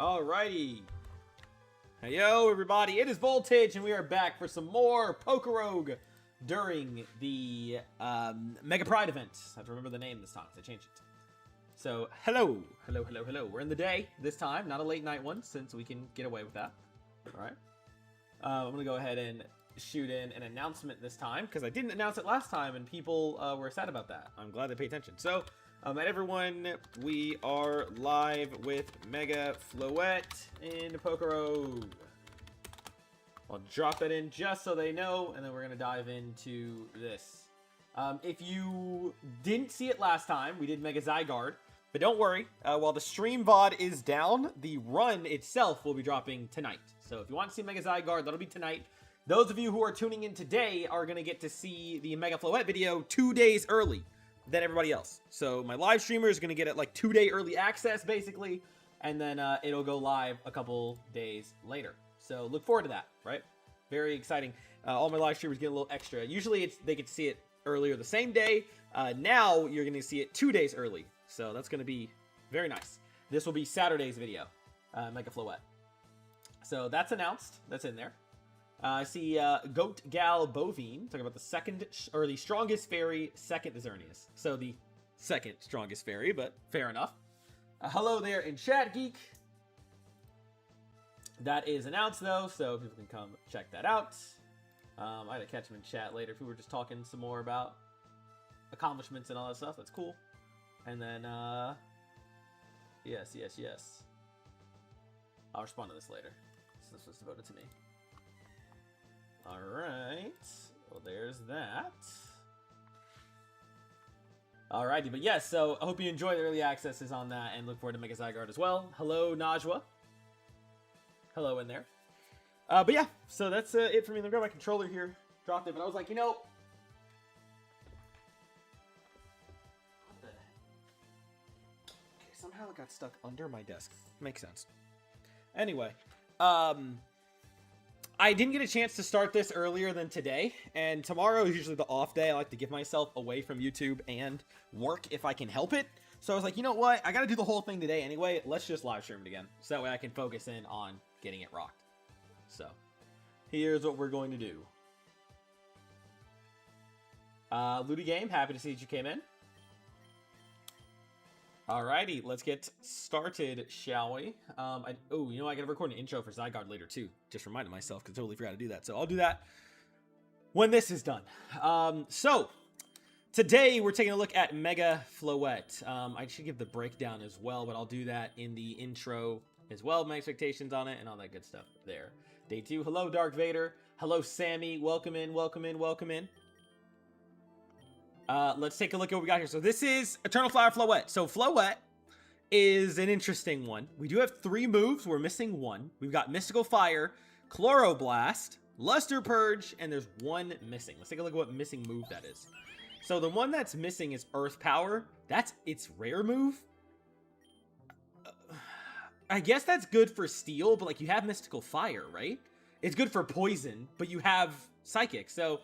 Alrighty. Hey, yo, everybody. It is Voltage, and we are back for some more Pokerogue during the Mega Pride event. I have to remember the name this time, because I changed it. So, hello. We're in the day this time, not a late night one, since we can get away with that. Alright. I'm going to go ahead and shoot in an announcement this time, because I didn't announce it last time, and people were sad about that. I'm glad they paid attention. So, everyone, we are live with Mega Floette in Pokerogue. I'll drop that in just so they know, and then we're going to dive into this. If you didn't see it last time, we did Mega Zygarde, but don't worry, while the stream VOD is down, the run itself will be dropping tonight. So if you want to see Mega Zygarde, that'll be tonight. Those of you who are tuning in today are going to get to see the Mega Floette video 2 days early than everybody else. So my live streamer is going to get it like 2-day early access, basically, and then it'll go live a couple days later. So look forward to that, right? Very exciting. All my live streamers get a little extra. Usually they get to see it earlier the same day. Now you're going to see it 2 days early. So that's going to be very nice. This will be Saturday's video, Mega Floette. So that's announced. That's in there. I see Goat Gal Bovine talking about the the strongest fairy, second to Xerneas. So the second strongest fairy, but fair enough. Hello there in chat, Geek. That is announced though, so people can come check that out. I had to catch him in chat later if we were just talking some more about accomplishments and all that stuff. That's cool. And then, yes. I'll respond to this later. This was devoted to me. Alright, well there's that. Alrighty, but yes, so I hope you enjoy the early accesses on that and look forward to Mega Zygarde as well. Hello, Najwa. Hello in there. But yeah, so that's it for me. Let me grab my controller here. Dropped it, but I was like, you know... What the heck? Okay, somehow it got stuck under my desk. Makes sense. Anyway, I didn't get a chance to start this earlier than today, and tomorrow is usually the off day. I like to give myself away from YouTube and work if I can help it. So I was like, you know what? I got to do the whole thing today anyway. Let's just live stream it again, so that way I can focus in on getting it rocked. So here's what we're going to do. Ludi Game, happy to see that you came in. Alrighty, let's get started, shall we? Oh, you know, I gotta record an intro for Zygarde later, too. Just reminded myself, because I totally forgot to do that. So I'll do that when this is done. So, today we're taking a look at Mega Floette. I should give the breakdown as well, but I'll do that in the intro as well. My expectations on it and all that good stuff there. Day 2, hello, Dark Vader. Hello, Sammy. Welcome in. Let's take a look at what we got here. So this is Eternal Flower Floette. So Floette is an interesting one. We do have 3 moves. We're missing 1. We've got Mystical Fire, Chloroblast, Luster Purge, and there's 1 missing. Let's take a look at what missing move that is. So the one that's missing is Earth Power. That's its rare move. I guess that's good for Steel, but like you have Mystical Fire, right? It's good for Poison, but you have Psychic. So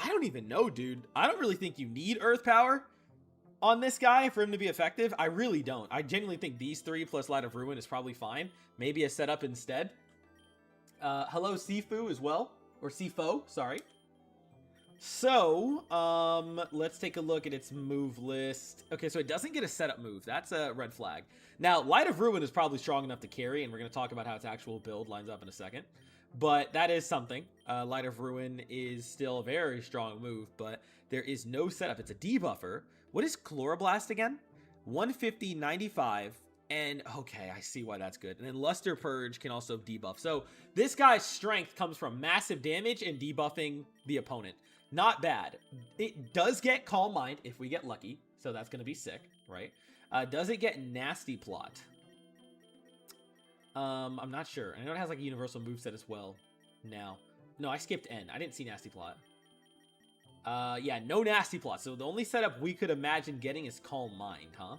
I don't even know, dude. I don't really think you need Earth Power on this guy for him to be effective. I really don't. I genuinely think these 3 plus Light of Ruin is probably fine. Maybe a setup instead. Hello, Sifu as well. Or Sifo, sorry. So, let's take a look at its move list. Okay, so it doesn't get a setup move. That's a red flag. Now, Light of Ruin is probably strong enough to carry, and we're going to talk about how its actual build lines up in a second. But that is something. Light of Ruin is still a very strong move, but there is no setup. It's a debuffer. What is Chloroblast again? 150, 95, and okay, I see why that's good. And then Luster Purge can also debuff. So this guy's strength comes from massive damage and debuffing the opponent. Not bad. It does get Calm Mind if we get lucky, so that's going to be sick, right? Does it get Nasty Plot? I'm not sure. I know it has like a universal moveset as well now. No, I skipped N. I didn't see Nasty Plot. Yeah, no Nasty Plot. So the only setup we could imagine getting is Calm Mind, huh?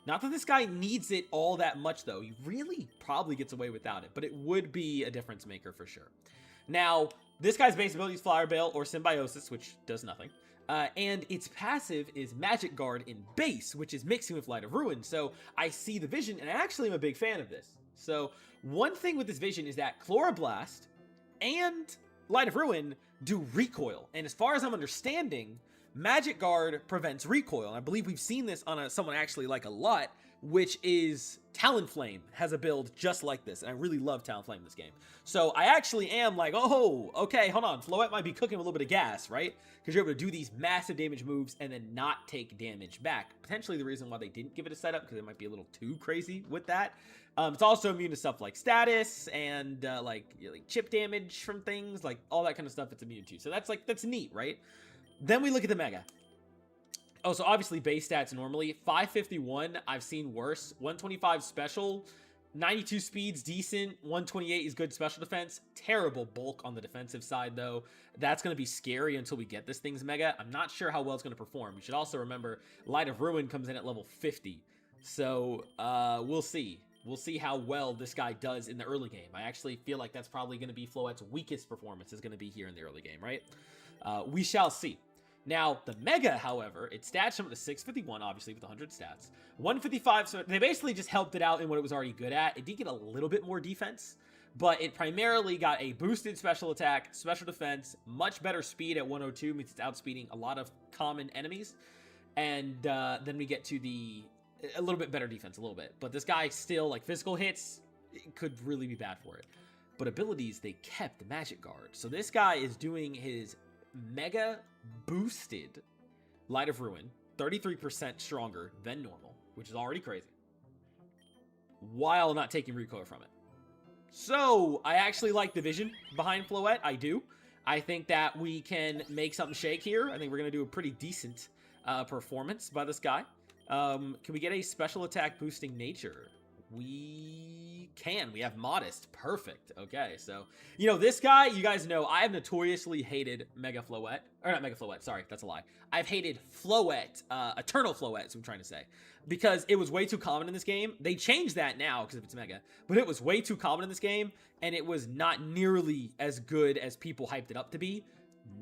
Not that this guy needs it all that much, though. He really probably gets away without it, but it would be a difference maker for sure. Now, this guy's base ability is Flower Bale or Symbiosis, which does nothing. And its passive is Magic Guard in base, which is mixing with Light of Ruin. So I see the vision, and I actually am a big fan of this. So one thing with this vision is that Chloroblast and Light of Ruin do recoil. And as far as I'm understanding, Magic Guard prevents recoil. And I believe we've seen this on someone I actually like a lot, which is Talonflame has a build just like this. And I really love Talonflame in this game. So I actually am like, oh, okay, hold on. Floette might be cooking a little bit of gas, right? Because you're able to do these massive damage moves and then not take damage back. Potentially the reason why they didn't give it a setup, because it might be a little too crazy with that. It's also immune to stuff like status and like chip damage from things, like all that kind of stuff it's immune to. So that's neat, right? Then we look at the Mega. Oh, so obviously base stats normally. 551, I've seen worse. 125 special. 92 speed's decent. 128 is good special defense. Terrible bulk on the defensive side, though. That's going to be scary until we get this thing's Mega. I'm not sure how well it's going to perform. You should also remember, Light of Ruin comes in at level 50. So, we'll see. We'll see how well this guy does in the early game. I actually feel like that's probably going to be Floette's weakest performance is going to be here in the early game, right? We shall see. Now, the Mega, however, its stats jump to 651, obviously, with 100 stats. 155, so they basically just helped it out in what it was already good at. It did get a little bit more defense, but it primarily got a boosted special attack, special defense, much better speed at 102, means it's outspeeding a lot of common enemies. And then we get to a little bit better defense, a little bit. But this guy still, like, physical hits, it could really be bad for it. But abilities, they kept the Magic Guard. So this guy is doing his Mega boosted Light of Ruin, 33% stronger than normal, which is already crazy, while not taking recoil from it. So I actually like the vision behind Floette. I do. I think that we can make something shake here. I think we're going to do a pretty decent performance by this guy. Can we get a special attack boosting nature? We can. We have Modest. Perfect. Okay, so, you know, this guy, you guys know, I have notoriously hated Mega Floette. Or not Mega Floette, sorry, that's a lie. I've hated Floette, Eternal Floette is what I'm trying to say. Because it was way too common in this game. They changed that now because of its Mega. But it was way too common in this game, and it was not nearly as good as people hyped it up to be.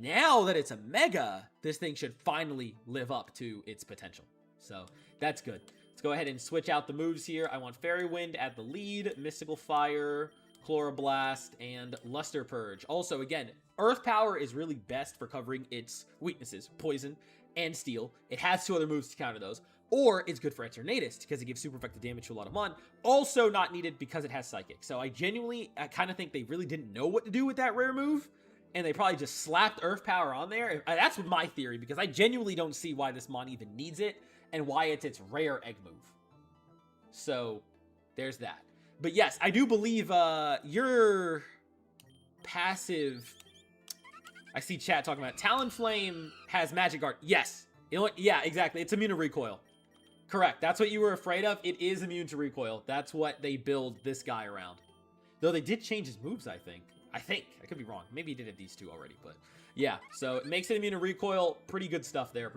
Now that it's a Mega, this thing should finally live up to its potential. So, that's good. Let's go ahead and switch out the moves here. I want Fairy Wind at the lead, Mystical Fire, Chloroblast, and Luster Purge. Also, again, Earth Power is really best for covering its weaknesses, Poison and Steel. It has two other moves to counter those. Or it's good for Eternatus because it gives super effective damage to a lot of mon. Also not needed because it has Psychic. So I kind of think they really didn't know what to do with that rare move. And they probably just slapped Earth Power on there. That's my theory because I genuinely don't see why this mon even needs it. And why it's its rare egg move. So, there's that. But yes, I do believe your passive... I see chat talking about it. Talonflame has Magic Guard. Yes. You know what? Yeah, exactly. It's immune to recoil. Correct. That's what you were afraid of. It is immune to recoil. That's what they build this guy around. Though they did change his moves, I think. I could be wrong. Maybe he did have these two already. But yeah, so it makes it immune to recoil. Pretty good stuff there.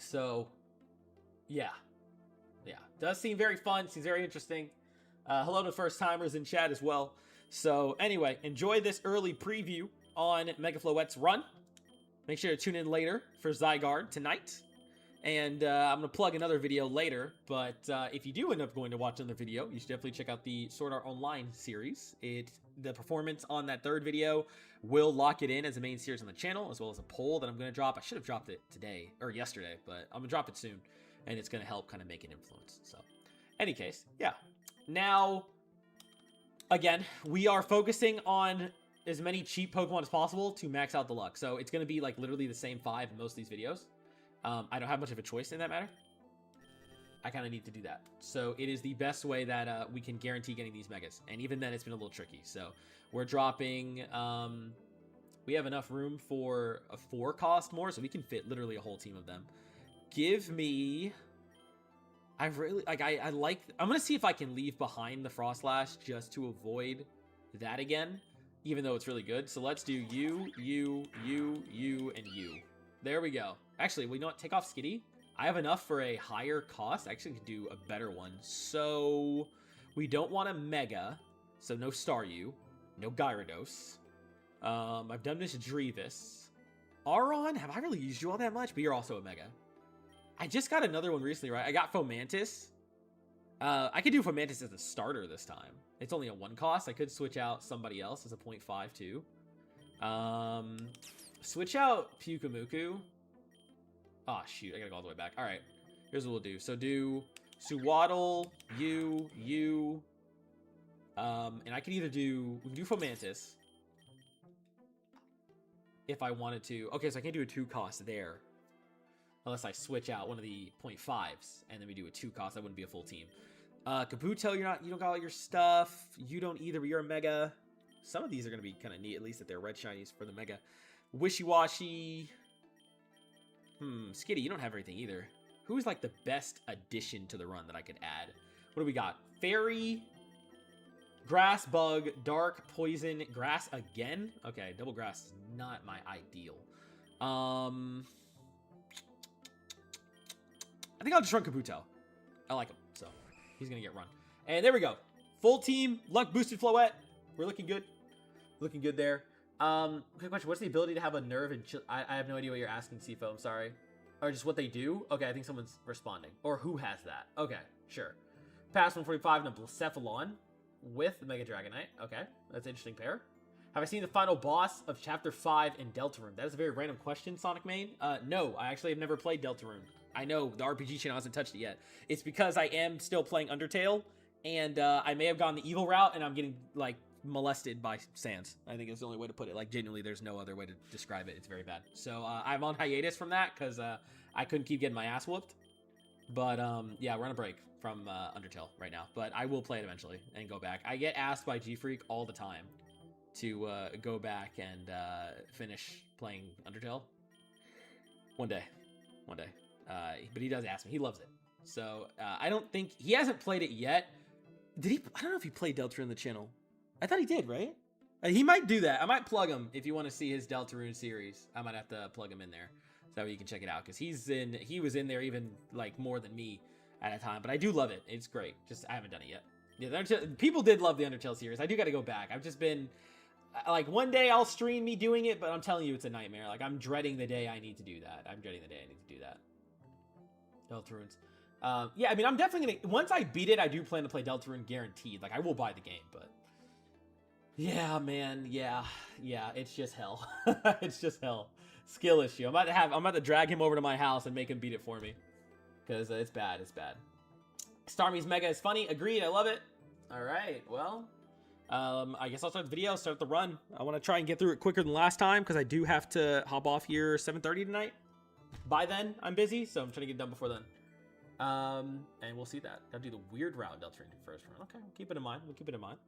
So, yeah. Does seem very fun. Seems very interesting. Hello to first-timers in chat as well. So, anyway, enjoy this early preview on Mega Floette's run. Make sure to tune in later for Zygarde tonight. And I'm going to plug another video later. But if you do end up going to watch another video, you should definitely check out the Sword Art Online series. The performance on that third video will lock it in as a main series on the channel, as well as a poll that I'm going to drop. I should have dropped it today, or yesterday, but I'm going to drop it soon, and it's going to help kind of make an influence. So, any case, yeah. Now, again, we are focusing on as many cheap Pokemon as possible to max out the luck. So, it's going to be, like, literally the same 5 in most of these videos. I don't have much of a choice in that matter. I kind of need to do that. So it is the best way that we can guarantee getting these Megas. And even then, it's been a little tricky. So we're dropping... we have enough room for a 4 cost more, so we can fit literally a whole team of them. Give me... I'm going to see if I can leave behind the Frostlash just to avoid that again, even though it's really good. So let's do you, and you. There we go. Actually, we know what? Take off Skitty. I have enough for a higher cost. I actually could do a better one. So, we don't want a Mega. So, no Staryu. No Gyarados. I've done Miss Drevis. Aron, have I really used you all that much? But you're also a Mega. I just got another one recently, right? I got Fomantis. I could do Fomantis as a starter this time. It's only a 1 cost. I could switch out somebody else as a 0.5 too. Switch out Pyukumuku. Oh, shoot. I gotta go all the way back. All right. Here's what we'll do. So do Suwaddle, you. And I can either do... We can do Fomantis. If I wanted to. Okay, so I can't do a 2 cost there. Unless I switch out one of the 0.5s. And then we do a 2 cost. That wouldn't be a full team. Kabuto, you don't got all your stuff. You don't either, but you're a Mega. Some of these are going to be kind of neat, at least if they're red shinies for the Mega. Wishy-Washy. Skitty, you don't have everything either. Who's like the best addition to the run that I could add? What do we got? Fairy, Grass, Bug, Dark, Poison, Grass again? Okay, double Grass is not my ideal. I think I'll just run Kabuto. I like him, so he's going to get run. And there we go. Full team, luck boosted Floette. We're looking good. Looking good there. Quick question. What's the ability to have a nerve and chill? I have no idea what you're asking, Sifo. I'm sorry. Or just what they do? Okay, I think someone's responding. Or who has that? Okay, sure. Pass 145 and a Blacephalon with the Mega Dragonite. Okay, that's an interesting pair. Have I seen the final boss of Chapter 5 in Deltarune? That is a very random question, Sonic Main. No, I actually have never played Deltarune. I know the RPG channel hasn't touched it yet. It's because I am still playing Undertale, and I may have gone the evil route, and I'm getting, like, molested by Sans. I think it's the only way to put it. Like, genuinely, there's no other way to describe it. It's very bad. So, I'm on hiatus from that, because I couldn't keep getting my ass whooped. But, yeah, we're on a break from Undertale right now. But I will play it eventually and go back. I get asked by G-Freak all the time to go back and finish playing Undertale. One day. But he does ask me. He loves it. So, I don't think... He hasn't played it yet. Did he... I don't know if he played Deltarune on the channel. I thought he did, right? He might do that. I might plug him if you want to see his Deltarune series. I might have to plug him in there so that way you can check it out, because he was in there even like more than me at a time. But I do love it. It's great. Just I haven't done it yet. Yeah, people did love the Undertale series. I do got to go back. I've just been like, one day I'll stream me doing it, but I'm telling you, it's a nightmare. Like, I'm dreading the day I need to do that. Deltarunes. Yeah, I mean, I'm definitely gonna, once I beat it, I do plan to play Deltarune guaranteed. Like, I will buy the game, but yeah, man, yeah, it's just hell. It's just hell. Skill issue. I'm about to drag him over to my house and make him beat it for me, because it's bad. Starmie's Mega is funny. Agreed. I love it. All right. Well, I guess I'll start the video. Start the run. I want to try and get through it quicker than last time, because I do have to hop off here 7:30 tonight. By then, I'm busy, so I'm trying to get it done before then. And we'll see that. Gotta do the weird route Deltarune first run. Okay, we'll keep it in mind.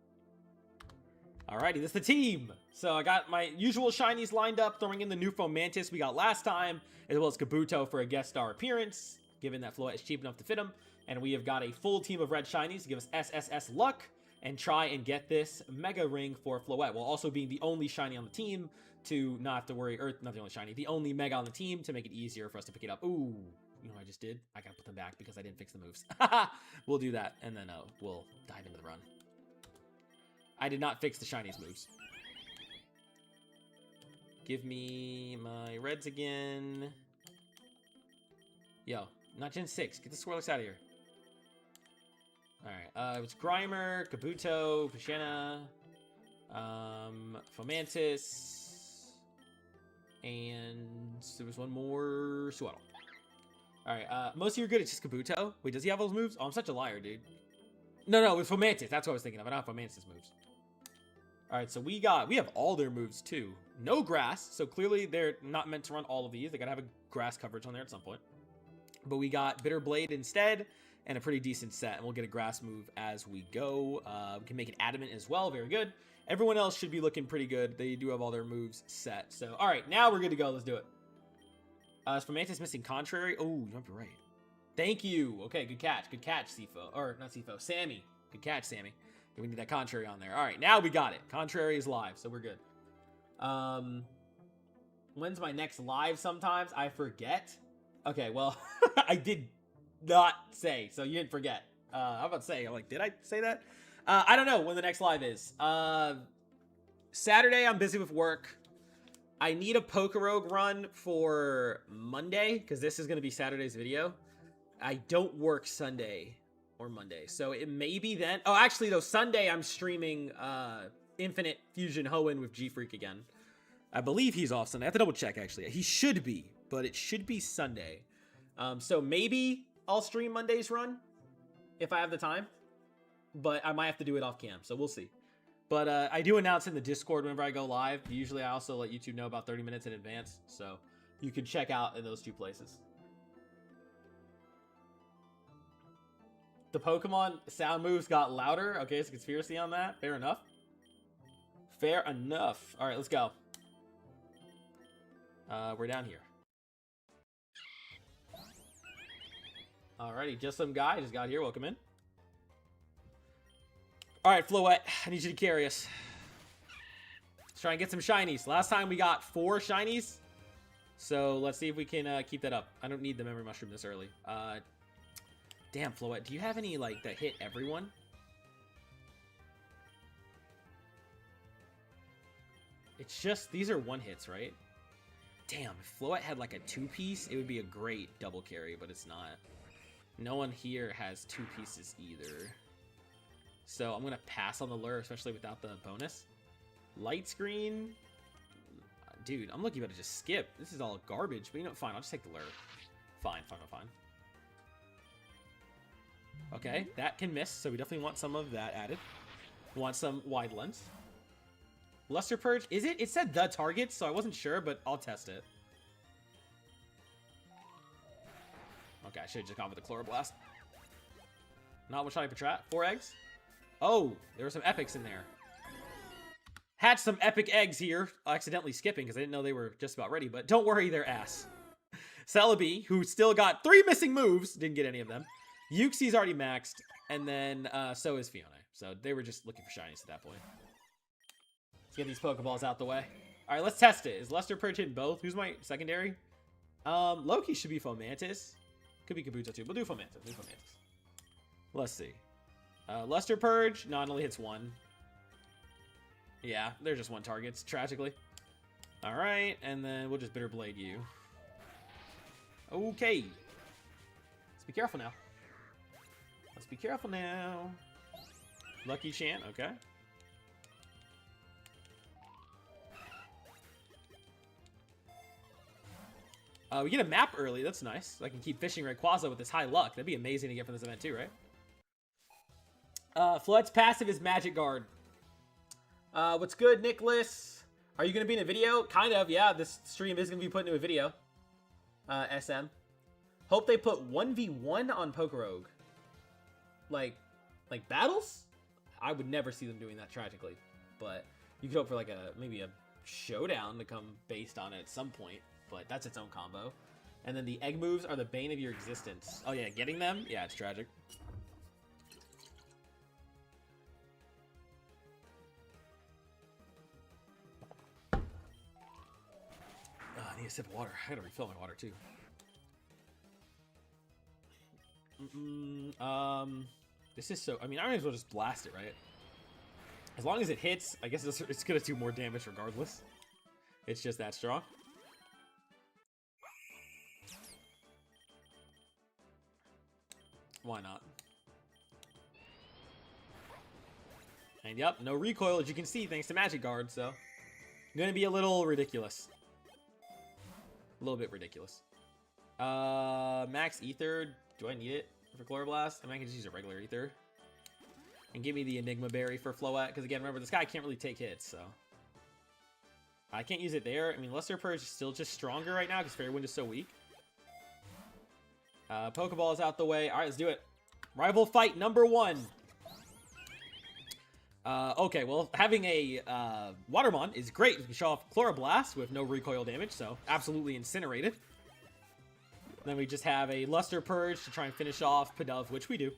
Alrighty, this is the team. So I got my usual shinies lined up, throwing in the new Fomantis we got last time, as well as Kabuto for a guest star appearance, given that Floette is cheap enough to fit him. And we have got a full team of red shinies to give us SSS luck and try and get this Mega Ring for Floette, while also being the only shiny on the team to not have to worry, or not the only shiny, the only Mega on the team to make it easier for us to pick it up. Ooh, you know what I just did? I gotta put them back because I didn't fix the moves. We'll do that, and then we'll dive into the run. I did not fix the shinies moves. Give me my reds again. Yo, not Gen 6. Get the Swirlix out of here. Alright, it was Grimer, Kabuto, Pashena, Fomantis, and there was one more, Suwaddle. Alright, most of you are good, it's just Kabuto. Wait, does he have those moves? Oh, I'm such a liar, dude. No, it was Fomantis, that's what I was thinking of. I don't have Fomantis' moves. Alright, so we have all their moves, too. No grass, so clearly they're not meant to run all of these. They gotta have a grass coverage on there at some point. But we got Bitter Blade instead, and a pretty decent set, and we'll get a grass move as we go. We can make it adamant as well, very good. Everyone else should be looking pretty good. They do have all their moves set. So, all right, now we're good to go. Let's do it. Is Fomantis missing Contrary? Oh, you might be right. Thank you. Okay, good catch, Sifo. Or, not Sifo, Sammy. Good catch, Sammy. We need that Contrary on there. All right, now we got it. Contrary is live, so we're good. When's my next live sometimes? I forget. Okay, well, I did not say, so you didn't forget. I was about to say, like, did I say that? I don't know when the next live is. Saturday, I'm busy with work. I need a Pokerogue run for Monday, because this is going to be Saturday's video. I don't work Sunday or Monday, so it may be then. Oh, actually, though, Sunday I'm streaming Infinite Fusion Hoenn with G-Freak again. I believe he's off Sunday. I have to double check, actually. He should be, but it should be Sunday. So maybe I'll stream Monday's run if I have the time, but I might have to do it off cam, so we'll see. But I do announce in the Discord whenever I go live. Usually I also let YouTube know about 30 minutes in advance, so you can check out in those two places. The Pokemon sound moves got louder. Okay, it's a conspiracy on that. Fair enough. Fair enough. All right, let's go. We're down here. Alrighty, just some guy just got here. Welcome in. All right, Floette, I need you to carry us. Let's try and get some shinies. Last time we got 4 shinies, so let's see if we can keep that up. I don't need the memory mushroom this early. Damn, Floette, do you have any, like, that hit everyone? It's just, these are one hits, right? Damn, if Floette had, like, a 2-piece, it would be a great double carry, but it's not. No one here has 2 pieces either. So I'm going to pass on the lure, especially without the bonus. Light screen. Dude, I'm looking about to just skip. This is all garbage, but you know, fine, I'll just take the lure. Fine. Okay, that can miss, so we definitely want some of that added. We want some wide lens. Luster Purge, is it? It said the target, so I wasn't sure, but I'll test it. Okay, I should have just gone with the Chloroblast. Not what shot I portray. 4 eggs. Oh, there were some epics in there. Hatched some epic eggs here. Accidentally skipping because I didn't know they were just about ready, but don't worry, they're ass. Celebi, who still got 3 missing moves, didn't get any of them. Uxie's already maxed, and then so is Fiona. So they were just looking for shinies at that point. Let's get these Pokeballs out the way. All right, let's test it. Is Luster Purge hitting both? Who's my secondary? Loki should be Fomantis. Could be Kabuto too. We'll do Fomantis. Let's see. Luster Purge not only hits 1. Yeah, they're just 1 targets, tragically. All right, and then we'll just Bitter Blade you. Okay. Let's be careful now. Lucky Chant, okay. We get a map early. That's nice. I can keep fishing Rayquaza with this high luck. That'd be amazing to get from this event too, right? Floette's passive is Magic Guard. What's good, Nicholas? Are you going to be in a video? Kind of, yeah. This stream is going to be put into a video. SM. Hope they put 1v1 on Pokerogue. Like battles? I would never see them doing that, tragically. But you could hope for like maybe a showdown to come based on it at some point. But that's its own combo. And then the egg moves are the bane of your existence. Oh yeah, getting them? Yeah, it's tragic. I need a sip of water. I gotta refill my water too. This is so... I mean, I might as well just blast it, right? As long as it hits, I guess it's gonna do more damage regardless. It's just that strong. Why not? And yep, no recoil, as you can see, thanks to Magic Guard, so... Gonna be a little ridiculous. A little bit ridiculous. Max Ether. Do I need it for Chloroblast? I mean, I can just use a regular Ether. And give me the Enigma Berry for Floette, because again, remember, this guy can't really take hits, so... I can't use it there. I mean, Luster Purge is still just stronger right now, because Fairy Wind is so weak. Pokeball is out the way. All right, let's do it. Rival fight number 1. Okay, well, having a Watermon is great. We can show off Chloroblast with no recoil damage, so absolutely incinerated. Then we just have a Luster Purge to try and finish off Pidove, which we do.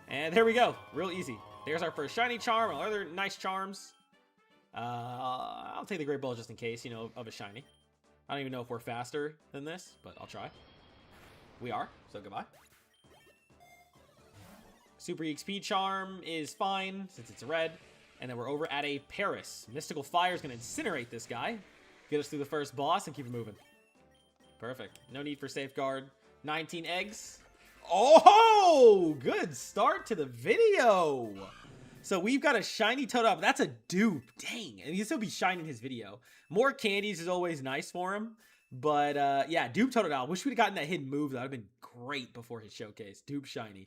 And there we go. Real easy. There's our first shiny charm, our other nice charms. I'll take the Great Ball just in case, you know, of a shiny. I don't even know if we're faster than this, but I'll try. We are, so goodbye. Super EXP charm is fine, since it's red. And then we're over at a Paris. Mystical Fire is going to incinerate this guy. Get us through the first boss and keep it moving. Perfect. No need for safeguard. 19 eggs. Oh, good start to the video. So we've got a shiny Totodile. That's a dupe. Dang. And he'll still be shining his video. More candies is always nice for him. But yeah, dupe Totodile. Wish we'd have gotten that hidden move. That would have been great before his showcase. Dupe shiny.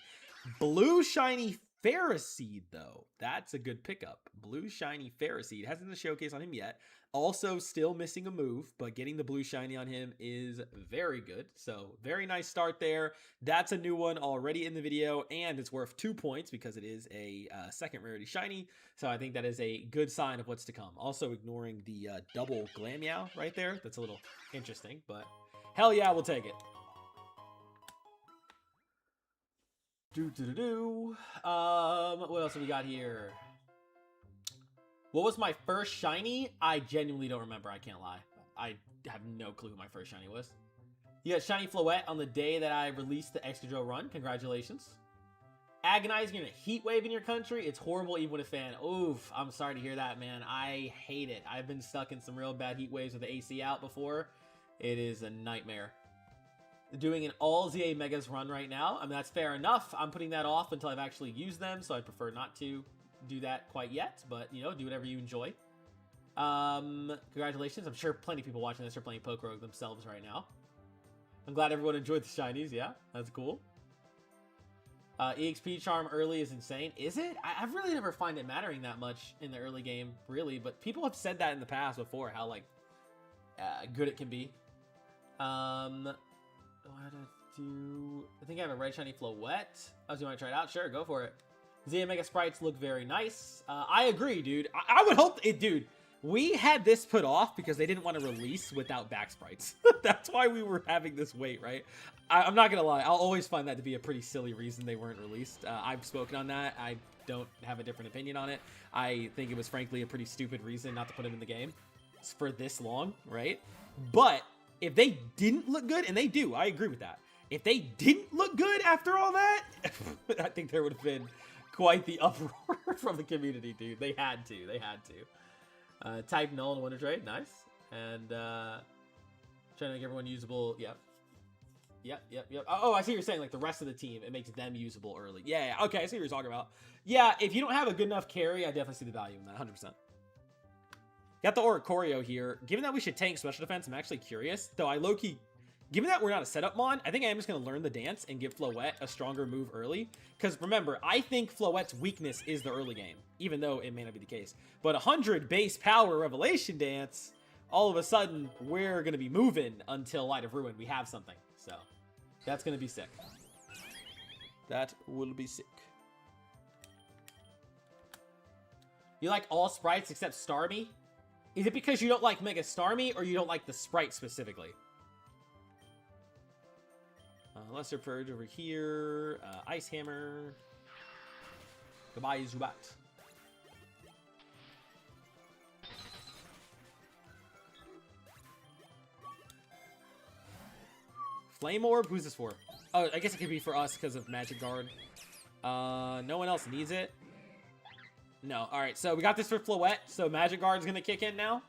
Blue shiny Ferroseed, though. That's a good pickup. Blue shiny Ferroseed. Hasn't been a showcase on him yet. Also still missing a move, but getting the blue shiny on him is very good. So very nice start there. That's a new one already in the video, and it's worth 2 points because it is a second rarity shiny. So I think that is a good sign of what's to come. Also ignoring the double Glameow right there. That's a little interesting, but hell yeah, we'll take it. What else have we got here? What was my first shiny? I genuinely don't remember. I can't lie. I have no clue who my first shiny was. You got shiny Floette on the day that I released the Excadrill run. Congratulations. Agonizing in a heat wave in your country. It's horrible even with a fan. Oof. I'm sorry to hear that, man. I hate it. I've been stuck in some real bad heat waves with the AC out before. It is a nightmare. Doing an all ZA Megas run right now. I mean, that's fair enough. I'm putting that off until I've actually used them, so I prefer not to do that quite yet, but you know, do whatever you enjoy. Congratulations. I'm sure plenty of people watching this are playing Pokerogue themselves right now. I'm glad everyone enjoyed the shinies. Yeah, that's cool. EXP charm early is insane. Is it? I've really never find it mattering that much in the early game, really, but people have said that in the past before, how like good it can be. What to do? I think I have a red shiny Floette. Oh, so you want to try it out? Sure, go for it. ZA Mega Sprites look very nice. I agree, dude. I would hope it, dude. We had this put off because they didn't want to release without back sprites. That's why we were having this wait, right? I'm not gonna lie. I'll always find that to be a pretty silly reason they weren't released. I've spoken on that. I don't have a different opinion on it. I think it was frankly a pretty stupid reason not to put them in the game for this long, right? But if they didn't look good, and they do, I agree with that. If they didn't look good after all that, I think there would have been quite the uproar from the community, dude. They had to. They had to. Type null and winter trade. Nice. And trying to make everyone usable. Yep. Yep. Oh, I see what you're saying. Like the rest of the team, it makes them usable early. Yeah. Okay, I see what you're talking about. Yeah, if you don't have a good enough carry, I definitely see the value in that. 100%. Got the Oricorio here. Given that we should tank special defense, I'm actually curious. Though I low-key... Given that we're not a setup mon, I think I am just going to learn the dance and give Floette a stronger move early. Because remember, I think Floette's weakness is the early game, even though it may not be the case. But 100 base power Revelation Dance, all of a sudden, we're going to be moving until Light of Ruin. We have something. So, that's going to be sick. That will be sick. You like all sprites except Starmie? Is it because you don't like Mega Starmie, or you don't like the sprite specifically? Lesser Purge over here. Ice Hammer. Goodbye, Zubat. Flame Orb? Who's this for? Oh, I guess it could be for us because of Magic Guard. No one else needs it. No. Alright, so we got this for Floette. So Magic Guard's going to kick in now.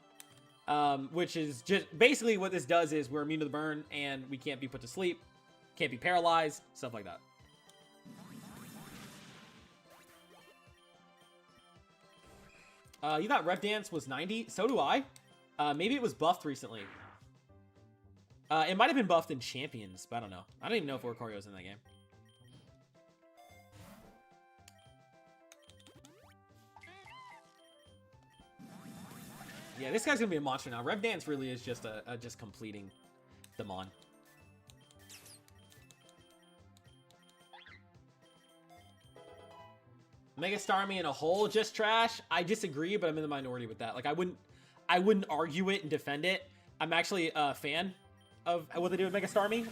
Which is just... Basically what this does is we're immune to the burn and we can't be put to sleep. Can't be paralyzed, stuff like that. You thought Rev Dance was 90? So do I. Maybe it was buffed recently. It might have been buffed in Champions, but I don't know. I don't even know if Oricorio's in that game. Yeah, this guy's gonna be a monster now. Rev Dance really is just just completing the mon. Mega Starmie in a hole, just trash. I disagree, but I'm in the minority with that. Like, I wouldn't argue it and defend it. I'm actually a fan of what they do with Mega Starmie.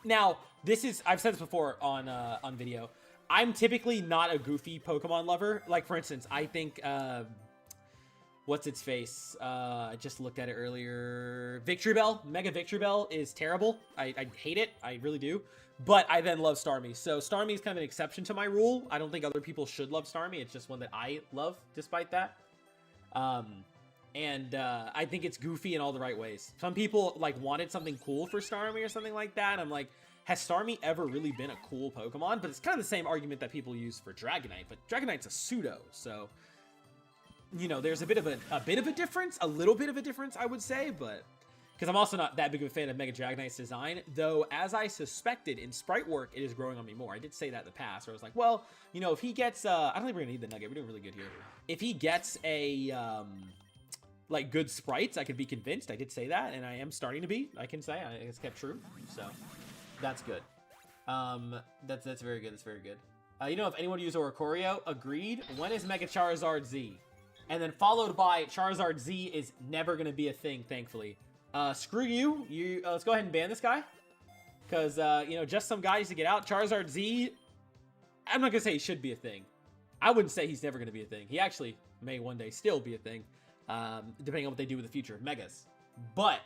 Now, this is, I've said this before on video. I'm typically not a goofy Pokemon lover. Like, for instance, I think, what's its face? I just looked at it earlier. Victory Bell, Mega Victory Bell is terrible. I hate it. I really do. But I then love Starmie. So Starmie is kind of an exception to my rule. I don't think other people should love Starmie. It's just one that I love, despite that. And I think it's goofy in all the right ways. Some people like wanted something cool for Starmie or something like that. I'm like, has Starmie ever really been a cool Pokemon? But it's kind of the same argument that people use for Dragonite. But Dragonite's a pseudo, so you know, there's a bit of a difference, a little bit of a difference, I would say. But because I'm also not that big of a fan of Mega Dragonite's design, though, as I suspected in sprite work, it is growing on me more. I did say that in the past, where I was like, well, you know, if he gets, I don't think we're gonna need the Nugget. We're doing really good here. If he gets a like good sprites, I could be convinced. I did say that, and I am starting to be. I can say it's kept true, so that's good. That's very good. That's very good. You know, if anyone uses Oricorio, agreed. When is Mega Charizard Z? And then followed by Charizard Z is never gonna be a thing, thankfully. Screw you. Let's go ahead and ban this guy, because you know, just some guys to get out. Charizard Z, I'm not gonna say he should be a thing. I wouldn't say he's never gonna be a thing. He actually may one day still be a thing, depending on what they do with the future of Megas. But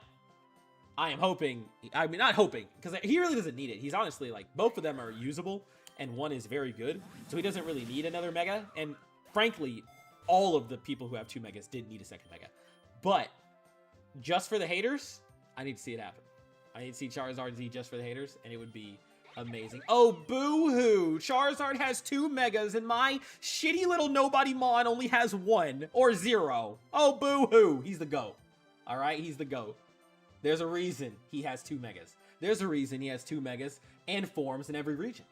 I am hoping, I mean, not hoping, because he really doesn't need it. He's honestly, like, both of them are usable, and one is very good, so he doesn't really need another Mega. And frankly, all of the people who have 2 Megas did need a second Mega. But just for the haters, I need to see it happen. I need to see Charizard Z just for the haters, and it would be amazing. Oh, boo-hoo! Charizard has 2 Megas, and my shitty little nobody Mon only has 1 or 0. Oh, boo-hoo! He's the GOAT. All right, he's the GOAT. There's a reason he has 2 Megas. There's a reason he has 2 Megas and forms in every region.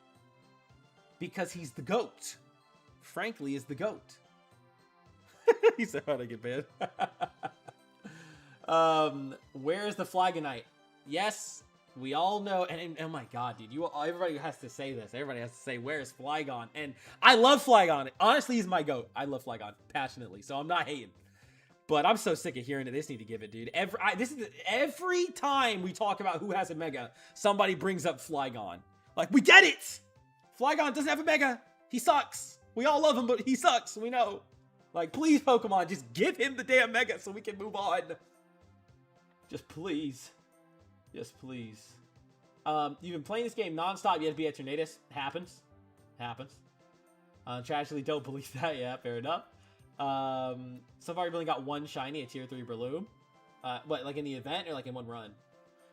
Because he's the GOAT. Frankly, is the GOAT. He said, how'd I get banned? Where's the Flagonite? Yes, we all know, and oh my god, dude, everybody has to say this. Everybody has to say, where's Flygon? And I love Flygon. Honestly, he's my GOAT. I love Flygon passionately, so I'm not hating. But I'm so sick of hearing it. They just need to give it, dude. Every time we talk about who has a Mega, somebody brings up Flygon. Like, we get it! Flygon doesn't have a Mega. He sucks. We all love him, but he sucks. We know. Like, please, Pokemon, just give him the damn Mega so we can move on. Just please. Yes, please. You've been playing this game nonstop. You have to be at Tornadus. Happens. Happens. Tragically, don't believe that. Yeah, fair enough. So far, you've only got 1 shiny, a tier 3 Breloom. What, like in the event or like in one run?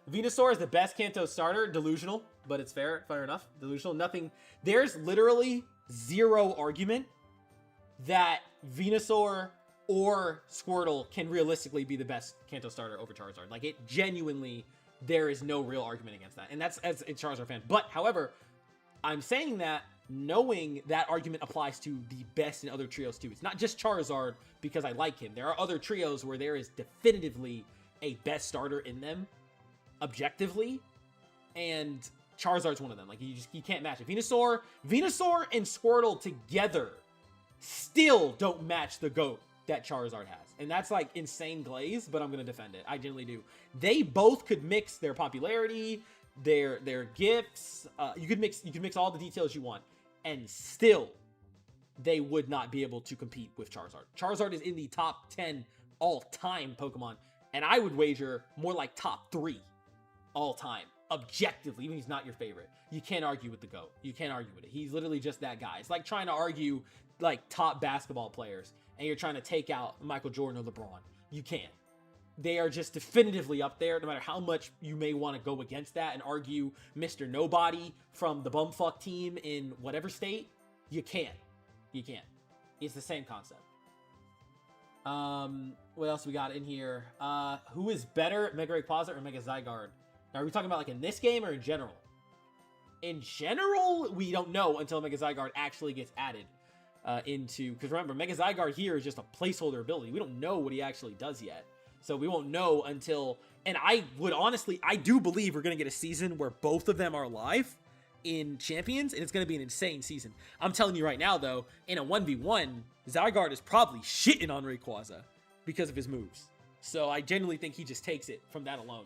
Venusaur is the best Kanto starter. Delusional, but it's fair enough. Delusional. Nothing. There's literally 0 argument that Venusaur or Squirtle can realistically be the best Kanto starter over Charizard. Like, it genuinely, there is no real argument against that. And that's as a Charizard fan. But, however, I'm saying that knowing that argument applies to the best in other trios too. It's not just Charizard because I like him. There are other trios where there is definitively a best starter in them, objectively, and Charizard's one of them. Like, you can't match it. Venusaur and Squirtle together still don't match the GOAT that Charizard has. And that's like insane glaze, but I'm going to defend it. I genuinely do. They both could mix their popularity, their gifts. You could mix all the details you want, and still they would not be able to compete with Charizard. Charizard is in the top 10 all-time Pokemon, and I would wager more like top 3 all-time. Objectively, even if he's not your favorite. You can't argue with the GOAT. You can't argue with it. He's literally just that guy. It's like trying to argue like top basketball players and you're trying to take out Michael Jordan or LeBron. You can't. They are just definitively up there, no matter how much you may want to go against that and argue Mr. Nobody from the bumfuck team in whatever state. You can't. You can't. It's the same concept. What else we got in here? Who is better, Mega Rayquaza or Mega Zygarde? Now, are we talking about like in this game or in general? In general, we don't know until Mega Zygarde actually gets added into... Because remember, Mega Zygarde here is just a placeholder ability. We don't know what he actually does yet. So we won't know until... And I would honestly... I do believe we're going to get a season where both of them are alive in Champions, and it's going to be an insane season. I'm telling you right now, though, in a 1v1, Zygarde is probably shitting on Rayquaza because of his moves. So I genuinely think he just takes it from that alone.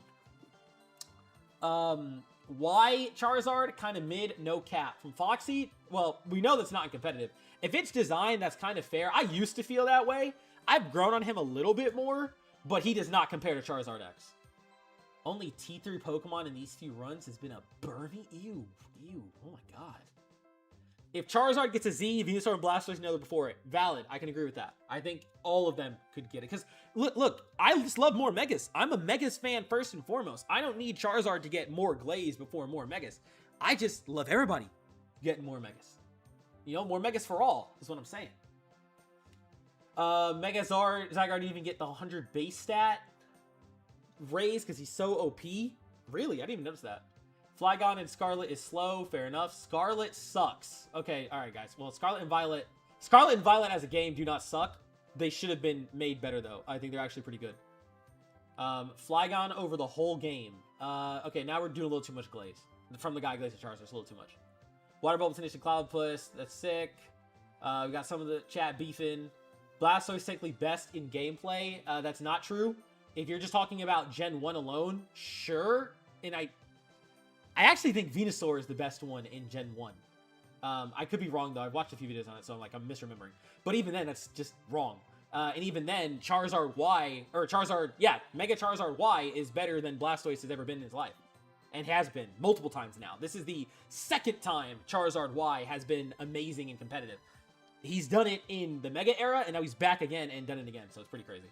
Why Charizard? Kind of mid, no cap. From Foxy, well, we know that's not competitive. If it's designed, that's kind of fair. I used to feel that way. I've grown on him a little bit more, but he does not compare to Charizard X. Only T3 Pokemon in these few runs has been a Burmy. Ew. Oh my god. If Charizard gets a Z, Venusaur and Blastoise another before it. Valid. I can agree with that. I think all of them could get it. Because, look, I just love more Megas. I'm a Megas fan first and foremost. I don't need Charizard to get more Glaze before more Megas. I just love everybody getting more Megas. You know, more Megas for all is what I'm saying. Zygarde didn't even get the 100 base stat raise because he's so OP. Really? I didn't even notice that. Flygon and Scarlet is slow. Fair enough. Scarlet sucks. Okay, alright guys. Well, Scarlet and Violet as a game do not suck. They should have been made better though. I think they're actually pretty good. Flygon over the whole game. Okay, now we're doing a little too much Glaze. From the guy Glaze and Charizard, it's a little too much. Water Bulb, Finish, and Cloudpuss. That's sick. We got some of the chat beefing. Blastoise technically best in gameplay. That's not true. If you're just talking about Gen 1 alone, sure. And I actually think Venusaur is the best one in Gen 1. I could be wrong, though. I've watched a few videos on it, so I'm misremembering. But even then, that's just wrong. And even then, Mega Charizard Y is better than Blastoise has ever been in his life. And has been multiple times now. This is the second time Charizard Y has been amazing and competitive. He's done it in the Mega era, and now he's back again and done it again, so it's pretty crazy.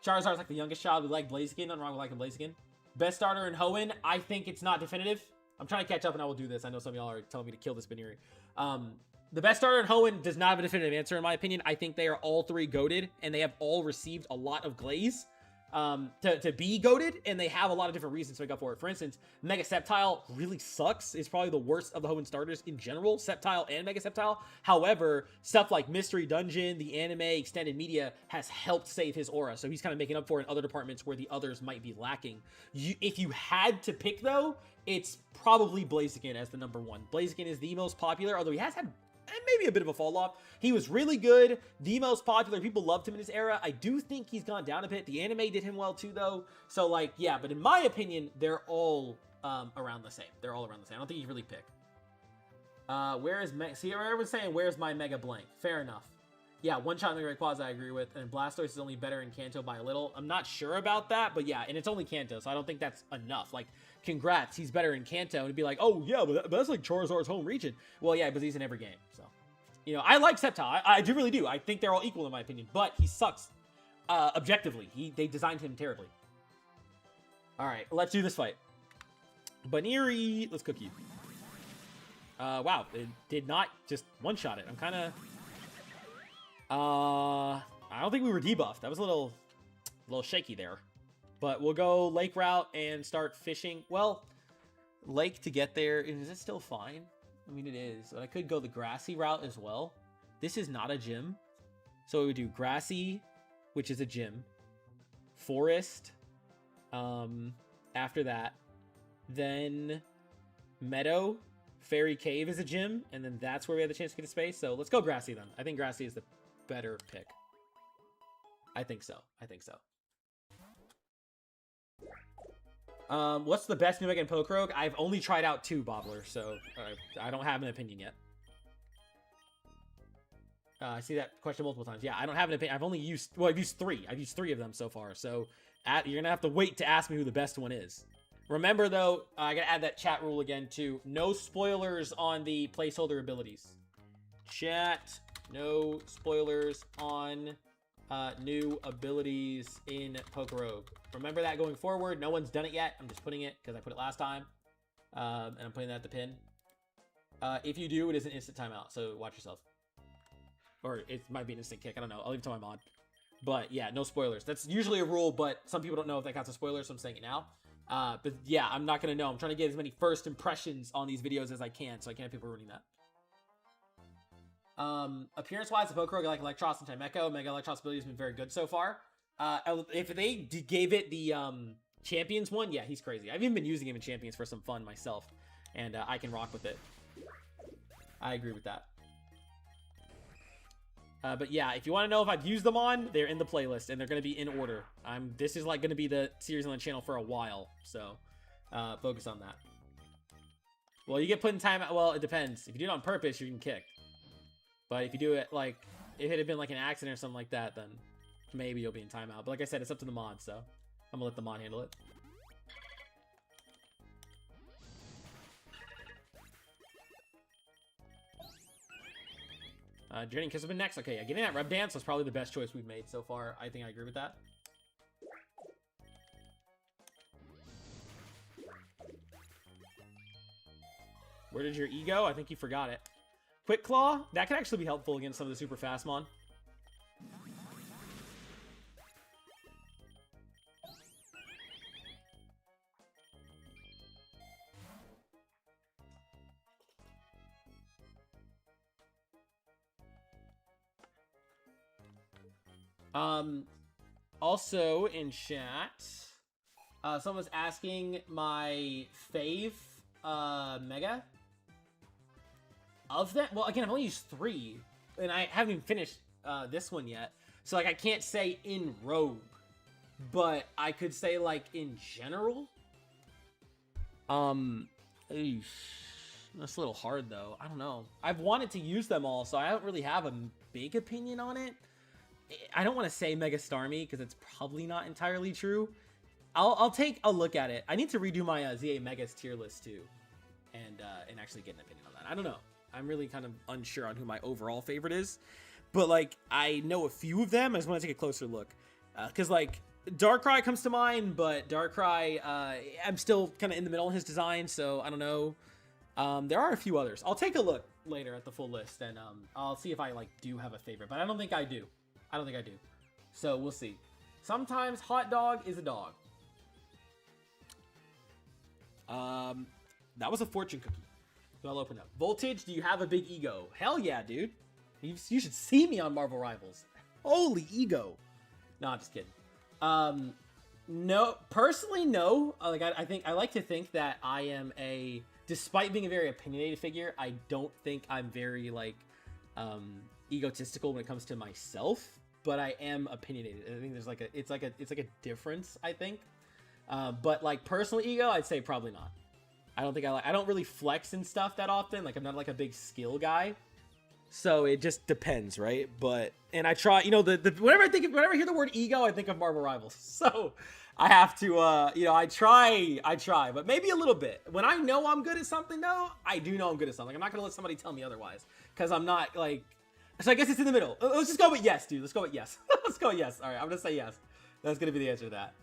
Charizard's like the youngest child. We like Blaziken. Nothing wrong with liking Blaziken. Best starter in Hoenn. I think it's not definitive. I'm trying to catch up, and I will do this. I know some of y'all are telling me to kill this Baniri. The best starter in Hoenn does not have a definitive answer, in my opinion. I think they are all three goated, and they have all received a lot of Glaze to be goated, and they have a lot of different reasons to make up for it. For instance, Mega Sceptile really sucks. It's probably the worst of the Hoenn starters in general, Sceptile and Mega Sceptile. However, stuff like Mystery Dungeon, the anime, extended media has helped save his aura, so he's kind of making up for it in other departments where the others might be lacking. If you had to pick, though, it's probably Blaziken as the number one. Blaziken is the most popular, although he has had maybe a bit of a fall off. He was really good, the most popular. People loved him in his era. I do think he's gone down a bit. The anime did him well too, though. So, like, yeah, but in my opinion, they're all around the same. They're all around the same. I don't think you really pick. See, everyone's saying, where's my Mega Blank? Fair enough. Yeah, one-shot Mega Rayquaza I agree with, and Blastoise is only better in Kanto by a little. I'm not sure about that, but yeah, and it's only Kanto, so I don't think that's enough. Like, congrats, he's better in Kanto, and it'd be like, oh yeah, but that's like Charizard's home region. Well, yeah, but he's in every game, so. You know, I like Sceptile. I do really do. I think they're all equal in my opinion, but he sucks objectively. They designed him terribly. All right, let's do this fight. Baniri, let's cook you. Wow, it did not just one-shot it. I'm kind of... I don't think we were debuffed. That was a little shaky there. But we'll go lake route and start fishing. Well, lake to get there. Is it still fine? I mean, it is. But I could go the grassy route as well. This is not a gym. So we would do grassy, which is a gym. Forest. After that. Then meadow. Fairy Cave is a gym. And then that's where we have the chance to get a space. So let's go grassy then. I think grassy is the better pick. I think so. What's the best new Mega in Pokerogue? I've only tried out 2, Bobbler, so I don't have an opinion yet. I see that question multiple times. Yeah, I don't have an opinion. I've used 3. I've used 3 of them so far, so you're gonna have to wait to ask me who the best one is. Remember, though, I gotta add that chat rule again, too. No spoilers on the placeholder abilities. Chat, no spoilers on new abilities in Pokerogue. Remember that going forward. No one's done it yet. I'm just putting it because I put it last time. And I'm putting that at the pin. If you do, it is an instant timeout, so watch yourself. Or it might be an instant kick. I don't know. I'll leave it to my mod. But yeah, no spoilers. That's usually a rule, but some people don't know if that counts as spoilers, so I'm saying it now. But yeah, I'm not going to know. I'm trying to get as many first impressions on these videos as I can, so I can't have people ruining that. Appearance-wise, the Pokerogue, like Electros and Timeco. Mega Electros ability has been very good so far. If they gave it the Champions one, yeah, he's crazy. I've even been using him in Champions for some fun myself, and I can rock with it. I agree with that. But yeah, if you want to know if I've used them on, they're in the playlist, and they're going to be in order. This is like going to be the series on the channel for a while, so focus on that. Well, you get put in time. Well, it depends. If you do it on purpose, you can kick. But if you do it, like, if it had been like an accident or something like that, then maybe you'll be in timeout. But like I said, it's up to the mod, so I'm gonna let the mod handle it. Jenny Kiss has been next. Okay, yeah, getting that Rev Dance was probably the best choice we've made so far. I think I agree with that. Where did your E go? I think you forgot it. Quick Claw? That could actually be helpful against some of the super fast mon. Also in chat, someone's asking my fave, Mega. Of that, well, again, I've only used 3, and I haven't even finished, this one yet. So, like, I can't say in Rogue, but I could say, like, in general. Eesh. That's a little hard, though. I don't know. I've wanted to use them all, so I don't really have a big opinion on it. I don't want to say Mega Starmie because it's probably not entirely true. I'll take a look at it. I need to redo my ZA Megas tier list too, and actually get an opinion on that. I don't know. I'm really kind of unsure on who my overall favorite is, but like I know a few of them. I just want to take a closer look because like Darkrai comes to mind, but Darkrai I'm still kind of in the middle of his design, so I don't know. There are a few others. I'll take a look later at the full list, and I'll see if I like do have a favorite, but I don't think I do. I don't think I do. So we'll see. Sometimes hot dog is a dog. That was a fortune cookie. So I'll open up. Voltage, do you have a big ego? Hell yeah, dude. You should see me on Marvel Rivals. Holy ego. No, I'm just kidding. No, personally, no. Like I think I like to think that I am despite being a very opinionated figure, I don't think I'm very like egotistical when it comes to myself. But I am opinionated. I think there's like it's like a difference, I think. But like personal ego, I'd say probably not. I don't really flex and stuff that often. Like I'm not like a big skill guy. So it just depends, right? And I try, you know, whenever I hear the word ego, I think of Marvel Rivals. So I have to I try, but maybe a little bit. When I know I'm good at something though, I do know I'm good at something. I'm not gonna let somebody tell me otherwise. Because I'm not like. So I guess it's in the middle. Let's just go with yes, dude. Let's go with yes. Let's go with yes. All right, I'm gonna say yes. That's gonna be the answer to that.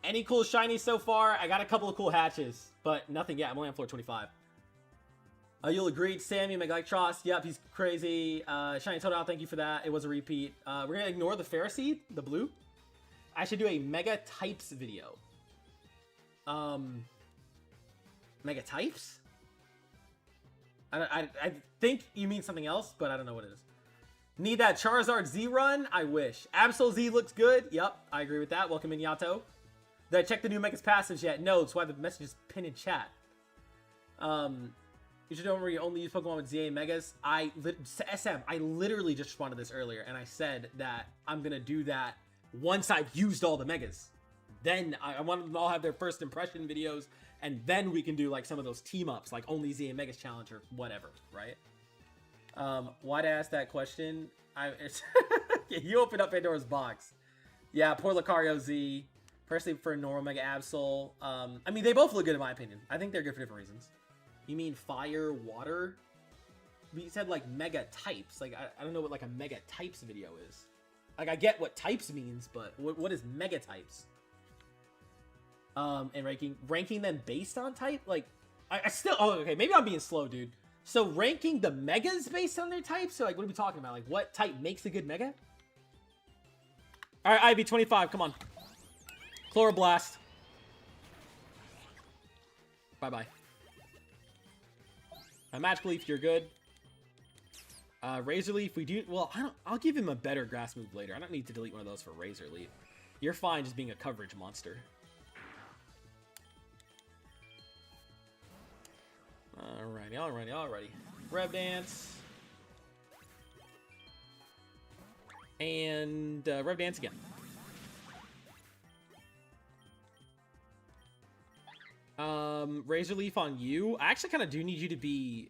Any cool shinies so far? I got a couple of cool hatches, but nothing yet. I'm only on floor 25. You'll agree, Sammy Megalectros. Yep, he's crazy. Shiny Totodile, thank you for that. It was a repeat. We're gonna ignore the Pharisee, the blue. I should do a Mega Types video. Mega Types? I think you mean something else, but I don't know what it is. Need that Charizard Z run? I wish. Absol Z looks good. Yep, I agree with that. Welcome in, Yato. Did I check the new Mega's passives yet? No, that's why the message is pinned in chat. You should know where you only use Pokemon with ZA Megas. SM, I literally just responded to this earlier, and I said that I'm going to do that once I've used all the Megas. Then I want them to all have their first impression videos, and then we can do like some of those team ups, like only ZA Megas challenge or whatever, right? Why'd I ask that question? You opened up Pandora's box. Yeah, poor Lucario Z. Personally, for normal Mega Absol. I mean, they both look good in my opinion. I think they're good for different reasons. You mean fire, water? You said like Mega Types. Like I don't know what like a Mega Types video is. Like I get what types means, but what is Mega Types? And ranking them based on type? Like, I still, oh, okay, maybe I'm being slow, dude. So ranking the Megas based on their types? So like, what are we talking about? Like, what type makes a good Mega? All right, Ivy, 25, come on. Chloroblast. Bye-bye. Magic Leaf, you're good. Razor Leaf, we do, well, I'll give him a better grass move later. I don't need to delete one of those for Razor Leaf. You're fine just being a coverage monster. Alrighty. Rev Dance. And Rev Dance again. Razor Leaf on you. I actually kind of do need you to be...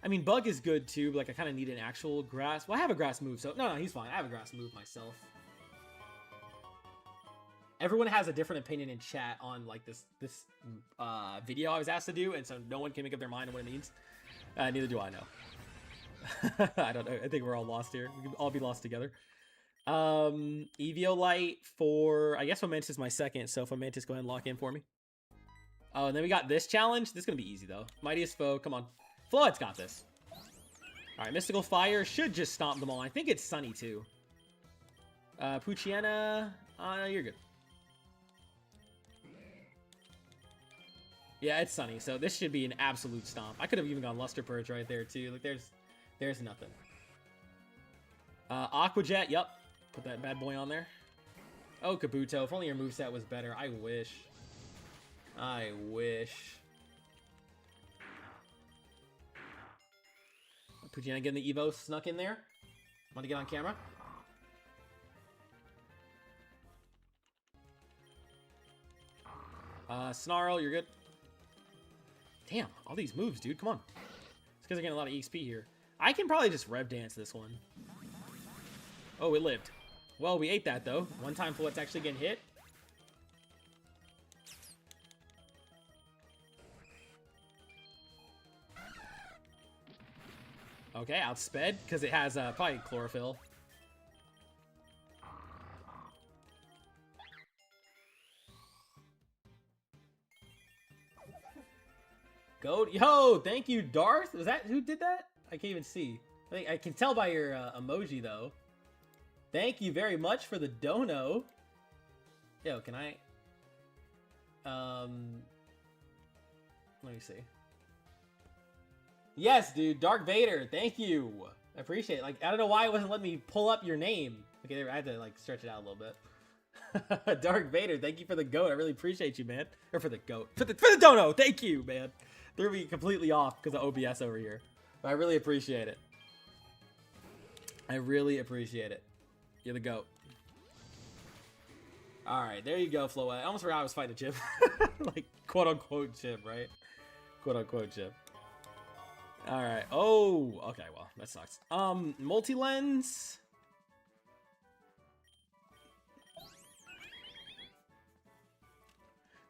I mean, Bug is good too, but like I kind of need an actual grass. Well, I have a grass move, so... No, he's fine. I have a grass move myself. Everyone has a different opinion in chat on like this video I was asked to do, and so no one can make up their mind on what it means. Neither do I know. I don't know. I think we're all lost here. We can all be lost together. Eviolite for, I guess Fomantis is my second, so Fomantis, go ahead and lock in for me. Oh, and then we got this challenge. This is going to be easy, though. Mightiest Foe, come on. Floette's got this. All right, Mystical Fire should just stomp them all. I think it's Sunny, too. Poochyena, you're good. Yeah, it's Sunny, so this should be an absolute stomp. I could have even gone Luster Purge right there, too. Like, there's nothing. Aqua Jet, yep. Put that bad boy on there. Oh, Kabuto, if only your moveset was better. I wish. I wish. Poochyena getting the Evo snuck in there. Want to get on camera? Snarl, you're good. Damn, all these moves, dude. Come on. It's because they're getting a lot of EXP here. I can probably just Rev Dance this one. Oh, it lived. Well, we ate that, though. One time Floette's actually getting hit. Okay, outsped, because it has probably Chlorophyll. Go, yo, thank you, Darth. Was that who did that? I can't even see. I can tell by your emoji though. Thank you very much for the dono. Yo, can I? Let me see. Yes, dude, Dark Vader. Thank you. I appreciate it. Like, I don't know why it wasn't letting me pull up your name. Okay, I had to like stretch it out a little bit. Dark Vader, thank you for the goat. I really appreciate you, man. Or for the goat. For the dono. Thank you, man. Threw me completely off because of OBS over here. But I really appreciate it. I really appreciate it. You're the GOAT. Alright, there you go, Floette. I almost forgot I was fighting a chip. Like, quote-unquote chip, right? Quote-unquote chip. Alright. Oh, okay, well, that sucks. Multi-lens.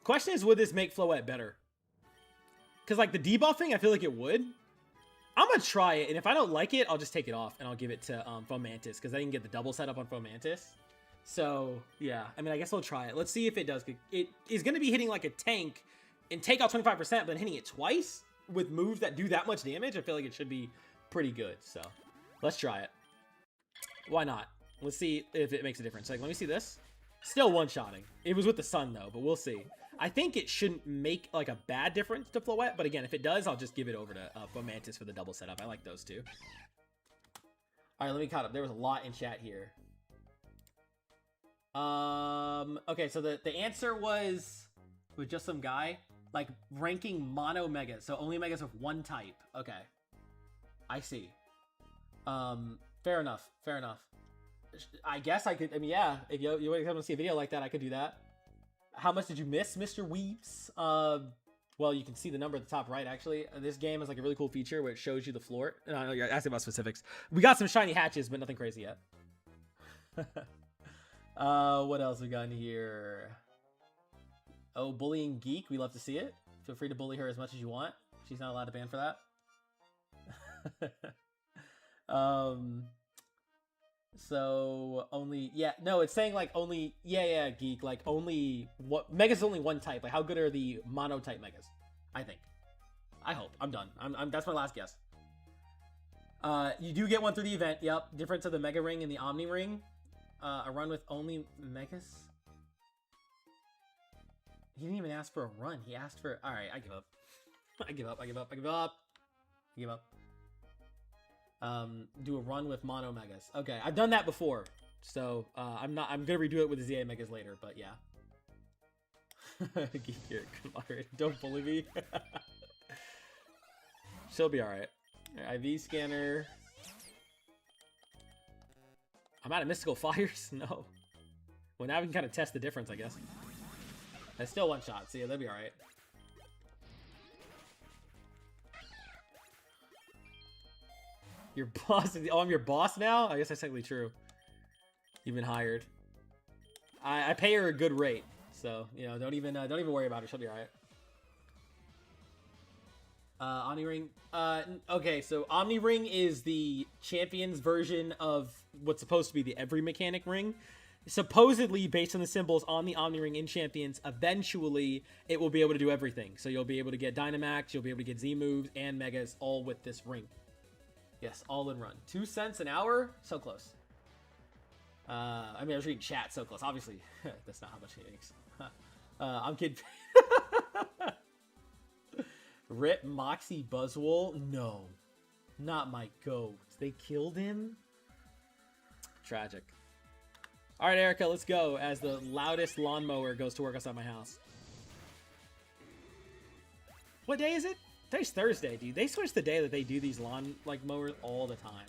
Question is, would this make Floette better? Because, like, the debuffing, I feel like it would. I'm going to try it, and if I don't like it, I'll just take it off, and I'll give it to Fomantis, because I can get the double setup on Fomantis. So, yeah. I mean, I guess we'll try it. Let's see if it does. It is going to be hitting, like, a tank and take out 25%, but hitting it twice with moves that do that much damage, I feel like it should be pretty good. So, let's try it. Why not? Let's see if it makes a difference. Like, let me see this. Still one-shotting. It was with the sun, though, but we'll see. I think it shouldn't make, like, a bad difference to Floette, but again, if it does, I'll just give it over to Fomantis for the double setup. I like those two. All right, let me caught up. There was a lot in chat here. Okay, so the answer was just some guy, like, ranking mono megas, so only megas with one type. Okay. I see. Fair enough. Fair enough. I guess I could, I mean, yeah, if you want to come and see a video like that, I could do that. How much did you miss, Mr. Weeps? Well, you can see the number at the top right, actually. This game has, like, a really cool feature where it shows you the floor. No, I know you're asking about specifics. We got some shiny hatches, but nothing crazy yet. What else we got in here? Oh, Bullying Geek. We love to see it. Feel free to bully her as much as you want. She's not allowed to ban for that. So only, yeah, no, it's saying like only, yeah, Geek, like only what megas only one type. Like, how good are the mono type megas? I think. I hope. I'm done. I'm that's my last guess. You do get one through the event. Yep. Difference of the Mega Ring and the Omni Ring. A run with only megas. He didn't even ask for a run. He asked for. All right, I give up. I give up. I give up. I give up. I give up. Do a run with mono megas. Okay, I've done that before, so I'm gonna redo it with the ZA megas later. But yeah. Geek here, come on, don't bully me. She'll be all right. IV scanner. I'm out of mystical fires. No. Well, now we can kind of test the difference, I guess. I still one shot, so yeah, that'll be all right. Your boss? Oh, I'm your boss now? I guess that's technically true. You've been hired. I pay her a good rate, so you know, don't even worry about it. She'll be all right. Omni Ring. Okay, so Omni Ring is the champion's version of what's supposed to be the every mechanic ring. Supposedly, based on the symbols on the Omni Ring in Champions, eventually it will be able to do everything. So you'll be able to get Dynamax, you'll be able to get Z moves and Megas all with this ring. Yes, all in run. 2 cents an hour, so close. I mean, I was reading chat, so close. Obviously, that's not how much he makes. I'm kidding. Rip Moxie Buzzwole? No, not my goat. They killed him? Tragic. All right, Erica, let's go as the loudest lawnmower goes to work outside my house. What day is it? Today's Thursday, dude. They switch the day that they do these lawn mowers all the time.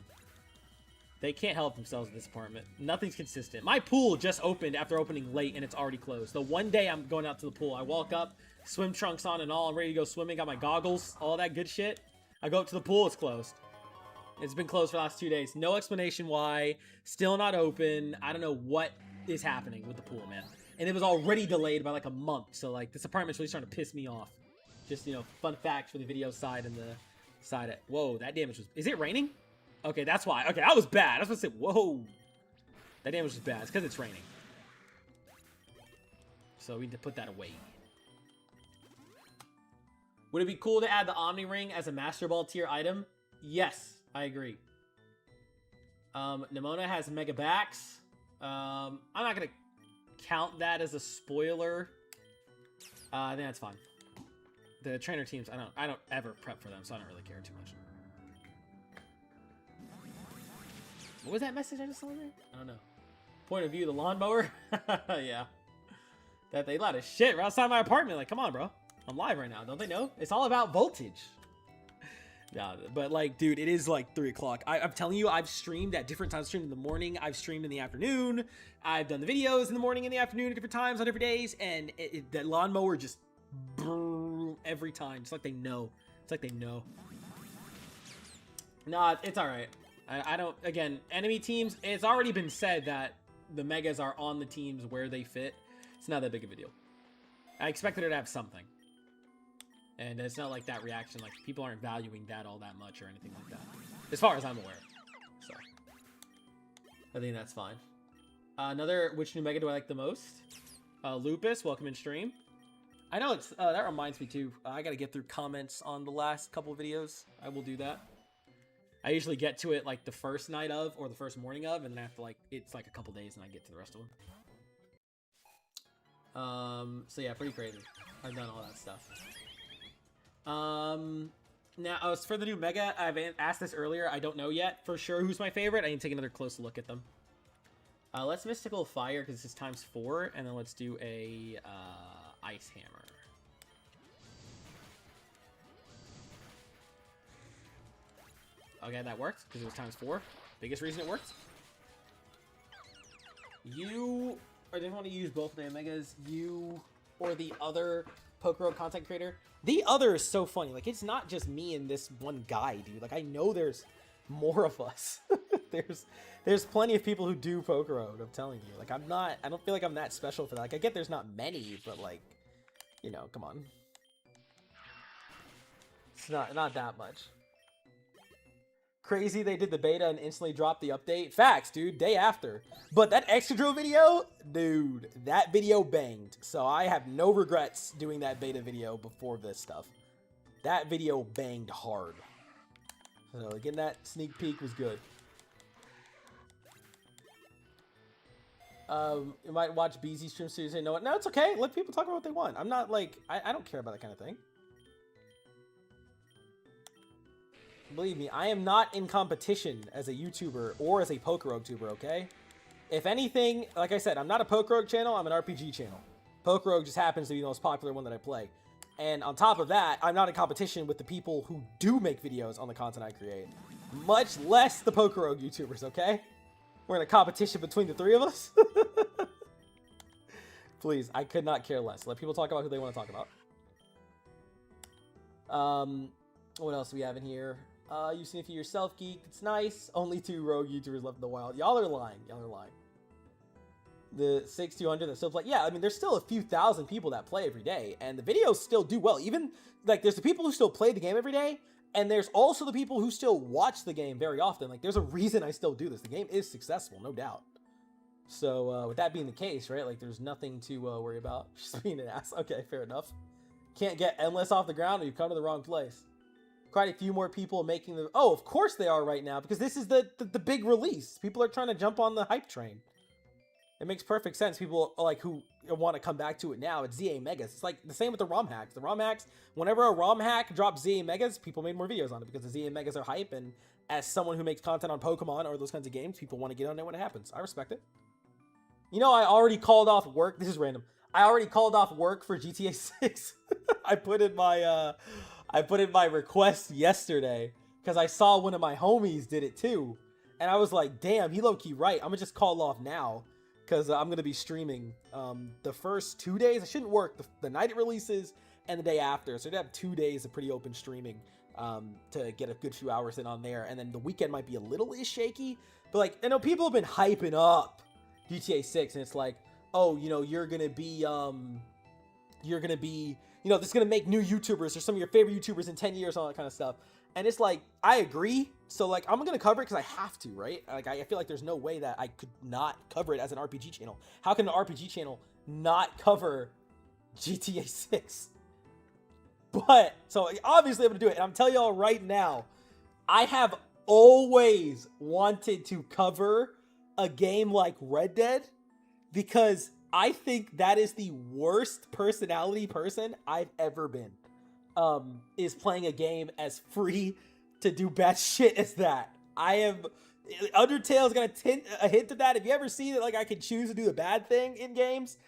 They can't help themselves in this apartment. Nothing's consistent. My pool just opened after opening late, and it's already closed. The one day I'm going out to the pool, I walk up, swim trunks on and all. I'm ready to go swimming. Got my goggles, all that good shit. I go up to the pool. It's closed. It's been closed for the last 2 days. No explanation why. Still not open. I don't know what is happening with the pool, man. And it was already delayed by like a month. So like this apartment's really starting to piss me off. Just, you know, fun facts for the video side and the side. Whoa, that damage was... Is it raining? Okay, that's why. Okay, that was bad. I was going to say, whoa. That damage was bad. It's because it's raining. So we need to put that away. Would it be cool to add the Omni Ring as a Master Ball tier item? Yes, I agree. Nimona has Mega Backs. I'm not going to count that as a spoiler. I think that's fine. The trainer teams, I don't ever prep for them, so I don't really care too much. What was that message I just saw there? I don't know. Point of view, the lawnmower? Yeah. That they loud as shit right outside my apartment. Like, come on, bro. I'm live right now. Don't they know? It's all about voltage. Yeah, but like, dude, it is like 3 o'clock. I'm telling you, I've streamed at different times. I've streamed in the morning. I've streamed in the afternoon. I've done the videos in the morning and the afternoon at different times on different days. And that lawnmower just every time. It's like they know. It's like they know. Nah, it's all right. I don't, again, enemy teams, it's already been said that the Megas are on the teams where they fit. It's not that big of a deal. I expected her to have something. And it's not like that reaction, like people aren't valuing that all that much or anything like that. As far as I'm aware. So, I think that's fine. Which new Mega do I like the most? Lupus, welcome in stream. I know it's, that reminds me too. I gotta get through comments on the last couple of videos. I will do that. I usually get to it like the first night of or the first morning of, and then after like it's like a couple days and I get to the rest of them. So yeah, pretty crazy. I've done all that stuff. Now as for the new Mega, I've asked this earlier. I don't know yet for sure who's my favorite. I need to take another close look at them. Let's Mystical Fire because this is ×4, and then let's do a Ice Hammer. Okay, that worked, because it was ×4. Biggest reason it worked. I didn't want to use both the Megas. You or the other Pokerogue content creator. The other is so funny. Like, it's not just me and this one guy, dude. Like, I know there's more of us. there's plenty of people who do Pokerogue, I'm telling you. Like, I don't feel like I'm that special for that. Like, I get there's not many, but like, you know, come on. It's not that much. Crazy they did the beta and instantly dropped the update. Facts, dude. Day after. But that Excadrill video, dude, that video banged. So I have no regrets doing that beta video before this stuff. That video banged hard. So getting that sneak peek was good. You might watch BZ stream series and know it. No, it's okay. Let people talk about what they want. I'm not like, I don't care about that kind of thing. Believe me, I am not in competition as a YouTuber or as a Pokerogue tuber, okay? If anything, like I said, I'm not a Pokerogue channel, I'm an RPG channel. Pokerogue just happens to be the most popular one that I play. And on top of that, I'm not in competition with the people who do make videos on the content I create. Much less the Pokerogue YouTubers, okay? We're in a competition between the 3 of us. Please, I could not care less. Let people talk about who they want to talk about. What else do we have in here? You've seen a few yourself, Geek. It's nice. Only 2 rogue YouTubers left in the wild. Y'all are lying. Y'all are lying. the 6200 that still play. Yeah, I mean, there's still a few thousand people that play every day, and the videos still do well. Even, like, there's the people who still play the game every day, and there's also the people who still watch the game very often. Like, there's a reason I still do this. The game is successful, no doubt. So, with that being the case, right, like, there's nothing to worry about. Just being an ass. Okay, fair enough. Can't get endless off the ground, or you've come to the wrong place. Quite a few more people making the... Oh, of course they are right now, because this is the big release. People are trying to jump on the hype train. It makes perfect sense. People, like, who want to come back to it now, it's ZA Megas. It's like the same with the ROM hacks. The ROM hacks, whenever a ROM hack drops ZA Megas, people made more videos on it, because the ZA Megas are hype, and as someone who makes content on Pokemon or those kinds of games, people want to get on it when it happens. I respect it. You know, I already called off work. This is random. I already called off work for GTA 6. I put in my request yesterday because I saw one of my homies did it too. And I was like, damn, he low-key right. I'm gonna just call off now because I'm gonna be streaming the first 2 days. I shouldn't work the night it releases and the day after. So I'd have 2 days of pretty open streaming to get a good few hours in on there. And then the weekend might be a little shaky. But like, I know people have been hyping up GTA 6 and it's like, oh, you know, you're gonna be, you know, this is gonna make new YouTubers or some of your favorite YouTubers in 10 years, all that kind of stuff. And it's like, I agree. So like, I'm gonna cover it because I have to, right? Like, I feel like there's no way that I could not cover it as an RPG channel. How can an RPG channel not cover GTA 6? But, so obviously I'm gonna do it. And I'm telling y'all right now, I have always wanted to cover a game like Red Dead because I think that is the worst personality person I've ever been. Is playing a game as free to do bad shit as that. Undertale's got a hint of that. If you ever see that, like, I can choose to do the bad thing in games,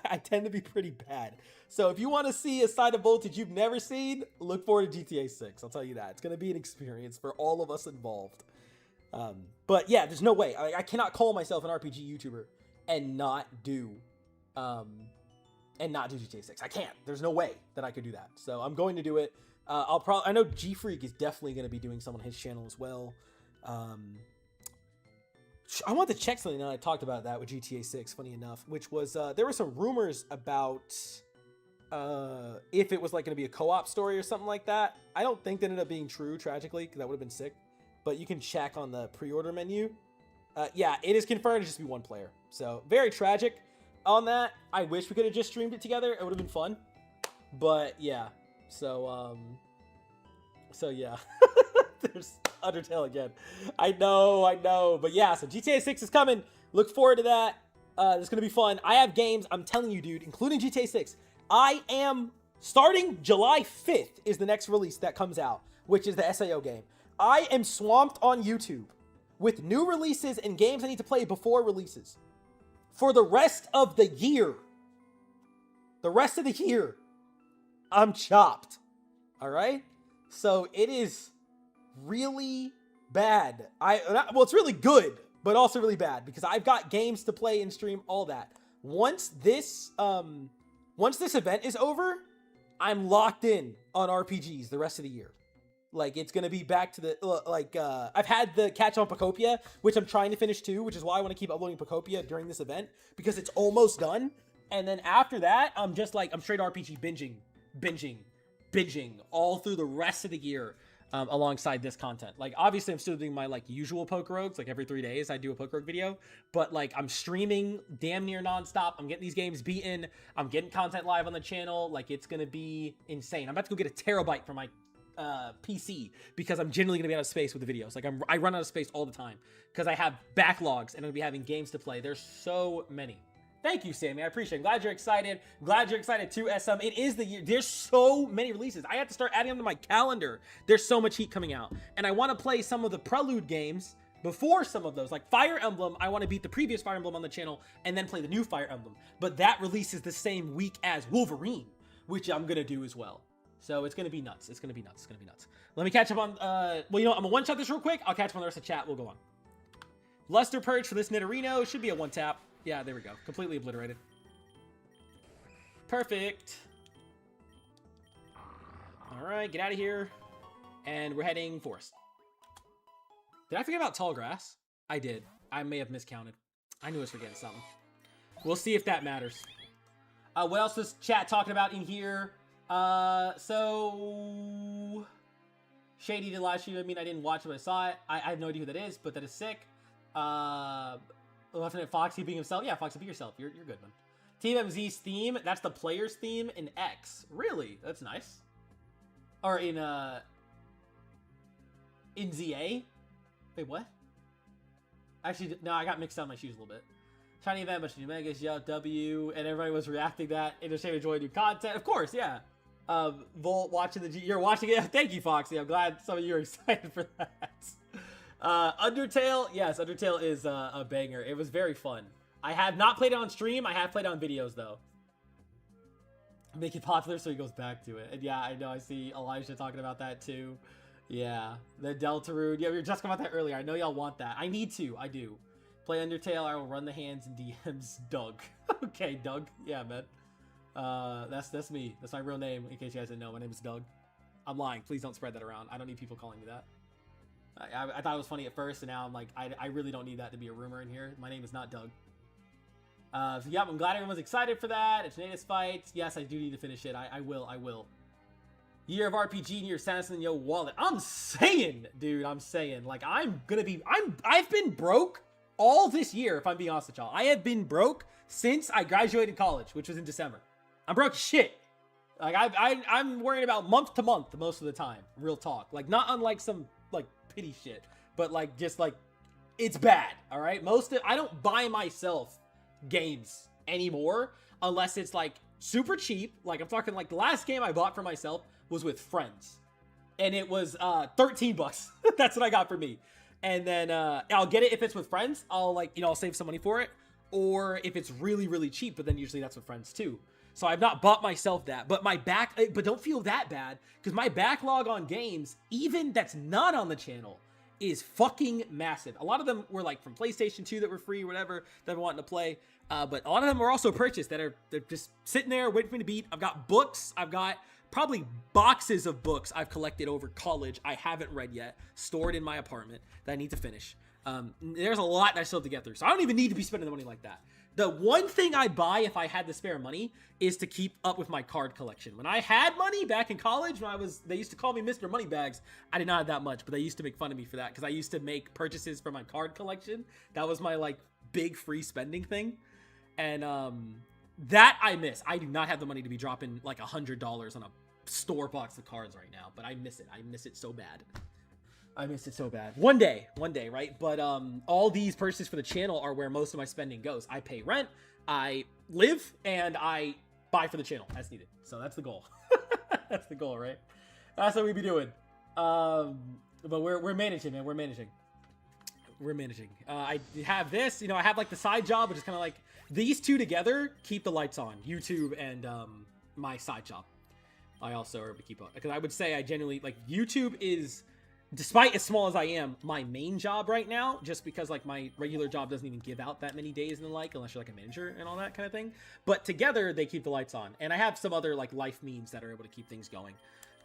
I tend to be pretty bad. So if you want to see a side of Voltage you've never seen, look forward to GTA 6. I'll tell you that. It's going to be an experience for all of us involved. But yeah, there's no way. I cannot call myself an RPG YouTuber and not do GTA 6. I can't. There's no way that I could do that. So I'm going to do it. I know G Freak is definitely going to be doing some on his channel as well. I want to check something, and I talked about that with GTA 6, funny enough, which was there were some rumors about if it was like going to be a co-op story or something like that. I don't think that ended up being true, tragically, because that would have been sick. But you can check on the pre-order menu. Yeah, it is confirmed to just be one player. So very tragic on that. I wish we could have just streamed it together. It would have been fun. But yeah, so yeah, there's Undertale again. I know. But yeah, so GTA 6 is coming. Look forward to that. It's going to be fun. I have games, I'm telling you, dude, including GTA 6. I am starting July 5th is the next release that comes out, which is the SAO game. I am swamped on YouTube with new releases and games I need to play before releases for the rest of the year. The rest of the year, I'm chopped. All right? So it is really bad. Well, it's really good, but also really bad because I've got games to play and stream, all that. Once this event is over, I'm locked in on RPGs the rest of the year. Like, it's going to be back to the, I've had the catch on Pokopia, which I'm trying to finish too, which is why I want to keep uploading Pokopia during this event, because it's almost done. And then after that, I'm just like, I'm straight RPG binging all through the rest of the year alongside this content. Like, obviously, I'm still doing my, like, usual Pokerogues. Like, every 3 days, I do a Pokerogue video. But, like, I'm streaming damn near nonstop. I'm getting these games beaten. I'm getting content live on the channel. Like, it's going to be insane. I'm about to go get a terabyte for my PC because I'm generally gonna be out of space with the videos. Like, I run out of space all the time because I have backlogs and I'm gonna be having games to play. There's so many. Thank you, Sammy. I appreciate it. Glad you're excited. Glad you're excited too, SM. It is the year. There's so many releases. I have to start adding them to my calendar. There's so much heat coming out, and I want to play some of the Prelude games before some of those. Like Fire Emblem, I want to beat the previous Fire Emblem on the channel and then play the new Fire Emblem. But that releases the same week as Wolverine, which I'm gonna do as well. So it's going to be nuts. It's going to be nuts. It's going to be nuts. Let me catch up on, well, you know, I'm going to one-shot this real quick. I'll catch up on the rest of the chat. We'll go on. Luster Purge for this Nidorino. Should be a one-tap. Yeah, there we go. Completely obliterated. Perfect. All right, get out of here. And we're heading forest. Did I forget about tall grass? I did. I may have miscounted. I knew I was forgetting something. We'll see if that matters. What else was chat talking about in here? So Shady did live stream. I mean, I didn't watch it, but I saw it. I have no idea who that is, but that is sick. Lieutenant Foxy being himself. Yeah, Foxy, be yourself. You're good, man. Team MZ's theme. That's the player's theme in X. Really? That's nice. Or in ZA. Wait, what? Actually, no, I got mixed up my shoes a little bit. Shiny event, bunch of new megas, yeah, W, and everybody was reacting that. Entertainment, enjoy new content. Of course, yeah. Volt watching the you're watching it. Thank you, Foxy. I'm glad some of you are excited for that. Undertale, yes, Undertale is a banger. It was very fun. I have not played it on stream. I have played it on videos though. Make it popular so he goes back to it. And yeah, I know. I see Elijah talking about that too. Yeah, the Deltarune. Yeah, we were just talking about that earlier. I know y'all want that. I need to. I do. Play Undertale. I will run the hands and DMs. Doug. Okay, Doug. Yeah, man. That's me. That's my real name. In case you guys didn't know, my name is Doug. I'm lying. Please don't spread that around. I don't need people calling me that. I thought it was funny at first, and now I'm like, I really don't need that to be a rumor in here. My name is not Doug. So yeah, I'm glad everyone's excited for that. It's Natus fights. Yes, I do need to finish it. I will. Year of RPG and your Sanson Yo wallet. I'm saying, dude, I'm saying, like, I've been broke all this year, if I'm being honest with y'all. I have been broke since I graduated college, which was in December. I'm broke as shit. Like, I'm worrying about month to month most of the time. Real talk. Like, not unlike some, like, pity shit. But, like, just, like, it's bad, all right? I don't buy myself games anymore unless it's, like, super cheap. Like, I'm talking, like, the last game I bought for myself was with friends. And it was, 13 bucks. That's what I got for me. And then I'll get it if it's with friends. I'll I'll save some money for it. Or if it's really, really cheap, but then usually that's with friends too. So I've not bought myself that. But but don't feel that bad, because my backlog on games, even that's not on the channel, is fucking massive. A lot of them were like from PlayStation 2 that were free or whatever that I'm wanting to play. But a lot of them were also purchased they're just sitting there waiting for me to beat. I've got books. I've got probably boxes of books I've collected over college I haven't read yet, stored in my apartment that I need to finish. There's a lot that I still have to get through, so I don't even need to be spending the money like that. The one thing I'd buy if I had the spare money is to keep up with my card collection. When I had money back in college, they used to call me Mr. Moneybags. I did not have that much, but they used to make fun of me for that because I used to make purchases for my card collection. That was my like big free spending thing. And that I miss. I do not have the money to be dropping like $100 on a store box of cards right now, but I miss it. I miss it so bad. I miss it so bad. One day, right? But all these purchases for the channel are where most of my spending goes. I pay rent, I live, and I buy for the channel as needed. So that's the goal. That's the goal, right? That's what we be doing. But we're managing, man. We're managing. I have this, I have like the side job, which is kind of like these two together keep the lights on. YouTube and my side job. I also are able to keep up, because I would say I genuinely like YouTube is, despite as small as I am, my main job right now, just because like my regular job doesn't even give out that many days and the like, unless you're like a manager and all that kind of thing. But together they keep the lights on, and I have some other like life means that are able to keep things going.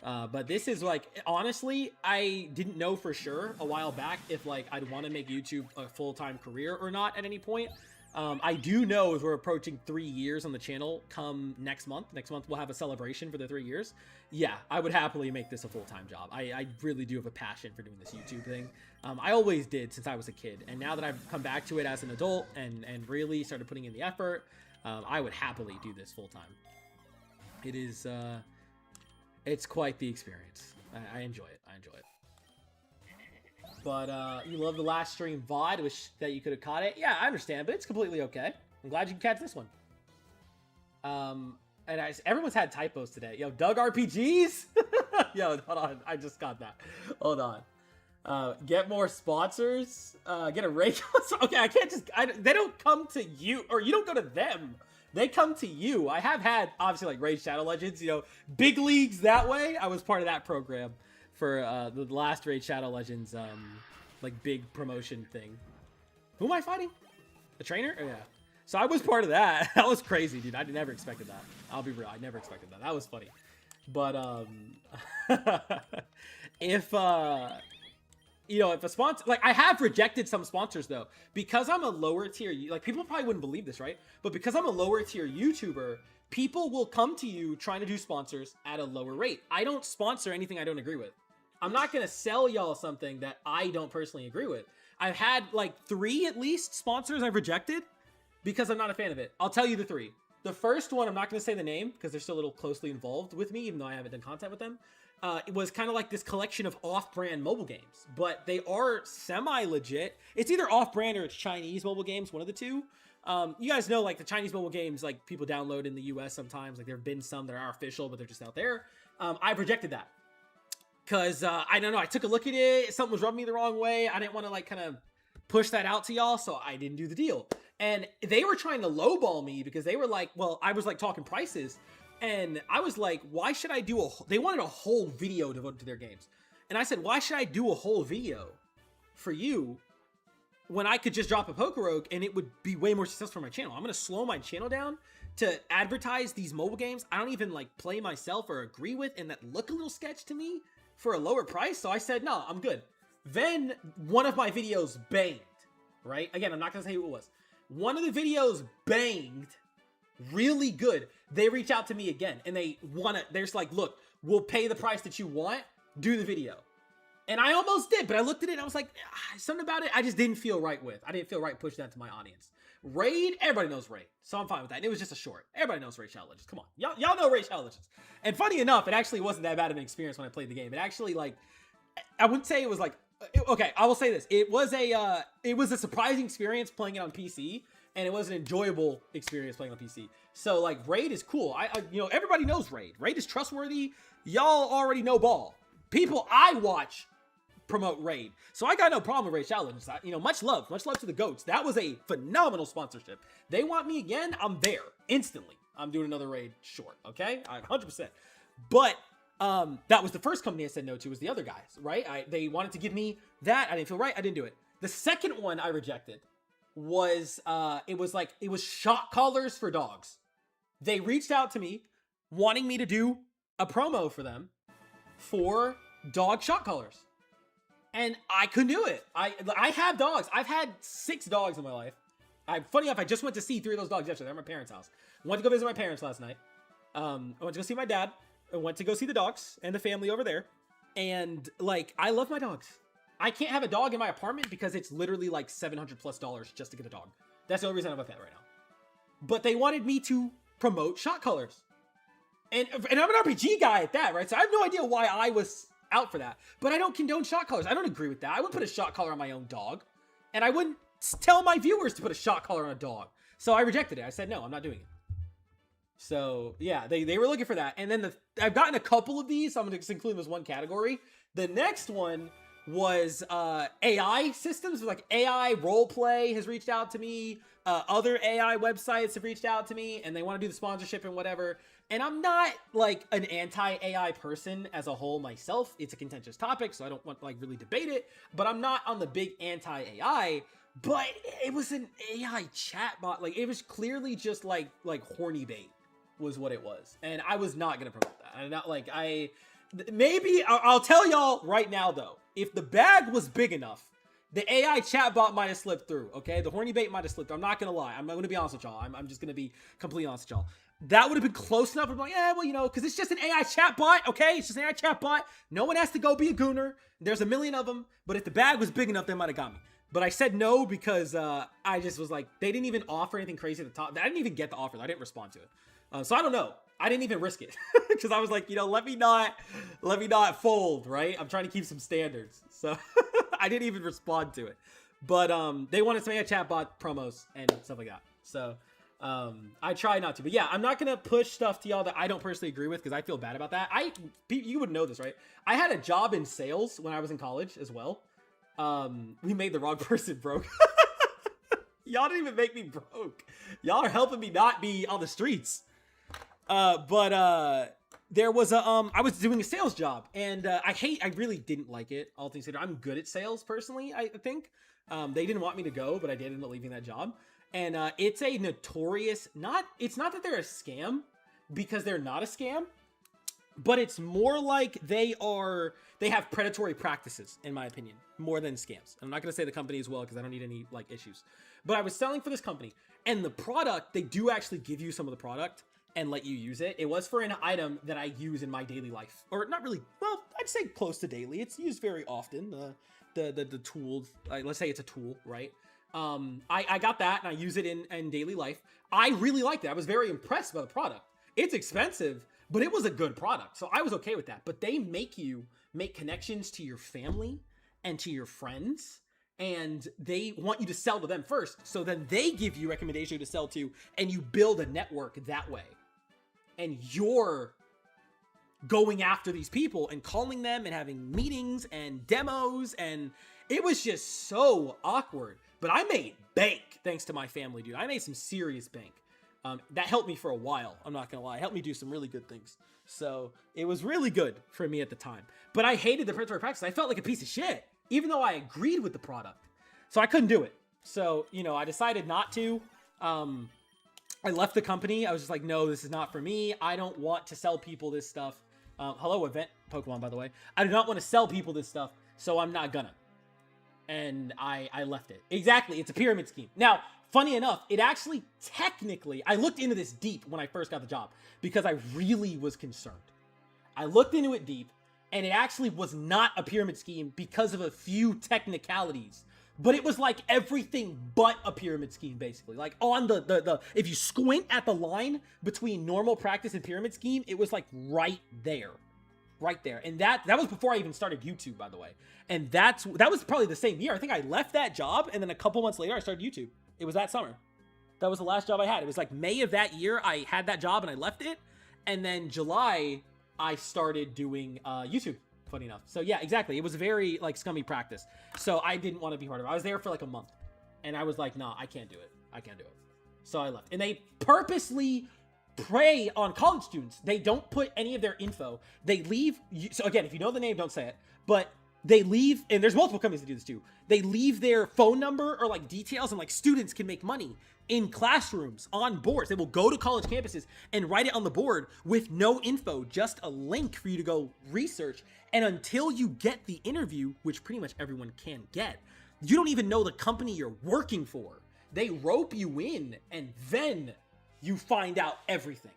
But this is like, honestly, I didn't know for sure a while back if like I'd want to make YouTube a full-time career or not at any point. I do know as we're approaching 3 years on the channel come next month. Next month we'll have a celebration for the 3 years. Yeah, I would happily make this a full-time job. I really do have a passion for doing this YouTube thing. I always did since I was a kid. And now that I've come back to it as an adult and really started putting in the effort, I would happily do this full-time. It is, it's quite the experience. I enjoy it. But you love the last stream VOD. Wish that you could have caught it. Yeah, I understand, but it's completely okay. I'm glad you can catch this one. And everyone's had typos today. Yo, Doug RPGs? Yo, hold on. I just got that. Hold on. Get more sponsors. Get a rate. Okay, I can't just... they don't come to you, or you don't go to them. They come to you. I have had, obviously, like, Raid Shadow Legends, big leagues that way. I was part of that program for the last Raid Shadow Legends, like, big promotion thing. Who am I fighting? The trainer? Oh, yeah. So I was part of that. That was crazy, dude. I never expected that. I'll be real. I never expected that. That was funny. But, if you know, if a sponsor, like I have rejected some sponsors though, because I'm a lower tier, like people probably wouldn't believe this, right? But because I'm a lower tier YouTuber, people will come to you trying to do sponsors at a lower rate. I don't sponsor anything I don't agree with. I'm not going to sell y'all something that I don't personally agree with. I've had like 3 at least sponsors I've rejected because I'm not a fan of it. I'll tell you the 3. The first one, I'm not going to say the name because they're still a little closely involved with me, even though I haven't done content with them. It was kind of like this collection of off-brand mobile games, but they are semi-legit. It's either off-brand or it's Chinese mobile games, one of the two. You guys know, like, the Chinese mobile games, like, people download in the US sometimes. Like, there have been some that are official, but they're just out there. I've rejected that. Because, I don't know, I took a look at it. Something was rubbing me the wrong way. I didn't want to, like, kind of push that out to y'all, so I didn't do the deal. And they were trying to lowball me because they were like, well, I was, like, talking prices. And I was like, why should I do they wanted a whole video devoted to their games. And I said, why should I do a whole video for you when I could just drop a Pokerogue and it would be way more successful for my channel? I'm going to slow my channel down to advertise these mobile games I don't even like play myself or agree with and that look a little sketch to me for a lower price. So I said, no, I'm good. Then one of my videos banged, right? Again, I'm not going to say who it was. One of the videos banged really good. They reach out to me again and they're just like, look, we'll pay the price that you want, do the video. And I almost did, but I looked at it and I was like, something about it I just didn't feel right with. I didn't feel right pushing that to my audience. Raid, everybody knows Raid, so I'm fine with that. And it was just a short. Everybody knows Raid Shadow Legends. Come on, y'all know Raid Shadow Legends. And funny enough, it actually wasn't that bad of an experience when I played the game. It actually, like, I wouldn't say it was like, okay, I will say this. It was a surprising experience playing it on PC. And it was an enjoyable experience playing on PC. So, like, Raid is cool. You know, everybody knows Raid. Raid is trustworthy. Y'all already know ball. People I watch promote Raid. So I got no problem with Raid Challenge. You know, much love to the GOATs. That was a phenomenal sponsorship. They want me again, I'm there instantly. I'm doing another Raid short, okay? 100%. But that was the first company I said no to was the other guys, right? They wanted to give me that. I didn't feel right. I didn't do it. The second one I rejected was it was shot collars for dogs. They reached out to me wanting me to do a promo for them for dog shot collars, and I couldn't do it. I have dogs. I've had 6 dogs in my life. Funny enough, I just went to see 3 of those dogs yesterday. They're at my parents' house. I went to go visit my parents last night. I went to go see my dad. I went to go see the dogs and the family over there, and like I love my dogs. I can't have a dog in my apartment because it's literally like $700+ just to get a dog. That's the only reason I have a pet right now. But they wanted me to promote shot colors. And I'm an RPG guy at that, right? So I have no idea why I was out for that. But I don't condone shot colors. I don't agree with that. I wouldn't put a shot collar on my own dog. And I wouldn't tell my viewers to put a shot collar on a dog. So I rejected it. I said, no, I'm not doing it. So yeah, they were looking for that. And then I've gotten a couple of these. So I'm going to just include them as one category. The next one was AI systems, like AI roleplay has reached out to me. Other AI websites have reached out to me and they want to do the sponsorship and whatever. And I'm not like an anti-AI person as a whole myself. It's a contentious topic, so I don't want to like really debate it, but I'm not on the big anti-AI. But it was an AI chatbot. Like it was clearly just like horny bait was what it was. And I was not going to promote that. I'm not like maybe I'll tell y'all right now though, if the bag was big enough, the AI chatbot might have slipped through, okay? The horny bait might have slipped through. I'm not going to lie. I'm going to be honest with y'all. I'm just going to be completely honest with y'all. That would have been close enough. I'm like, yeah, well, you know, because it's just an AI chatbot, okay? It's just an AI chatbot. No one has to go be a gooner. There's a million of them. But if the bag was big enough, they might have got me. But I said no because I just was like, they didn't even offer anything crazy at the top. I didn't even get the offer. I didn't respond to it. So I don't know. I didn't even risk it because I was like, you know, let me not fold, right? I'm trying to keep some standards. So I didn't even respond to it. But they wanted some AI chatbot promos and stuff like that. So I try not to. But yeah, I'm not going to push stuff to y'all that I don't personally agree with because I feel bad about that. You would know this, right? I had a job in sales when I was in college as well. We made the wrong person broke. Y'all didn't even make me broke. Y'all are helping me not be on the streets. But there was I was doing a sales job and I really didn't like it. All things considered, I'm good at sales personally, I think. They didn't want me to go, but I did end up leaving that job. And it's a notorious, it's not that they're a scam because they're not a scam, but it's more like they have predatory practices, in my opinion, more than scams. I'm not going to say the company as well because I don't need any like issues, but I was selling for this company, and the product, they do actually give you some of the product and let you use it. It was for an item that I use in my daily life, or not really, well, I'd say close to daily. It's used very often. The tools, let's say it's a tool, right? I got that and I use it in daily life. I really liked it. I was very impressed by the product. It's expensive, but it was a good product. So I was okay with that. But they make you make connections to your family and to your friends, and they want you to sell to them first. So then they give you recommendations to sell to, and you build a network that way. And you're going after these people and calling them and having meetings and demos, and it was just so awkward. But I made bank thanks to my family, dude. I made some serious bank. That helped me for a while. I'm not gonna lie. It helped me do some really good things. So it was really good for me at the time. But I hated the predatory practice. I felt like a piece of shit, even though I agreed with the product. So I couldn't do it. So, you know, I decided not to. I left the company. I was just like, no, this is not for me. I don't want to sell people this stuff. Hello, Event Pokemon, by the way. I do not want to sell people this stuff, so I'm not gonna. And I left it. Exactly, it's a pyramid scheme. Now, funny enough, it actually technically, I looked into this deep when I first got the job because I really was concerned. I looked into it deep, and it actually was not a pyramid scheme because of a few technicalities. But it was like everything but a pyramid scheme, basically. Like on the if you squint at the line between normal practice and pyramid scheme, it was like right there. Right there. And that was before I even started YouTube, by the way. And that was probably the same year. I think I left that job, and then a couple months later I started YouTube. It was that summer. That was the last job I had. It was like May of that year I had that job and I left it. And then July I started doing YouTube. Funny enough. So yeah, exactly. It was a very like scummy practice. So I didn't want to be part of it. I was there for like a month, and I was like, nah, I can't do it. I can't do it. So I left. And they purposely prey on college students. They don't put any of their info. They leave. So again, if you know the name, don't say it. But they leave, and there's multiple companies that do this too. They leave their phone number or like details, and like students can make money in classrooms on boards. They will go to college campuses and write it on the board with no info, just a link for you to go research. And until you get the interview, which pretty much everyone can get, you don't even know the company you're working for. They rope you in, and then you find out everything.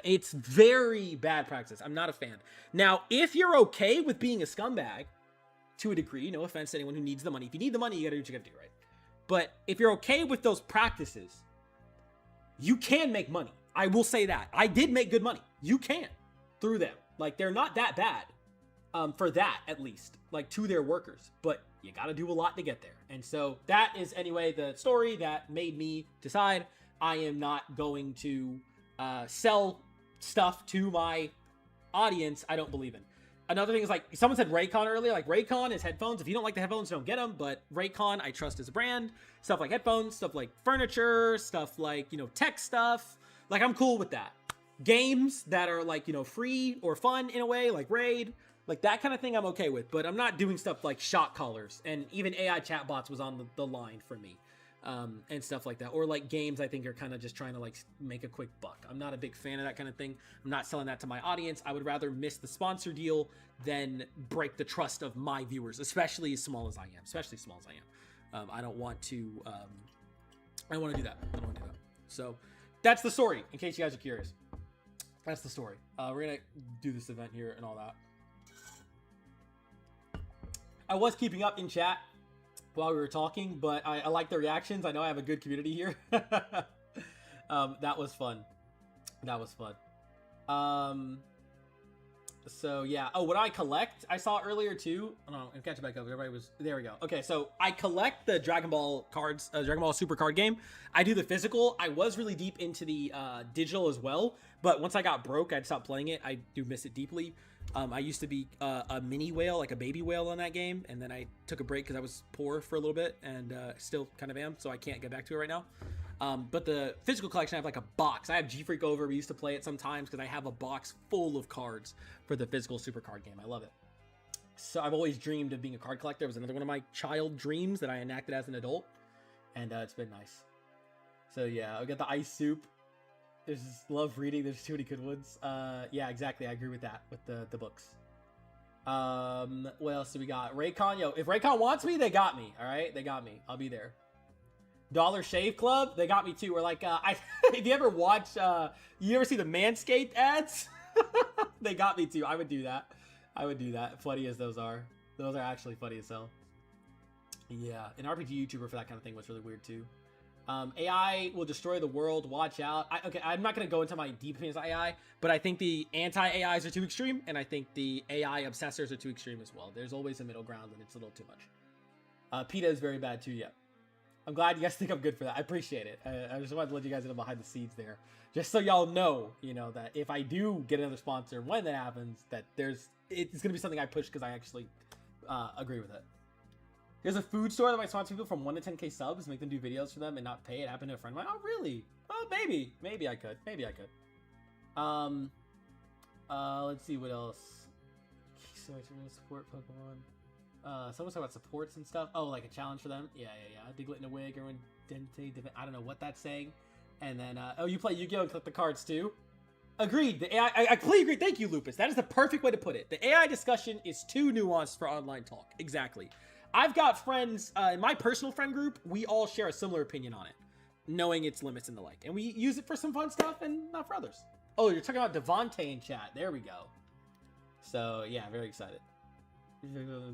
It's very bad practice. I'm not a fan. Now, if you're okay with being a scumbag, to a degree, no offense to anyone who needs the money. If you need the money, you gotta do what you gotta do, right? But if you're okay with those practices, you can make money. I will say that. I did make good money. You can through them. Like, they're not that bad. For that, at least, like to their workers, but you got to do a lot to get there. And so that is anyway the story that made me decide I am not going to sell stuff to my audience I don't believe in. Another thing is, like, someone said Raycon earlier. Like, Raycon is headphones. If you don't like the headphones, don't get them. But Raycon, I trust as a brand. Stuff like headphones, stuff like furniture, stuff like, you know, tech stuff. Like, I'm cool with that. Games that are like, you know, free or fun in a way, like Raid. Like, that kind of thing I'm okay with, but I'm not doing stuff like shot callers, and even AI chatbots was on the line for me, and stuff like that. Or, like, games I think are kind of just trying to, like, make a quick buck. I'm not a big fan of that kind of thing. I'm not selling that to my audience. I would rather miss the sponsor deal than break the trust of my viewers, especially as small as I am. I don't want to, I don't want to do that. So, that's the story, in case you guys are curious. That's the story. We're going to do this event here and all that. I was keeping up in chat while we were talking, but I like the reactions. I know I have a good community here. That was fun. So yeah. Oh, what I collect, I saw earlier too. Oh, no, I'm catching back up. Everybody was, there we go. Okay, so I collect the Dragon Ball cards, Dragon Ball Super card game. I do the physical. I was really deep into the digital as well, but once I got broke, I'd stopped playing it. I do miss it deeply. I used to be a mini whale, like a baby whale on that game, and then I took a break because I was poor for a little bit, and still kind of am, so I can't get back to it right now. But the physical collection, I have like a box. I have G-Freak over. We used to play it sometimes because I have a box full of cards for the physical super card game. I love it. So I've always dreamed of being a card collector. It was another one of my child dreams that I enacted as an adult, and it's been nice. So yeah, I got the ice soup. There's just love reading. There's too many good ones. Yeah, exactly. I agree with that, with the books. What else do we got? Raycon, yo, if Raycon wants me, they got me. All right, they got me. I'll be there. Dollar Shave Club, they got me too. Or like, if you ever watch, you ever see the Manscaped ads? They got me too. I would do that. I would do that. Funny as those are actually funny as hell. Yeah, an RPG YouTuber for that kind of thing was really weird too. AI will destroy the world. Watch out. Okay, I'm not going to go into my deep opinions on AI, but I think the anti-AIs are too extreme, and I think the AI obsessors are too extreme as well. There's always a middle ground, and it's a little too much. PETA is very bad too, yeah. I'm glad you guys think I'm good for that. I appreciate it. I just wanted to let you guys know behind the scenes there. Just so y'all know, you know, that if I do get another sponsor, when that happens, that it's going to be something I push because I actually agree with it. There's a food store that might sponsor people from 1 to 10k subs, make them do videos for them and not pay. It happened to a friend of mine. Oh, really? Oh, maybe. Maybe I could. Maybe I could. Let's see what else. So I really support Pokemon. Someone talking about supports and stuff. Oh, like a challenge for them? Yeah. Diglett in a wig, or Dente, I don't know what that's saying. And then, oh, you play Yu-Gi-Oh! And click the cards too? Agreed. The AI, I completely agree. Thank you, Lupus. That is the perfect way to put it. The AI discussion is too nuanced for online talk. Exactly. I've got friends, in my personal friend group, we all share a similar opinion on it, knowing its limits and the like. And we use it for some fun stuff and not for others. Oh, you're talking about Devontae in chat. There we go. So, yeah, very excited.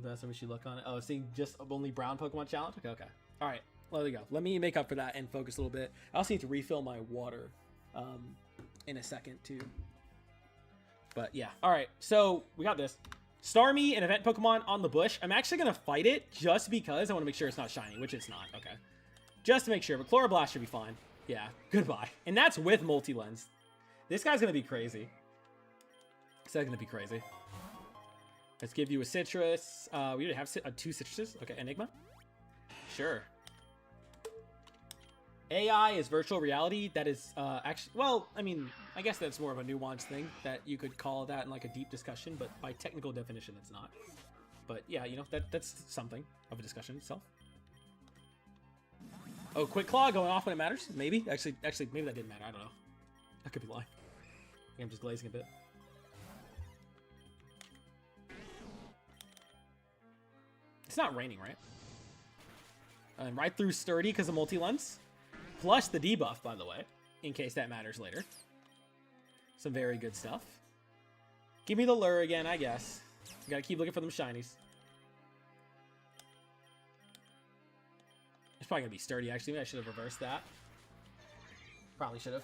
That's we should look on it. Oh, seeing just only brown Pokemon challenge? Okay. All right, well, there we go. Let me make up for that and focus a little bit. I also need to refill my water in a second, too. But, yeah. All right, so we got this. Starmie, an event Pokemon on the bush. I'm actually going to fight it just because I want to make sure it's not shiny, which it's not. Okay. Just to make sure. But Chloroblast should be fine. Yeah. Goodbye. And that's with multi-lens. This guy's going to be crazy. This guy's going to be crazy. Let's give you a citrus. We already have 2 citruses. Okay. Enigma. Sure. AI is virtual reality. That is actually, well, I mean, I guess that's more of a nuanced thing that you could call that in like a deep discussion, but by technical definition, it's not. But yeah, you know, that's something of a discussion itself. Oh, Quick Claw going off when it matters? Maybe. Actually, maybe that didn't matter. I don't know. I could be lying. I think I'm just glazing a bit. It's not raining, right? And right through Sturdy because of multi-lens. Plus the debuff, by the way, in case that matters later. Some very good stuff. Give me the lure again, I guess. Gotta keep looking for them shinies. It's probably gonna be Sturdy, actually. Maybe I should have reversed that. Probably should have.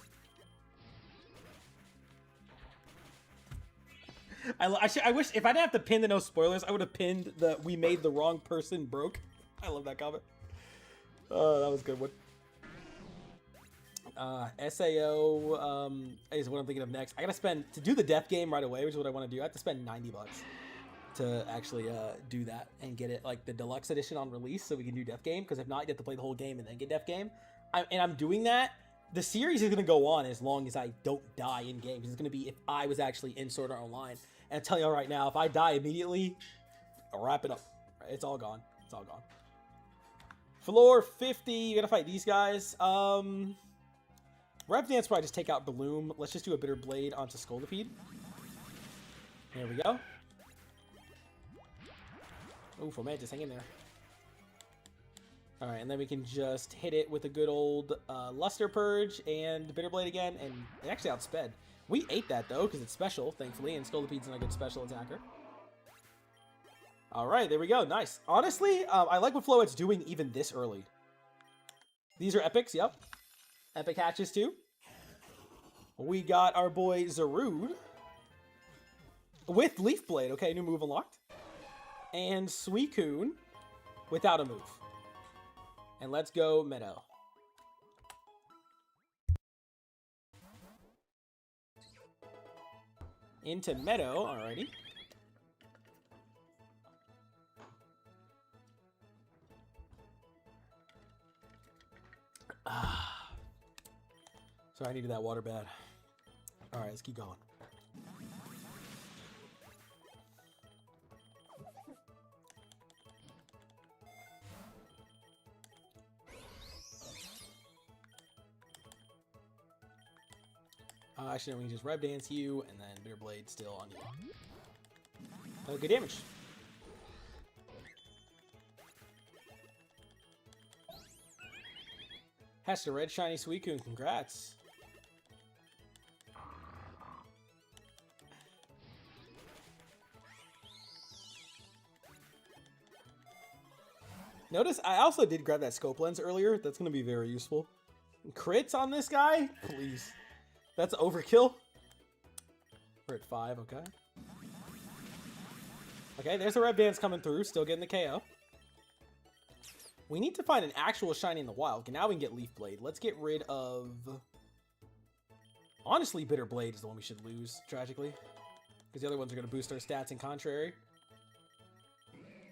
I wish, if I didn't have to pin the no spoilers, I would have pinned the "we made the wrong person" broke. I love that comment. Oh, that was a good one. SAO is what I'm thinking of next. I gotta spend, to do the death game right away, which is what I want to do, I have to spend 90 bucks to actually do that and get it like the deluxe edition on release so we can do death game, because if not, you have to play the whole game and then get death game. And I'm doing that. The series is going to go on as long as I don't die in games. It's going to be if I was actually in Sword Art Online. And I'll tell you right now, if I die immediately, I'll wrap it up. It's all gone. It's all gone. Floor 50. You got to fight these guys. Rep Dance probably just take out Bloom. Let's just do a Bitter Blade onto Scolipede. There we go. Ooh, Fomantis, hang in there. Alright, and then we can just hit it with a good old Luster Purge and Bitter Blade again, and it actually outsped. We ate that, though, because it's special, thankfully, and Scolipede's not a good special attacker. Alright, there we go. Nice. Honestly, I like what Floette's doing even this early. These are epics, yep. Epic hatches, too. We got our boy Zarude with Leaf Blade. Okay, new move unlocked. And Suicune without a move. And let's go Meadow. Into Meadow, alrighty. Sorry, I needed that water bad. Alright, let's keep going. Actually, no, we can just Rev Dance you, and then Bitter Blade still on you. Good damage. Hatched a red shiny Suicune, congrats. Notice I also did grab that scope lens earlier. That's going to be very useful. Crits on this guy? Please. That's overkill. We're at 5, okay. Okay, there's a Rev Dance coming through. Still getting the KO. We need to find an actual shiny in the wild. Okay, now we can get Leaf Blade. Let's get rid of... Honestly, Bitter Blade is the one we should lose, tragically. Because the other ones are going to boost our stats in contrary.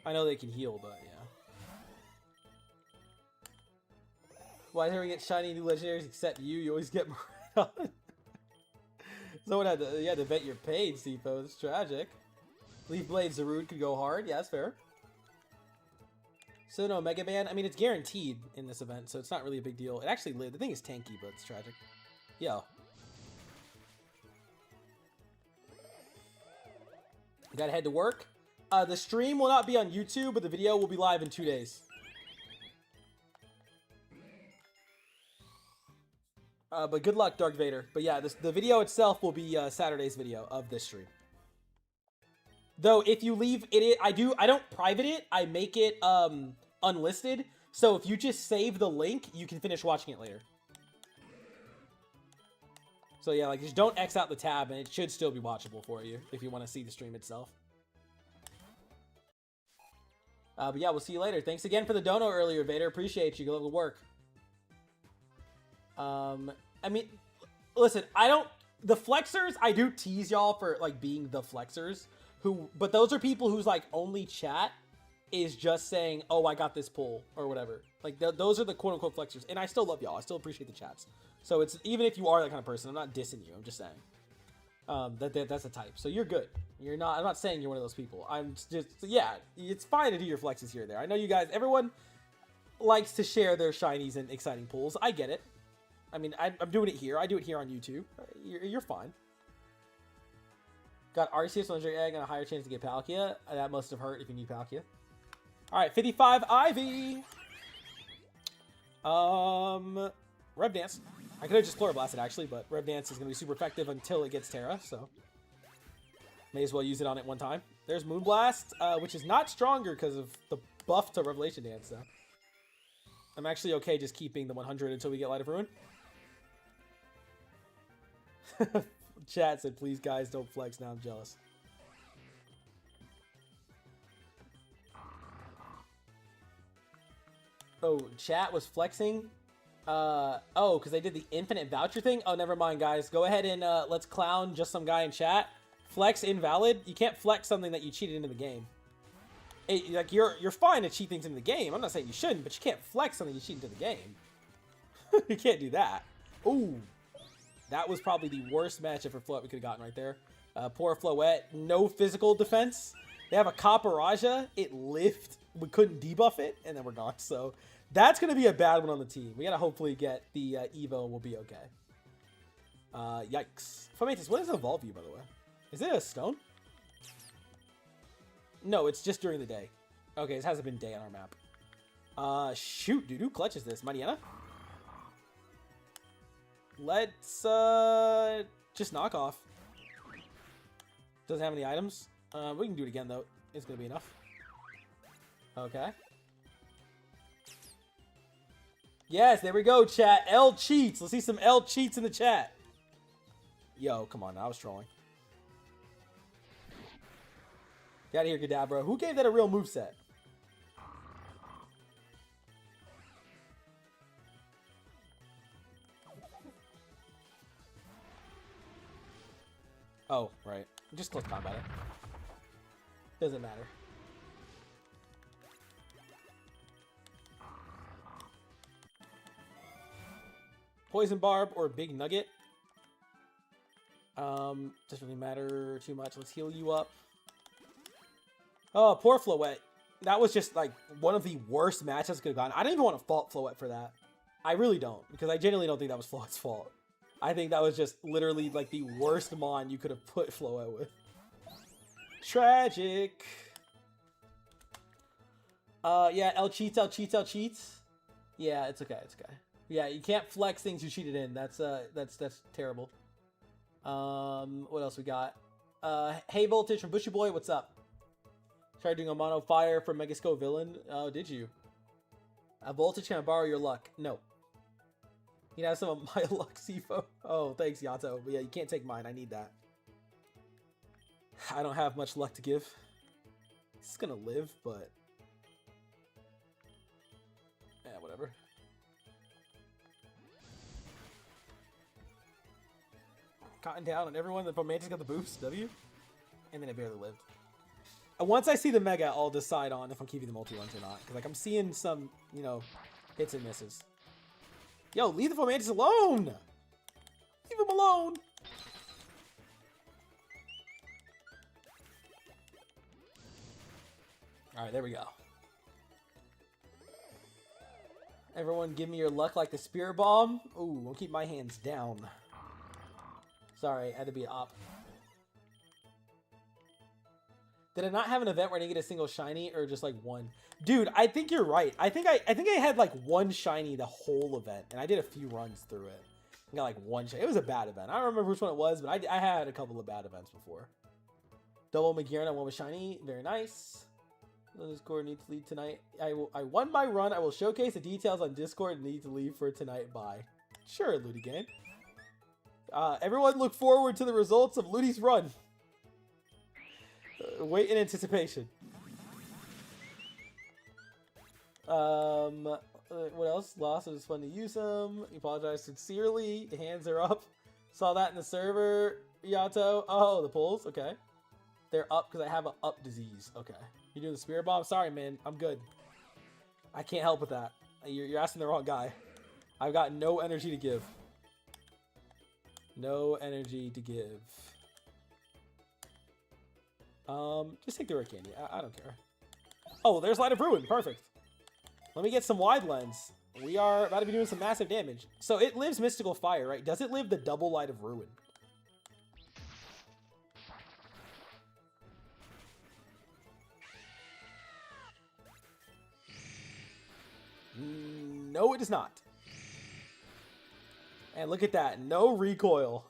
I know they can heal, but yeah. Why never get shiny new legendaries except you? You always get Maridon. Someone had to, you had to vet your pain, Sipo. It's tragic. Leaf Blade Zarude could go hard. Yeah, that's fair. So no Mega Man. I mean, it's guaranteed in this event, so it's not really a big deal. It actually lived. The thing is tanky, but it's tragic. Yo. Gotta head to work. The stream will not be on YouTube, but the video will be live in 2 days. But good luck, Dark Vader. But yeah, the video itself will be Saturday's video of this stream. Though, if you leave it, I don't private it. I make it unlisted. So if you just save the link, you can finish watching it later. So yeah, like just don't X out the tab, and it should still be watchable for you if you want to see the stream itself. But yeah, we'll see you later. Thanks again for the dono earlier, Vader. Appreciate you. Good luck with work. I mean, listen, the flexers, I do tease y'all for like being the flexers but those are people whose like only chat is just saying, oh, I got this pull or whatever. Like those are the quote unquote flexers. And I still love y'all. I still appreciate the chats. So it's, even if you are that kind of person, I'm not dissing you. I'm just saying, that's a type. So you're good. I'm not saying you're one of those people. I'm just, yeah, it's fine to do your flexes here or there. I know you guys, everyone likes to share their shinies and exciting pulls. I get it. I mean, I'm doing it here. I do it here on YouTube. You're fine. Got Arceus, Legendary Egg, and a higher chance to get Palkia. That must have hurt if you need Palkia. Alright, 55 Ivy. Rev Dance. I could have just Chloroblasted, actually, but Rev Dance is going to be super effective until it gets Terra, so... May as well use it on it one time. There's Moonblast, which is not stronger because of the buff to Revelation Dance, so... I'm actually okay just keeping the 100 until we get Light of Ruin. Chat said, please guys, don't flex. Now I'm jealous. Oh, chat was flexing? Oh, because they did the infinite voucher thing? Oh, never mind, guys. Go ahead and let's clown just some guy in chat. Flex invalid? You can't flex something that you cheated into the game. Like, you're fine to cheat things into the game. I'm not saying you shouldn't, but you can't flex something you cheat into the game. You can't do that. Ooh. That was probably the worst matchup for Floette we could have gotten right there. Poor Floette. No physical defense. They have a Caparaja. It lived. We couldn't debuff it, and then we're gone. So that's going to be a bad one on the team. We got to hopefully get the Evo, and we'll be okay. Yikes. Fomentis, what is Evolve You, by the way? Is it a stone? No, it's just during the day. Okay, it hasn't been day on our map. Shoot, dude, who clutches this? Mariana? Let's, just knock off. Doesn't have any items. We can do it again, though. It's gonna be enough. Okay. Yes, there we go, chat. L cheats. Let's see some L cheats in the chat. Yo, come on, I was trolling. Get out of here, Kadabra. Who gave that a real moveset? Oh, right. Just close combat it. Doesn't matter. Poison Barb or Big Nugget. Doesn't really matter too much. Let's heal you up. Oh, poor Floette. That was just like one of the worst matches I could have gotten. I don't even want to fault Floette for that. I really don't, because I genuinely don't think that was Floette's fault. I think that was just literally like the worst mon you could have put Floette with. Tragic. Yeah, El cheats, El cheats, El cheats. Yeah, it's okay, it's okay. Yeah, you can't flex things you cheated in. That's terrible. What else we got? Hey Voltage from Bushy Boy, what's up? Tried doing a mono fire for Megasco villain. Oh, did you? Voltage, can I borrow your luck? No. You know, have some of my luck, Sifo. Oh, thanks, Yato. But yeah, you can't take mine. I need that. I don't have much luck to give. It's gonna live, but yeah, whatever. Cotton down on everyone. The Fomantis got the boost, W, and then it barely lived. Once I see the Mega, I'll decide on if I'm keeping the multi-ones or not. Because like I'm seeing some, you know, hits and misses. Yo, leave the Fomantis alone! Leave him alone! Alright, there we go. Everyone give me your luck like the Spirit Bomb. Ooh, I'll keep my hands down. Sorry, I had to be up. Did I not have an event where I didn't get a single shiny or just like one? Dude, I think you're right. I think I had like one shiny the whole event, and I did a few runs through it. I got like one shiny. It was a bad event. I don't remember which one it was, but I had a couple of bad events before. Double McGearin, I won with shiny. Very nice. Discord needs to leave tonight. I won my run. I will showcase the details on Discord and need to leave for tonight. Bye. Sure, Ludi Game. Everyone look forward to the results of Ludi's run. Wait in anticipation. What else? Lost. It was fun to use them. You apologize sincerely. Hands are up. Saw that in the server. Yato. Oh, the pulls. Okay. They're up because I have an up disease. Okay. You doing the Spirit Bomb? Sorry, man. I'm good. I can't help with that. You're asking the wrong guy. I've got no energy to give. No energy to give. Just take the rare candy. I don't care. Oh, there's Light of Ruin. Perfect. Let me get some wide lens. We are about to be doing some massive damage. So it lives Mystical Fire, right? Does it live the double Light of Ruin? No, it does not. And look at that. No recoil.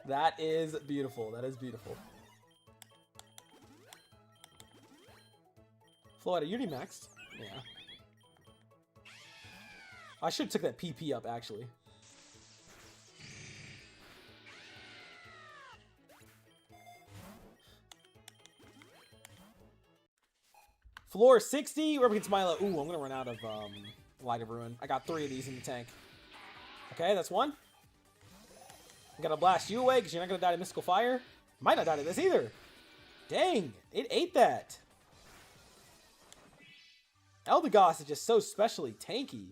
That is beautiful. That is beautiful. Floette, are you already maxed? Yeah. I should have took that PP up, actually. Floor 60. We're up against Milo. Ooh, I'm going to run out of Light of Ruin. I got 3 of these in the tank. Okay, that's one. I'm going to blast you away because you're not going to die to Mystical Fire. Might not die to this either. Dang, it ate that. Eldegoss is just so specially tanky.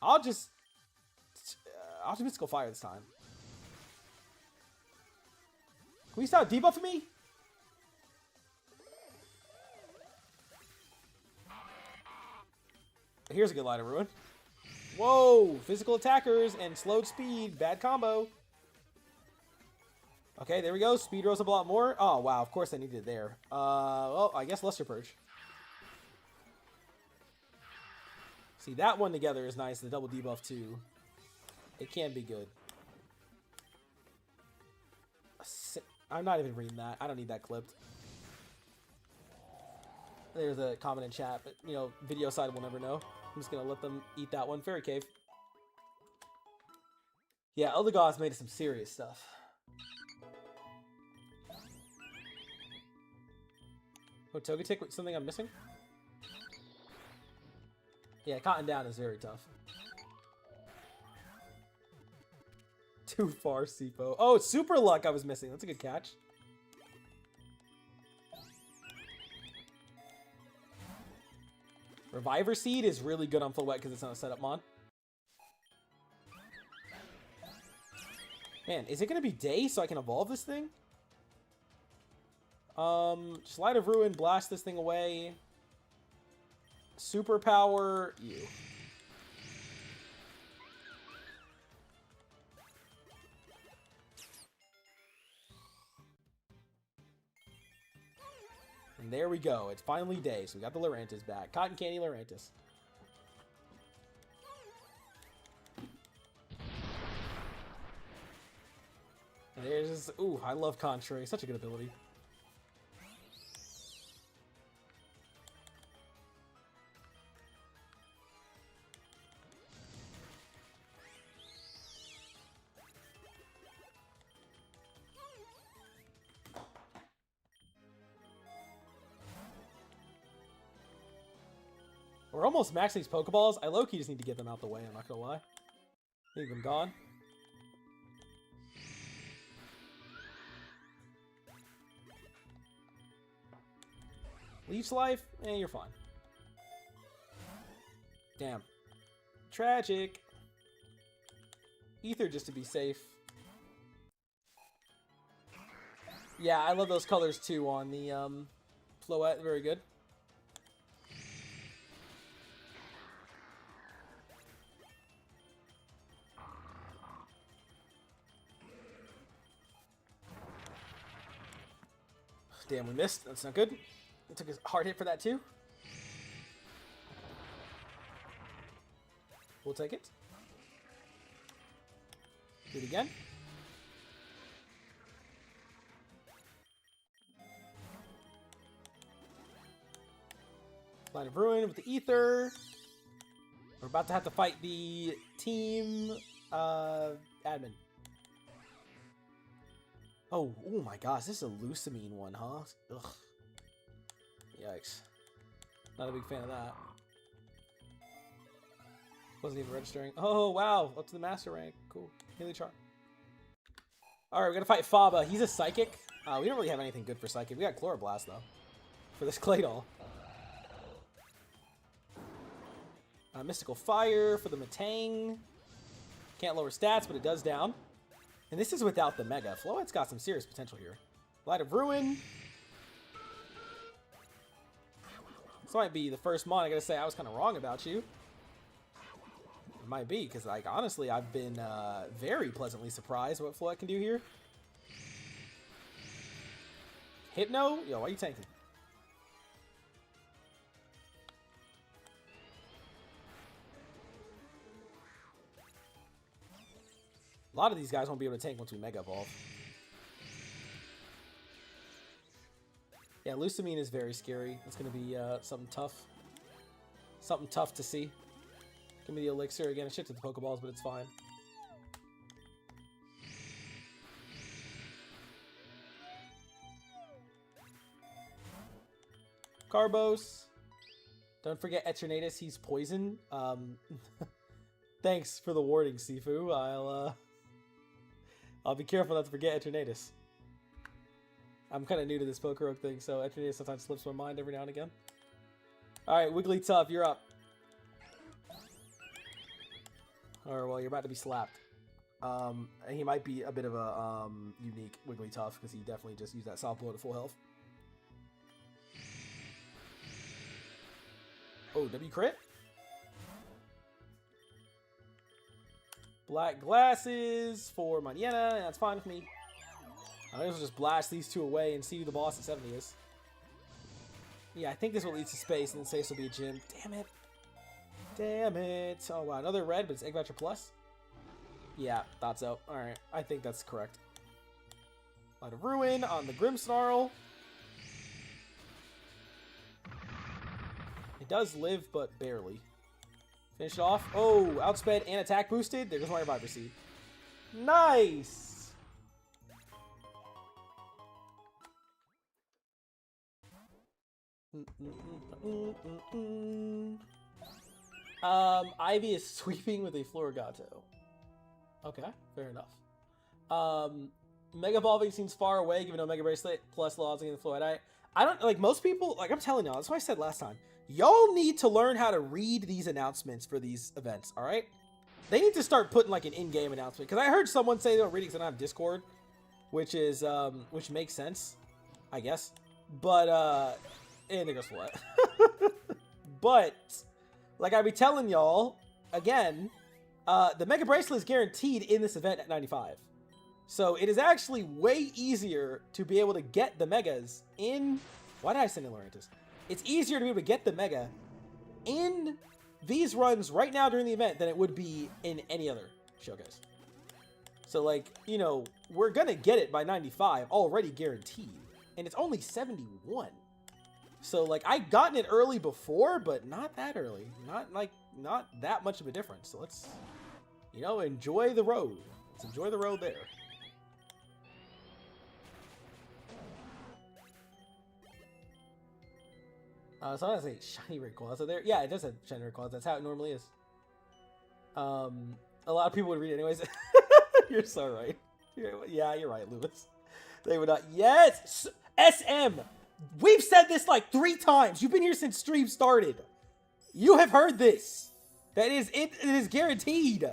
I'll just Mystical Fire this time. Can we stop debuffing me? Here's a good Light of Ruin. Whoa! Physical attackers and slowed speed. Bad combo. Okay, there we go. Speed rose up a lot more. Oh, wow. Of course I needed it there. Well, I guess Luster Purge. See, that one together is nice. The double debuff, too. It can be good. I'm not even reading that. I don't need that clipped. There's a comment in chat, but, you know, video side will never know. I'm just going to let them eat that one. Fairy Cave. Yeah, Eldegoss made some serious stuff. Oh, Togetic, something I'm missing? Yeah, Cotton Down is very tough. Too far, Sipo. Oh, Super Luck I was missing. That's a good catch. Reviver Seed is really good on Floette because it's not a setup mon. Man, is it going to be day so I can evolve this thing? Just Light of Ruin, blast this thing away. Superpower, you. And there we go. It's finally day, so we got the Lurantis back. Cotton Candy Lurantis. And there's... Ooh, I love Contrary. Such a good ability. We're almost maxing these Pokeballs. I low-key just need to get them out the way, I'm not gonna lie. Leave them gone. Leaf's life? Eh, you're fine. Damn. Tragic. Ether just to be safe. Yeah, I love those colors too on the Floette. Very good. Damn, we missed. That's not good. It took a hard hit for that too. We'll take it. Do it again. Line of Ruin with the Ether. We're about to have to fight the team admin. Oh my gosh, this is a Lucamine one, huh? Ugh. Yikes. Not a big fan of that. Wasn't even registering. Oh, wow. Up to the master rank. Cool. Healy Charm. Alright, we're gonna fight Faba. He's a Psychic. We don't really have anything good for Psychic. We got Chloroblast, though. For this Claydol. Mystical Fire for the Matang. Can't lower stats, but it does down. And this is without the Mega. Floette's got some serious potential here. Light of Ruin. This might be the first mon I gotta say I was kind of wrong about you. It might be, because, like, honestly, I've been very pleasantly surprised what Floette can do here. Hypno? Yo, why are you tanking? A lot of these guys won't be able to tank once we Mega Evolve. Yeah, Lucamine is very scary. It's going to be something tough. Something tough to see. Give me the Elixir again. I shifted the Pokeballs, but it's fine. Carbos. Don't forget Eternatus. He's poison. Thanks for the warning, Sifu. I'll be careful not to forget Eternatus. I'm kind of new to this Pokerogue thing, so Eternatus sometimes slips my mind every now and again. Alright, Wigglytuff, you're up. Or, well, you're about to be slapped. He might be a bit of a unique Wigglytuff, because he definitely just used that soft blow to full health. Oh, W crit? Black glasses for Maniena. That's fine with me. I guess we'll just blast these two away and see who the boss at 70 is. Yeah, I think this will lead to space, and then space will be a gym. Damn it. Damn it. Oh, wow. Another red, but it's Egg Voucher Plus? Yeah, thought so. Alright, I think that's correct. Light of Ruin on the Grimmsnarl. It does live, but barely. Finish it off. Oh, outsped and attack boosted. There goes my Reviver Seed. Nice! Ivy is sweeping with a Florigato. Okay, fair enough. Mega Evolving seems far away, given no Mega Bracelet plus laws against the Floette. I don't, like, most people, like, I'm telling y'all, that's what I said last time. Y'all need to learn how to read these announcements for these events, alright? They need to start putting, like, an in-game announcement. Because I heard someone say they don't read it because I don't have Discord. Which is, which makes sense, I guess. But, and there goes Floette. But, like I be telling y'all, again, the Mega Bracelet is guaranteed in this event at 95. So it is actually way easier to be able to get the Megas in Why did I send in Laurentis? It's easier to be able to get the Mega in these runs right now during the event than it would be in any other showcase. So, like, you know, we're going to get it by 95, already guaranteed. And it's only 71. So, like, I gotten it early before, but not that early. Not that much of a difference. So let's, you know, enjoy the road. Let's enjoy the road there. So I was say shiny Rayquaza. So there, yeah, it does have shiny Rayquaza. That's how it normally is. A lot of people would read it anyways. You're so right. Yeah, you're right, Lewis. They would not. Yes, SM. We've said this like 3 times. You've been here since stream started. You have heard this. That is it. It is guaranteed.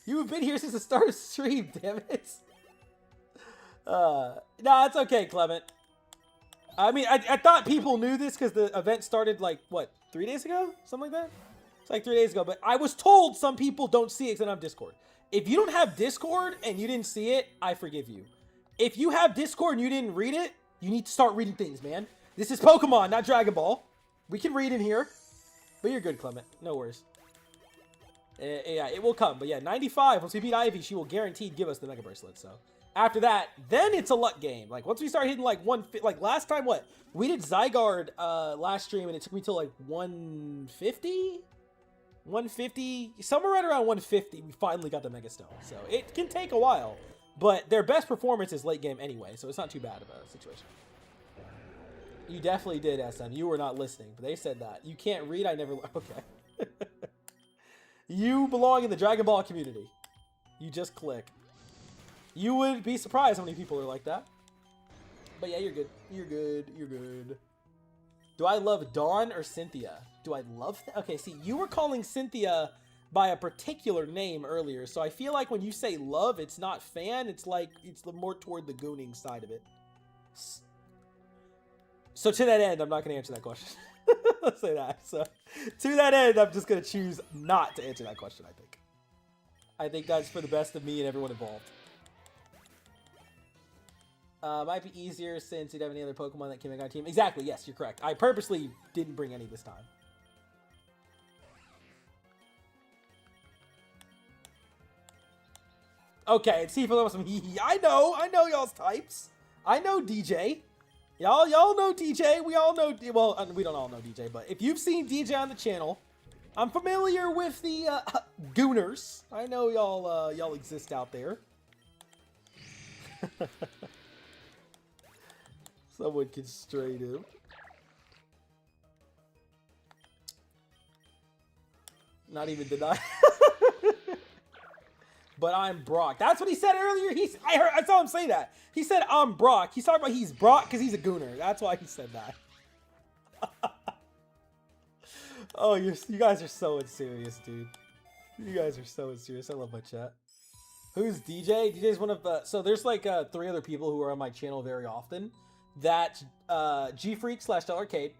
You have been here since the start of stream. Damn it. No, it's okay, Clement. I mean, I thought people knew this because the event started like, what, 3 days ago? Something like that? It's like 3 days ago. But I was told some people don't see it because they don't have Discord. If you don't have Discord and you didn't see it, I forgive you. If you have Discord and you didn't read it, you need to start reading things, man. This is Pokemon, not Dragon Ball. We can read in here. But you're good, Clement. No worries. Yeah, it will come. But yeah, 95, once we beat Ivy, she will guaranteed give us the Mega Bracelet, so... After that, then it's a luck game. Like, once we start hitting, like, like, last time, what? We did Zygarde last stream, and it took me till, like, 150? 150? Somewhere right around 150, we finally got the Mega Stone. So, it can take a while. But their best performance is late game anyway, so it's not too bad of a situation. You definitely did, SM. You were not listening, but they said that. You can't read, I never... Okay. You belong in the Dragon Ball community. You just click. You would be surprised how many people are like that. But yeah, you're good. You're good. You're good. Do I love Dawn or Cynthia? Do I love... Okay, see, you were calling Cynthia by a particular name earlier. So I feel like when you say love, it's not fan. It's like, it's the more toward the gooning side of it. So to that end, I'm not going to answer that question. Let's say that. So to that end, I'm just going to choose not to answer that question, I think. I think that's for the best of me and everyone involved. Might be easier since you don't have any other Pokemon that can make our team. Exactly, yes, you're correct. I purposely didn't bring any this time. Okay, and see if there was some hee-hee. I know y'all's types. I know DJ. Y'all know DJ. We all know, well, we don't all know DJ, but if you've seen DJ on the channel, I'm familiar with the Gooners. I know y'all exist out there. Someone can stray him. Not even deny. But I'm Brock. That's what he said earlier. I saw him say that. He said I'm Brock. He's talking about he's Brock because he's a gooner. That's why he said that. Oh, you guys are so unserious, dude. You guys are so unserious. I love my chat. Who's DJ? DJ's one of the... So there's like 3 other people who are on my channel very often. That GFreak/Arcade.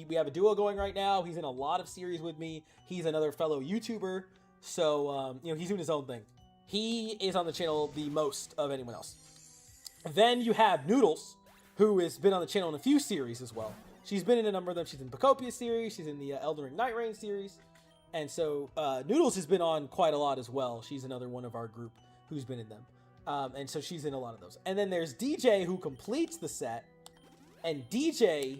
We have a duo going right now. He's in a lot of series with me. He's another fellow YouTuber. So, you know, he's doing his own thing. He is on the channel the most of anyone else. Then you have Noodles, who has been on the channel in a few series as well. She's been in a number of them. She's in Pokopia series. She's in the Elden Ring Night Rain series. And so Noodles has been on quite a lot as well. She's another one of our group who's been in them. And so she's in a lot of those. And then there's DJ, who completes the set. And DJ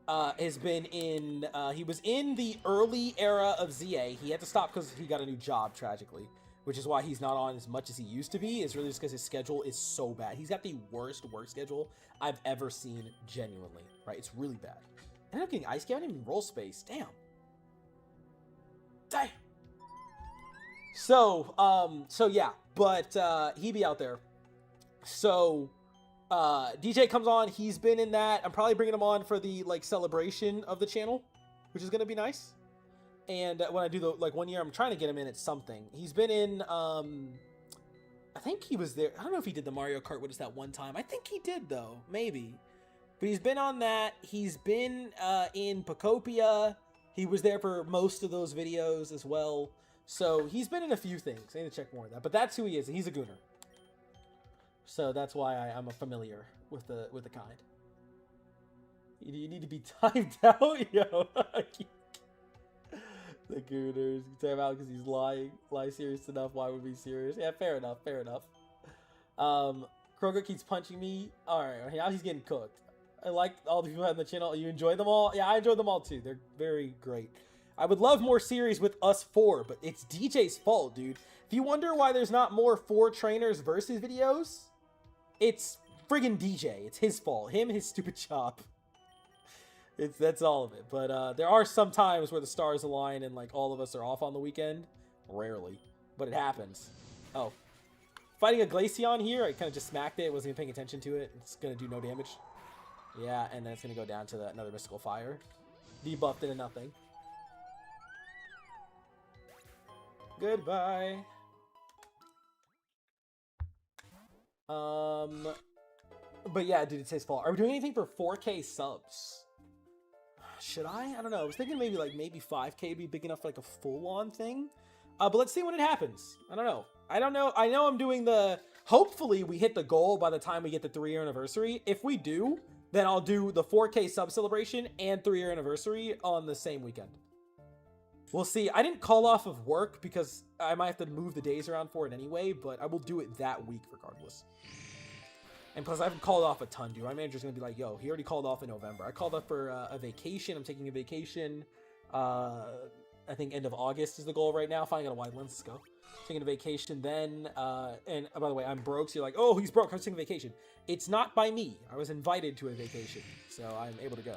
has been in... he was in the early era of ZA. He had to stop because he got a new job, tragically. Which is why he's not on as much as he used to be. It's really just because his schedule is so bad. He's got the worst work schedule I've ever seen, genuinely. Right? It's really bad. I ended up getting Ice Key. I didn't even roll space. Damn. Damn. So yeah. But he be out there. So DJ comes on. He's been in that. I'm probably bringing him on for the like celebration of the channel, which is going to be nice. And when I do the, like, 1 year, I'm trying to get him in at something. He's been in, I think he was there. I don't know if he did the Mario Kart with us that one time. I think he did, though. Maybe. But he's been on that. He's been in Pokopia. He was there for most of those videos as well. So he's been in a few things. I need to check more of that. But that's who he is. He's a gooner. So that's why I'm familiar with the kind. You need to be timed out, yo. The Gooners. Time out because he's lying. Lie serious enough. Why would be serious? Yeah, fair enough. Fair enough. Kroger keeps punching me. Alright, now he's getting cooked. I like all the people on the channel. You enjoy them all? Yeah, I enjoy them all too. They're very great. I would love more series with us four, but it's DJ's fault, dude. If you wonder why there's not more 4 trainers versus videos, it's friggin' DJ. It's his fault. Him, his stupid chop. That's all of it. But there are some times where the stars align and like all of us are off on the weekend. Rarely, but it happens. Oh, fighting a Glaceon here. I kind of just smacked it. Wasn't even paying attention to it. It's gonna do no damage. Yeah, and then it's gonna go down to another mystical fire. Debuffed into nothing. Goodbye. But yeah, dude, it's his fault. Are we doing anything for 4K subs? Should I? I don't know. I was thinking maybe 5K would be big enough for like a full-on thing. But let's see when it happens. I don't know. I know I'm doing the... Hopefully we hit the goal by the time we get the 3-year anniversary. If we do, then I'll do the 4K sub celebration and 3-year anniversary on the same weekend. We'll see. I didn't call off of work because I might have to move the days around for it anyway, but I will do it that week regardless. And plus, I haven't called off a ton, dude. My manager's going to be like, yo, he already called off in November. I called up for a vacation. I'm taking a vacation. I think end of August is the goal right now. Finally got a wide lens. Let's go. Taking a vacation then. And by the way, I'm broke. So you're like, oh, he's broke. I was taking a vacation. It's not by me. I was invited to a vacation. So I'm able to go.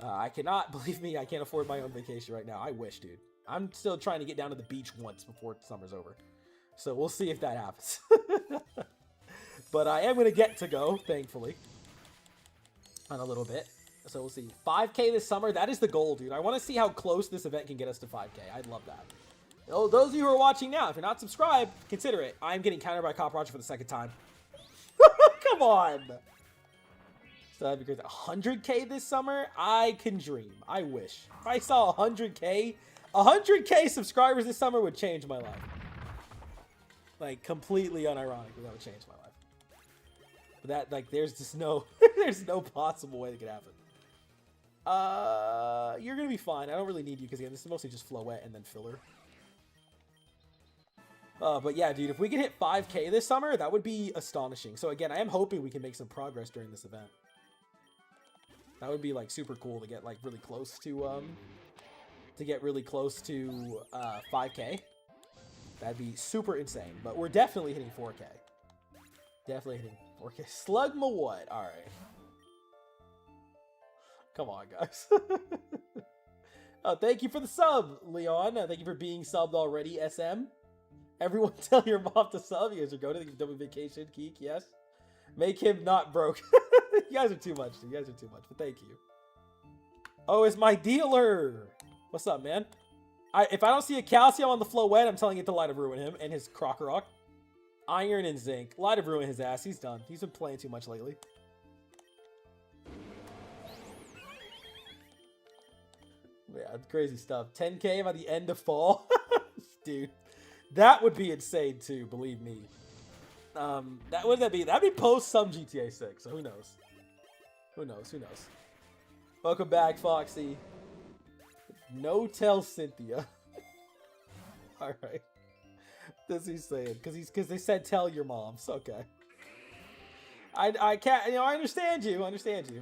I cannot, believe me, I can't afford my own vacation right now. I wish, dude. I'm still trying to get down to the beach once before summer's over. So we'll see if that happens. But I am going to get to go, thankfully. On a little bit. So we'll see. 5K this summer, that is the goal, dude. I want to see how close this event can get us to 5K. I'd love that. Oh, those of you who are watching now, if you're not subscribed, consider it. I'm getting countered by Cop Roger for the second time. Come on! So that'd be great. 100K this summer? I can dream. I wish. If I saw 100K subscribers this summer would change my life. Like, completely unironically, that would change my life. But that, like, there's just no, there's no possible way that could happen. You're gonna be fine. I don't really need you, because again, this is mostly just Floette and then filler. But yeah, dude, if we can hit 5K this summer, that would be astonishing. So again, I am hoping we can make some progress during this event. That would be like super cool to get like really close to 5K. That'd be super insane. But we're definitely hitting 4K. Definitely hitting 4K. Slugma what? All right. Come on, guys. Oh, thank you for the sub, Leon. Thank you for being subbed already, SM. Everyone tell your mom to sub. You guys are going to the double vacation, Keek, yes. Make him not broke. You guys are too much, dude. You guys are too much, but thank you. Oh, it's my dealer. What's up, man? If I don't see a calcium on the Floette, I'm telling it to Light of Ruin him and his Pokerogue. Iron and zinc. Light of Ruin his ass. He's done. He's been playing too much lately. Yeah, crazy stuff. 10K by the end of fall. Dude, that would be insane too, believe me. That would that be? That'd be post some GTA 6, so who knows? Who knows? Who knows? Welcome back, Foxy. No tell Cynthia. Alright. That's what he's saying. Because they said tell your moms. Okay. I can't, I understand you. I understand you.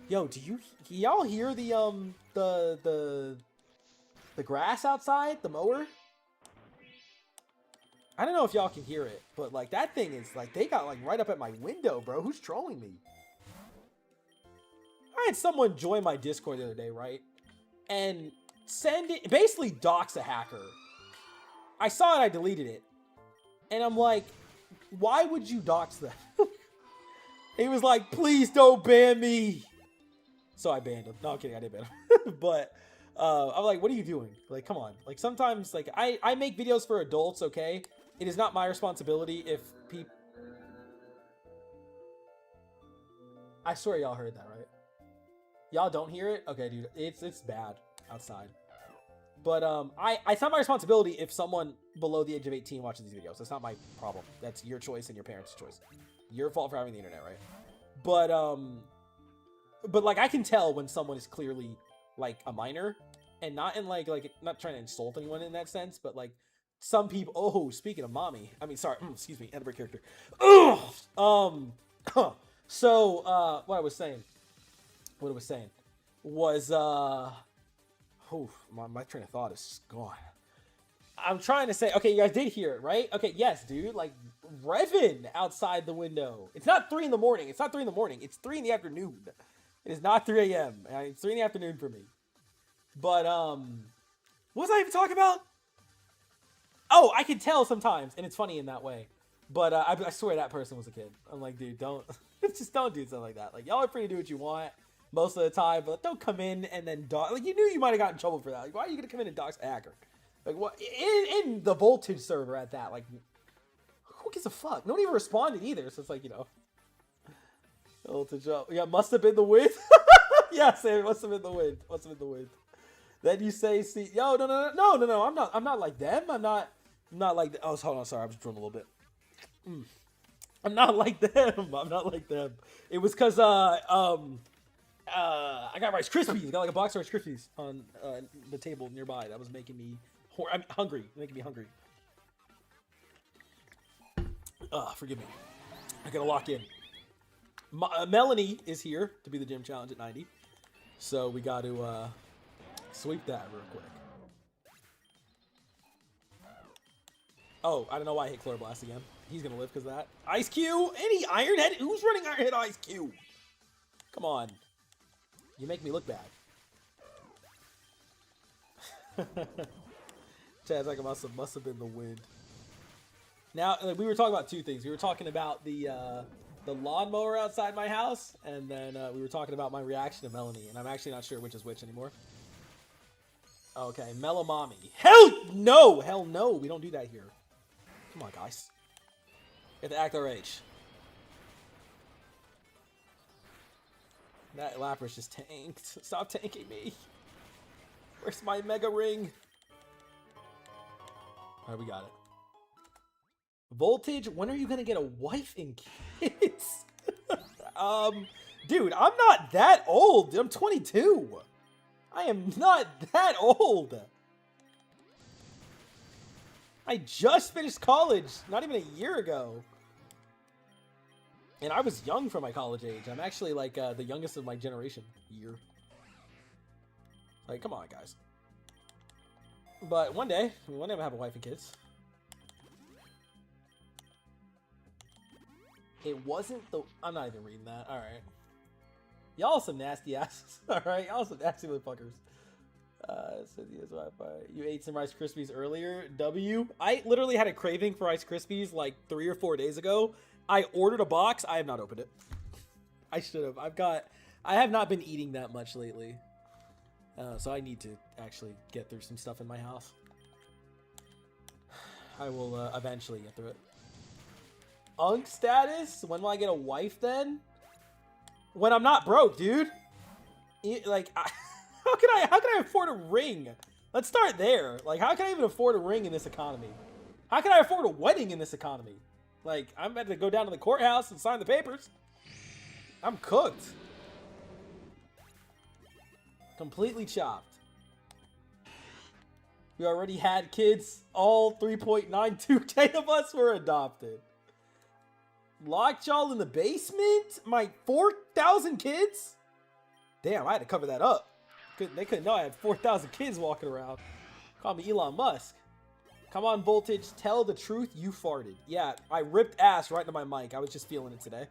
Yo, do y'all hear the grass outside? The mower? I don't know if y'all can hear it, but like that thing is like, they got like right up at my window, bro. Who's trolling me? I had someone join my Discord the other day, right? And send it, basically dox a hacker. I saw it, I deleted it. And I'm like, why would you dox that? He was like, please don't ban me. So I banned him. No, I'm kidding, I didn't ban him. But I'm like, what are you doing? Like, come on. Like, sometimes, like, I make videos for adults, okay? It is not my responsibility if people... I swear y'all heard that, right? Y'all don't hear it? Okay, dude, it's bad outside. But it's not my responsibility if someone below the age of 18 watches these videos. That's not my problem. That's your choice and your parents' choice. Your fault for having the internet, right? But but like I can tell when someone is clearly like a minor, and not in like not trying to insult anyone in that sense, but like some people. Oh, speaking of mommy, I mean, sorry, excuse me, end of character. So what I was saying was my train of thought is gone. I'm trying to say, okay, you guys did hear it, right? Okay, yes, dude, like revving outside the window. It's not 3 in the morning. It's not 3 in the morning. It's 3 in the afternoon. It is not 3 a.m. It's 3 in the afternoon for me. But what was I even talking about? Oh, I can tell sometimes, and it's funny in that way. But I swear that person was a kid. I'm like, dude, don't just don't do something like that. Like, y'all are free to do what you want most of the time, but don't come in and then dog. Like, you knew you might have gotten in trouble for that. Like, why are you gonna come in and dox a hacker? Like, what in the Voltage server at that? Like, who gives a fuck? Nobody even responded either. So it's like, you know, Voltage up. Yeah, must have been the wind. Yeah, Sam, must have been the wind. Must have been the wind. Then you say, see, yo, no. I'm not like them. I'm not like. Oh, hold on, sorry, I was drooling a little bit. I'm not like them. I'm not like them. It was because I got Rice Krispies. I got like a box of Rice Krispies on the table nearby. That was making me hungry. Making me hungry. Forgive me. I gotta lock in. Melanie is here to be the gym challenge at 90. So we got to sweep that real quick. Oh, I don't know why I hit Chloroblast again. He's gonna live because of that. Ice Cube? Any Ironhead? Who's running Ironhead Ice Cube? Come on. You make me look bad. Chad's like, must have been the wind. Now, we were talking about two things. We were talking about the lawnmower outside my house, and then we were talking about my reaction to Melanie, and I'm actually not sure which is which anymore. Okay, Melomami. Hell no, we don't do that here. Come on, guys. You have to act our age. That Lapras just tanked. Stop tanking me. Where's my Mega Ring? Alright, we got it. Voltage, when are you gonna get a wife and kids? Dude, I'm not that old. I'm 22. I am not that old. I just finished college not even a year ago. And I was young for my college age. I'm actually like the youngest of my generation year. Like, come on, guys. But one day I'm gonna have a wife and kids. It wasn't the... I'm not even reading that. All right. Y'all some nasty asses. All right. Y'all some nasty motherfuckers. You ate some Rice Krispies earlier. W. I literally had a craving for Rice Krispies like 3 or 4 days ago. I ordered a box. I have not opened it. I should have. I have not been eating that much lately. So I need to actually get through some stuff in my house. I will eventually get through it. Unk status? When will I get a wife then? When I'm not broke, dude. Like, how can I afford a ring? Let's start there. Like, how can I even afford a ring in this economy? How can I afford a wedding in this economy? Like, I'm about to go down to the courthouse and sign the papers. I'm cooked. Completely chopped. We already had kids. All 3.92K of us were adopted. Locked y'all in the basement? My 4,000 kids? Damn, I had to cover that up. They couldn't know I had 4,000 kids walking around. Call me Elon Musk. Come on, Voltage. Tell the truth. You farted. Yeah, I ripped ass right into my mic. I was just feeling it today.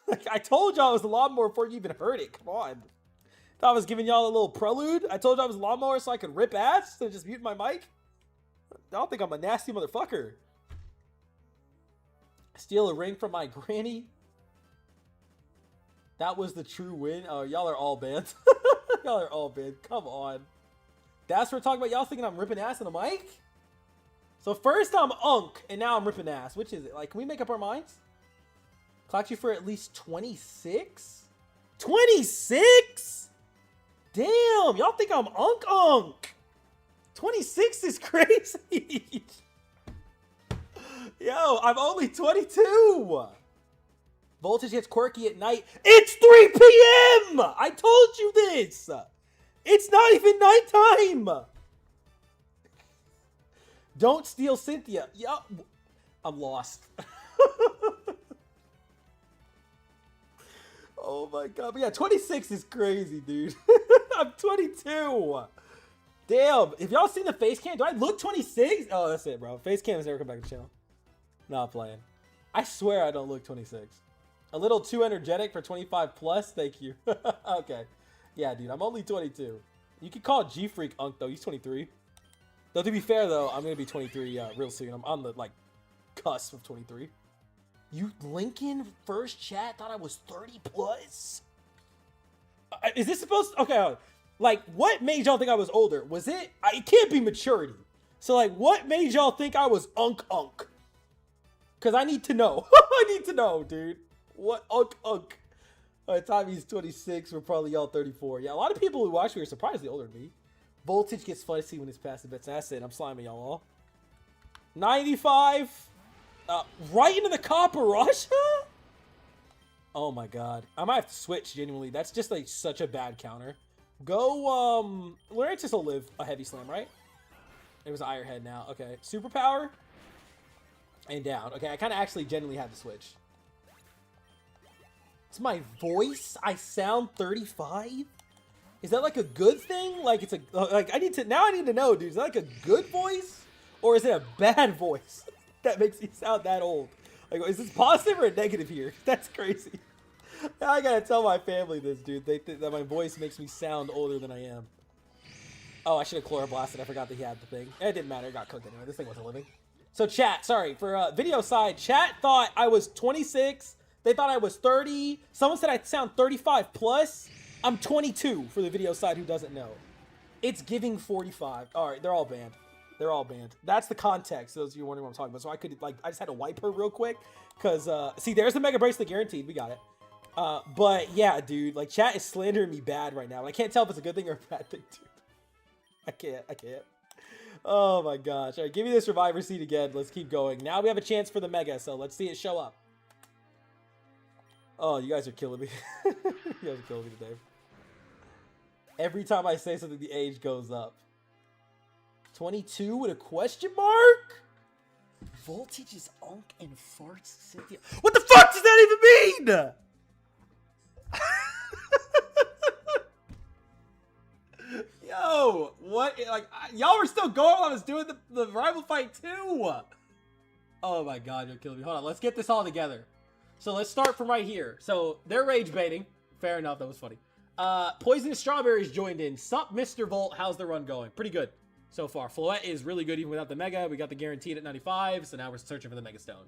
Like, I told y'all I was the lawnmower before you even heard it. Come on. Thought I was giving y'all a little prelude. I told y'all I was a lawnmower so I could rip ass and just mute my mic. I don't think I'm a nasty motherfucker. Steal a ring from my granny. That was the true win. Oh, y'all are all banned. Y'all are all banned. Come on. That's what we're talking about. Y'all thinking I'm ripping ass in the mic? So first I'm Unk, and now I'm ripping ass. Which is it? Like, can we make up our minds? Clocked you for at least 26? 26? Damn, y'all think I'm Unk. 26 is crazy. Yo, I'm only 22. Voltage gets quirky at night. It's 3 p.m. I told you this. It's not even nighttime. Don't steal Cynthia. Yeah, I'm lost. Oh my god. But yeah, 26 is crazy, dude. I'm 22. Damn. If y'all seen the face cam, do I look 26? Oh, that's it, bro. Face cam has never come back to the channel. Not playing. I swear I don't look 26. A little too energetic for 25 plus. Thank you. Okay. Yeah, dude. I'm only 22. You could call G Freak Unk though. He's 23. Though to be fair though, I'm gonna be 23 real soon. I'm on the like cusp of 23. You Lincoln first chat thought I was 30 plus? Is this supposed to, okay, like what made y'all think I was older? Was it, it can't be maturity. So like what made y'all think I was unk? Cause I need to know. I need to know, dude. What unk? By the time he's 26, we're probably all 34. Yeah, a lot of people who watch me are surprisingly older than me. Voltage gets fussy when it's past the bets. That's it. I'm sliming y'all all. 95. Right into the Pokerogue. Oh my god. I might have to switch, genuinely. That's just like such a bad counter. Go, Laurentis will live a heavy slam, right? It was Iron Head now. Okay. Superpower. And down. Okay, I kind of actually genuinely had to switch. It's my voice. I sound 35? Is that like a good thing? Like it's a, like I need to know, dude. Is that like a good voice? Or is it a bad voice? That makes me sound that old. Like, is this positive or a negative here? That's crazy. I gotta tell my family this, dude. They think that my voice makes me sound older than I am. Oh, I should have chloroblasted. I forgot that he had the thing. It didn't matter. It got cooked anyway. This thing wasn't living. So chat, sorry, for video side, chat thought I was 26. They thought I was 30. Someone said I sound 35 plus. I'm 22 for the video side who doesn't know. It's giving 45. All right, they're all banned. They're all banned. That's the context. Those of you wondering what I'm talking about. So I could, like, I just had to wipe her real quick. Because, see, there's the Mega Bracelet guaranteed. We got it. But, yeah, dude. Like, chat is slandering me bad right now. I can't tell if it's a good thing or a bad thing, dude. I can't. Oh, my gosh. All right, give me this Survivor seat again. Let's keep going. Now we have a chance for the Mega, so let's see it show up. Oh, you guys are killing me. You guys are killing me today. Every time I say something, the age goes up. 22 with a question mark? Voltage is unk and farts Cynthia. What the fuck does that even mean? Yo, what? Like, y'all were still going while I was doing the rival fight too. Oh my god, you're killing me. Hold on, let's get this all together. So let's start from right here. So they're rage baiting. Fair enough, that was funny. Poisonous Strawberries joined in. Sup, Mr. Volt, how's the run going? Pretty good so far. Floette is really good even without the Mega. We got the guaranteed at 95, so now we're searching for the Mega Stone.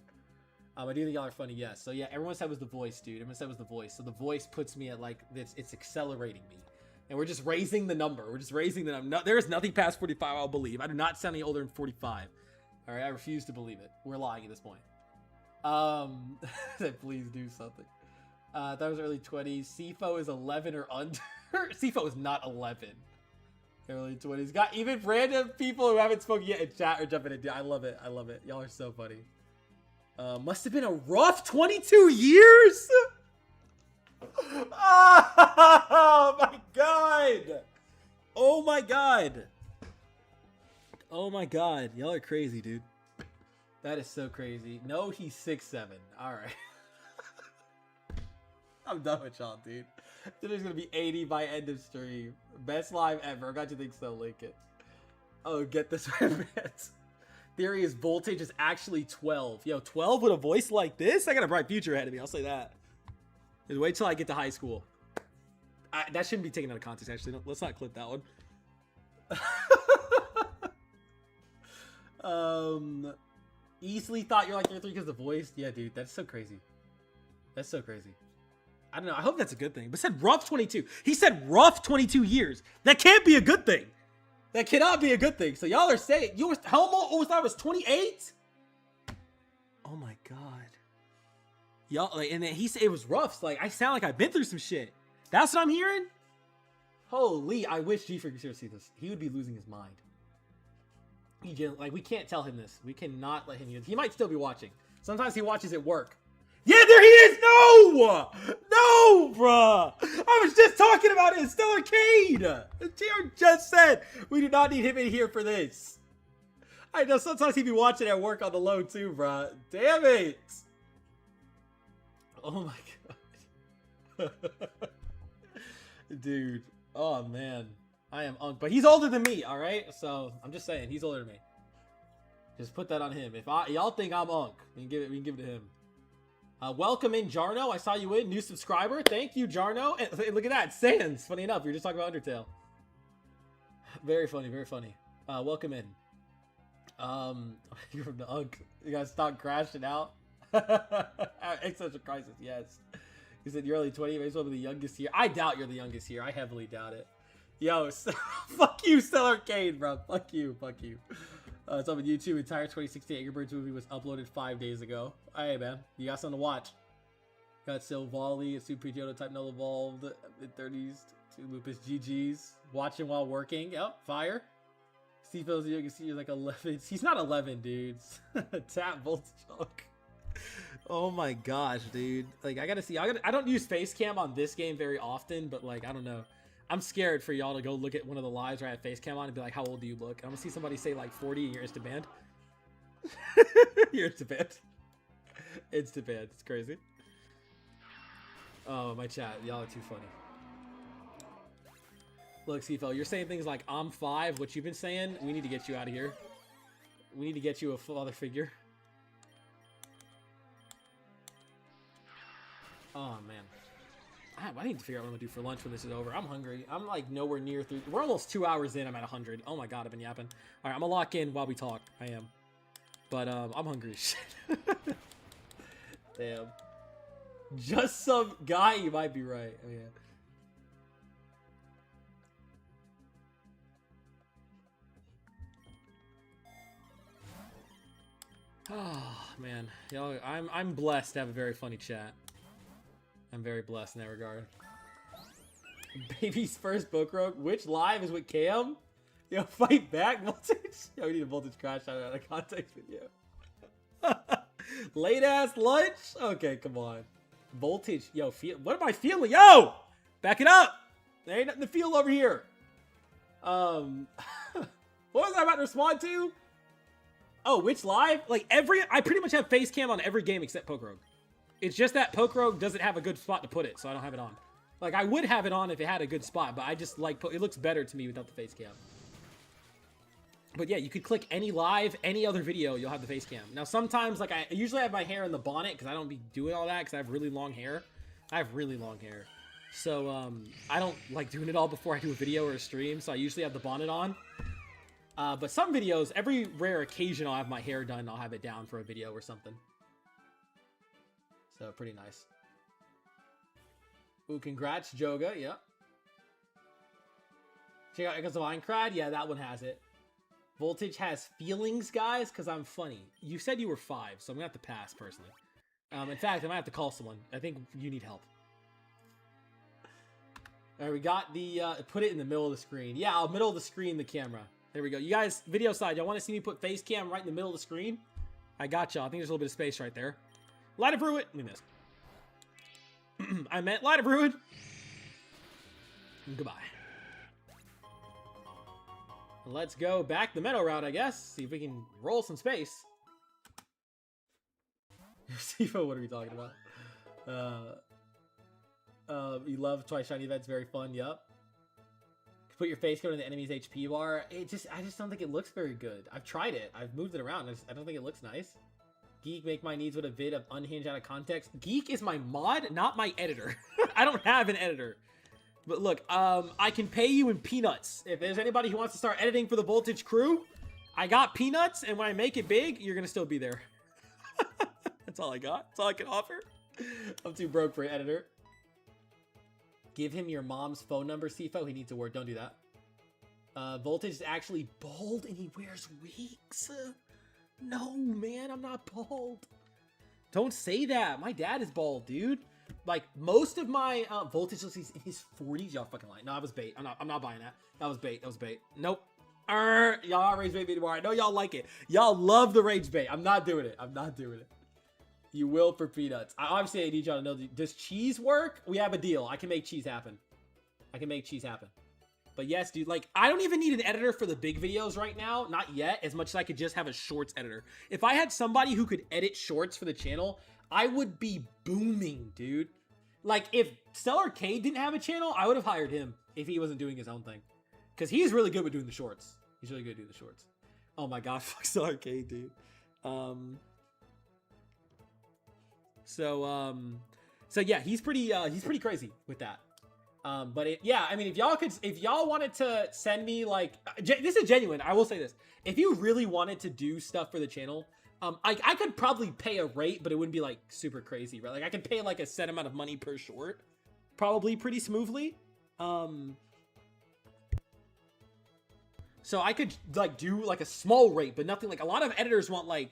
I do think y'all are funny, yes. So yeah, everyone said it was the voice, dude. Everyone said it was the voice. So the voice puts me at like, it's accelerating me. And we're just raising the number. We're just raising the number. No, there is nothing past 45, I'll believe. I do not sound any older than 45. All right, I refuse to believe it. We're lying at this point. Please do something. That was early 20s. CFO is 11 or under. CFO is not 11. Early 20s. Got even random people who haven't spoken yet in chat are jumping in. I love it. I love it. Y'all are so funny. Must have been a rough 22 years. Oh my god. Oh my god. Oh my god. Y'all are crazy, dude. That is so crazy. No, he's 6'7". All right. I'm done with y'all, dude. Today's gonna be 80 by end of stream. Best live ever. I got you think so, Lincoln. Oh, get this advance. Theory is Voltage is actually 12. Yo, 12 with a voice like this? I got a bright future ahead of me. I'll say that. Just wait till I get to high school. That shouldn't be taken out of context, actually. No, let's not clip that one. Easily thought you're like 33 because of the voice. Yeah, dude, that's so crazy. That's so crazy. I don't know. I hope that's a good thing. But said rough 22. He said rough 22 years. That can't be a good thing. That cannot be a good thing. So y'all are saying you was how old was I? Was 28? Oh my god. Y'all like, and then he said it was rough. So, like I sound like I've been through some shit. That's what I'm hearing. Holy! I wish G Freak was here to see this. He would be losing his mind. Like we can't tell him this. We cannot let him use. He might still be watching. Sometimes he watches at work. Yeah, there he is. No, No! No, bruh! I was just talking about it in Stellar Arcade! Jared just said we do not need him in here for this. I know sometimes he'd be watching at work on the low too, bruh. Damn it! Oh my god. Dude. Oh man. I am Unk. But he's older than me, alright? So I'm just saying, he's older than me. Just put that on him. If y'all think I'm Unk, we can give it to him. Welcome in, Jarno. I saw you in. New subscriber. Thank you, Jarno. And look at that. Sans. Funny enough, we were just talking about Undertale. Very funny. Very funny. Welcome in. You're from the Unk. You guys stop crashing out. Existential crisis. Yes. You said you're only 20. Maybe you're the youngest here. I doubt you're the youngest here. I heavily doubt it. Yo, fuck you, Stellar Arcade, bro. Fuck you. Fuck you. It's up on YouTube. Entire 2016 Angry Birds movie was uploaded 5 days ago. Hey, man. You got something to watch. Got Silvally, a Super Pidgeotto type null evolved, mid-30s, 2 Lupus GG's. Watching while working. Yep, fire. Steve Phil's you can see you're like 11. He's not 11, dudes. Tap voltage. Oh my gosh, dude. Like, I gotta see. I don't use face cam on this game very often, but like, I don't know. I'm scared for y'all to go look at one of the lives where I have face cam on and be like, how old do you look? I'm gonna see somebody say like 40 and you're instant banned. You're instant banned. Instant banned. It's crazy. Oh, my chat. Y'all are too funny. Look, CFL, you're saying things like, I'm 5. What you've been saying, we need to get you out of here. We need to get you a father figure. Oh, man. I need to figure out what I'm gonna do for lunch when this is over. I'm hungry. I'm like nowhere near through. We're almost 2 hours in. I'm at 100. Oh my god, I've been yapping. All right, I'm gonna lock in while we talk. I am, but I'm hungry as shit. Damn. Just some guy. You might be right. Oh yeah. Oh man, yo, I'm blessed to have a very funny chat. I'm very blessed in that regard. Baby's first Pokerogue. Which live is with Cam? Yo, fight back, voltage. Yo, we need a voltage crash out of context video. Late ass lunch? Okay, come on. Voltage. Yo, what am I feeling? Yo! Back it up! There ain't nothing to feel over here. What was I about to respond to? Oh, which live? Like I pretty much have face cam on every game except Pokerogue. It's just that Pokerogue doesn't have a good spot to put it, so I don't have it on. Like, I would have it on if it had a good spot, but I just like, it looks better to me without the face cam. But yeah, you could click any live, any other video, you'll have the face cam. Now, sometimes, like, I usually have my hair in the bonnet, because I don't be doing all that, because I have really long hair. I have really long hair. So, I don't like doing it all before I do a video or a stream, so I usually have the bonnet on. But some videos, every rare occasion I'll have my hair done, I'll have it down for a video or something. So, pretty nice. Ooh, congrats, Joga. Yep. Check out Echoes of Minecraft. Yeah, that one has it. Voltage has feelings, guys, because I'm funny. You said you were 5, so I'm going to have to pass, personally. In fact, I might have to call someone. I think you need help. All right, we got the... put it in the middle of the screen. Yeah, I'll middle of the screen, the camera. There we go. You guys, video side, y'all want to see me put face cam right in the middle of the screen? I got y'all. I think there's a little bit of space right there. Light of Ruin. We missed. I meant Light of Ruin. Goodbye. Let's go back the meadow route, I guess. See if we can roll some space. Sifu, what are we talking about? You love twice shiny events. Very fun. Yup. Put your face cam in the enemy's HP bar. I just don't think it looks very good. I've tried it. I've moved it around. I don't think it looks nice. Geek, make my needs with a vid of unhinged out of context. Geek is my mod, not my editor. I don't have an editor. But look, I can pay you in peanuts. If there's anybody who wants to start editing for the Voltage crew, I got peanuts, and when I make it big, you're gonna still be there. That's all I got. That's all I can offer. I'm too broke for an editor. Give him your mom's phone number, CFO. He needs a word. Don't do that. Voltage is actually bald, and he wears wigs. No, man, I'm not bald. Don't say that. My dad is bald, dude. Like, most of my Voltage looks in his 40s. Y'all fucking lying. No, that was bait. I'm not buying that. That was bait. That was bait. Nope. Y'all rage bait me tomorrow. I know y'all like it. Y'all love the rage bait. I'm not doing it. I'm not doing it. You will for peanuts. Obviously, I need y'all to know, does cheese work? We have a deal. I can make cheese happen. I can make cheese happen. But yes, dude, like, I don't even need an editor for the big videos right now. Not yet, as much as I could just have a shorts editor. If I had somebody who could edit shorts for the channel, I would be booming, dude. Like, if Stellar Arcade didn't have a channel, I would have hired him if he wasn't doing his own thing. Because he's really good with doing the shorts. He's really good at doing the shorts. Oh my god, fuck Stellar Arcade, dude. So yeah, he's pretty crazy with that. But yeah, I mean, if y'all wanted to send me, like, this is genuine, I will say this. If you really wanted to do stuff for the channel, I could probably pay a rate, but it wouldn't be like super crazy, right? Like, I could pay like a set amount of money per short, probably pretty smoothly. So I could like do like a small rate, but nothing like, a lot of editors want like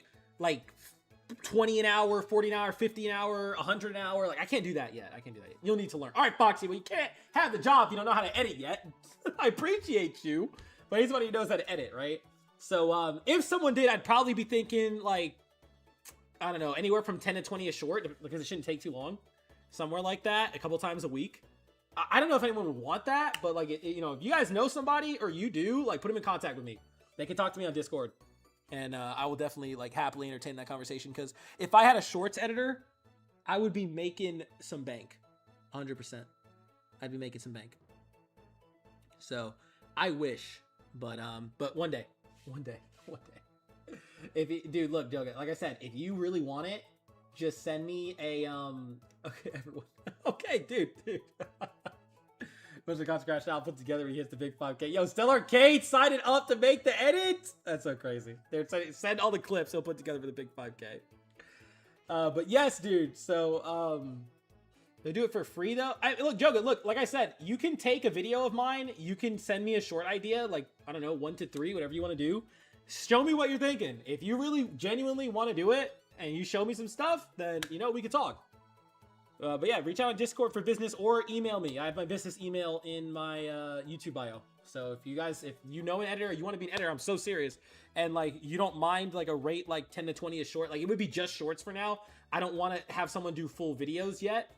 20 an hour, 40 an hour, 50 an hour, 100 an hour. Like, I can't do that yet. I can't do that yet. You'll need to learn. All right, Foxy, well, you can't have the job if you don't know how to edit yet. I appreciate you, but he's somebody who knows how to edit, right? So if someone did, I'd probably be thinking like, I don't know, anywhere from 10 to 20 a short, because it shouldn't take too long. Somewhere like that, a couple times a week. I don't know if anyone would want that, but like, you know, if you guys know somebody or you do, like, put them in contact with me. They can talk to me on Discord. And I will definitely like happily entertain that conversation, because if I had a shorts editor, I would be making some bank, 100%. I'd be making some bank. So I wish, but one day. If you, dude, look, Joga, like I said, if you really want it, just send me a Okay, everyone. Okay, dude. Bunch of content crash now put together when he hits the big 5K. Yo, Stellar Arcade signed up to make the edit. That's so crazy. They're saying send all the clips he'll put together for the big 5K. But yes, dude. So they do it for free though. Look, Joga, look, like I said, you can take a video of mine. You can send me a short idea, like, I don't know, 1 to 3, whatever you want to do. Show me what you're thinking. If you really genuinely want to do it and you show me some stuff, then, you know, we can talk. But yeah, reach out on Discord for business or email me. I have my business email in my YouTube bio. So if you know an editor, you want to be an editor, I'm so serious. And like, you don't mind like a rate like 10 to 20 a short. Like, it would be just shorts for now. I don't want to have someone do full videos yet.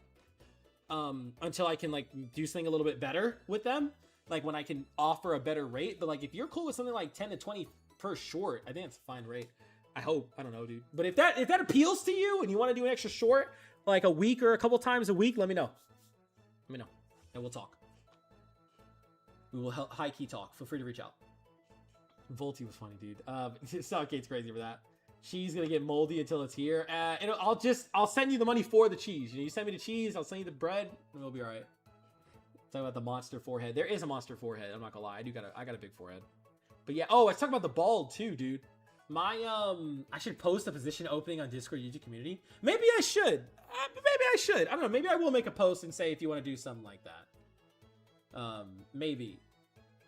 Until I can like do something a little bit better with them. Like when I can offer a better rate. But like, if you're cool with something like 10 to 20 per short, I think it's a fine rate. I hope. I don't know, dude. But if that appeals to you and you want to do an extra short, like a week or a couple times a week, let me know. Let me know. And we'll talk. We will high-key talk. Feel free to reach out. Volty was funny, dude. Kate's crazy for that. Cheese gonna get moldy until it's here. And I'll send you the money for the cheese. You know, you send me the cheese, I'll send you the bread, and we'll be all right. Talk about the monster forehead. There is a monster forehead. I'm not gonna lie. I got a big forehead. But yeah. Oh, let's talk about the bald too, dude. My I should post a position opening on Discord YouTube community. Maybe I should. I don't know. Maybe I will make a post and say if you want to do something like that. Maybe.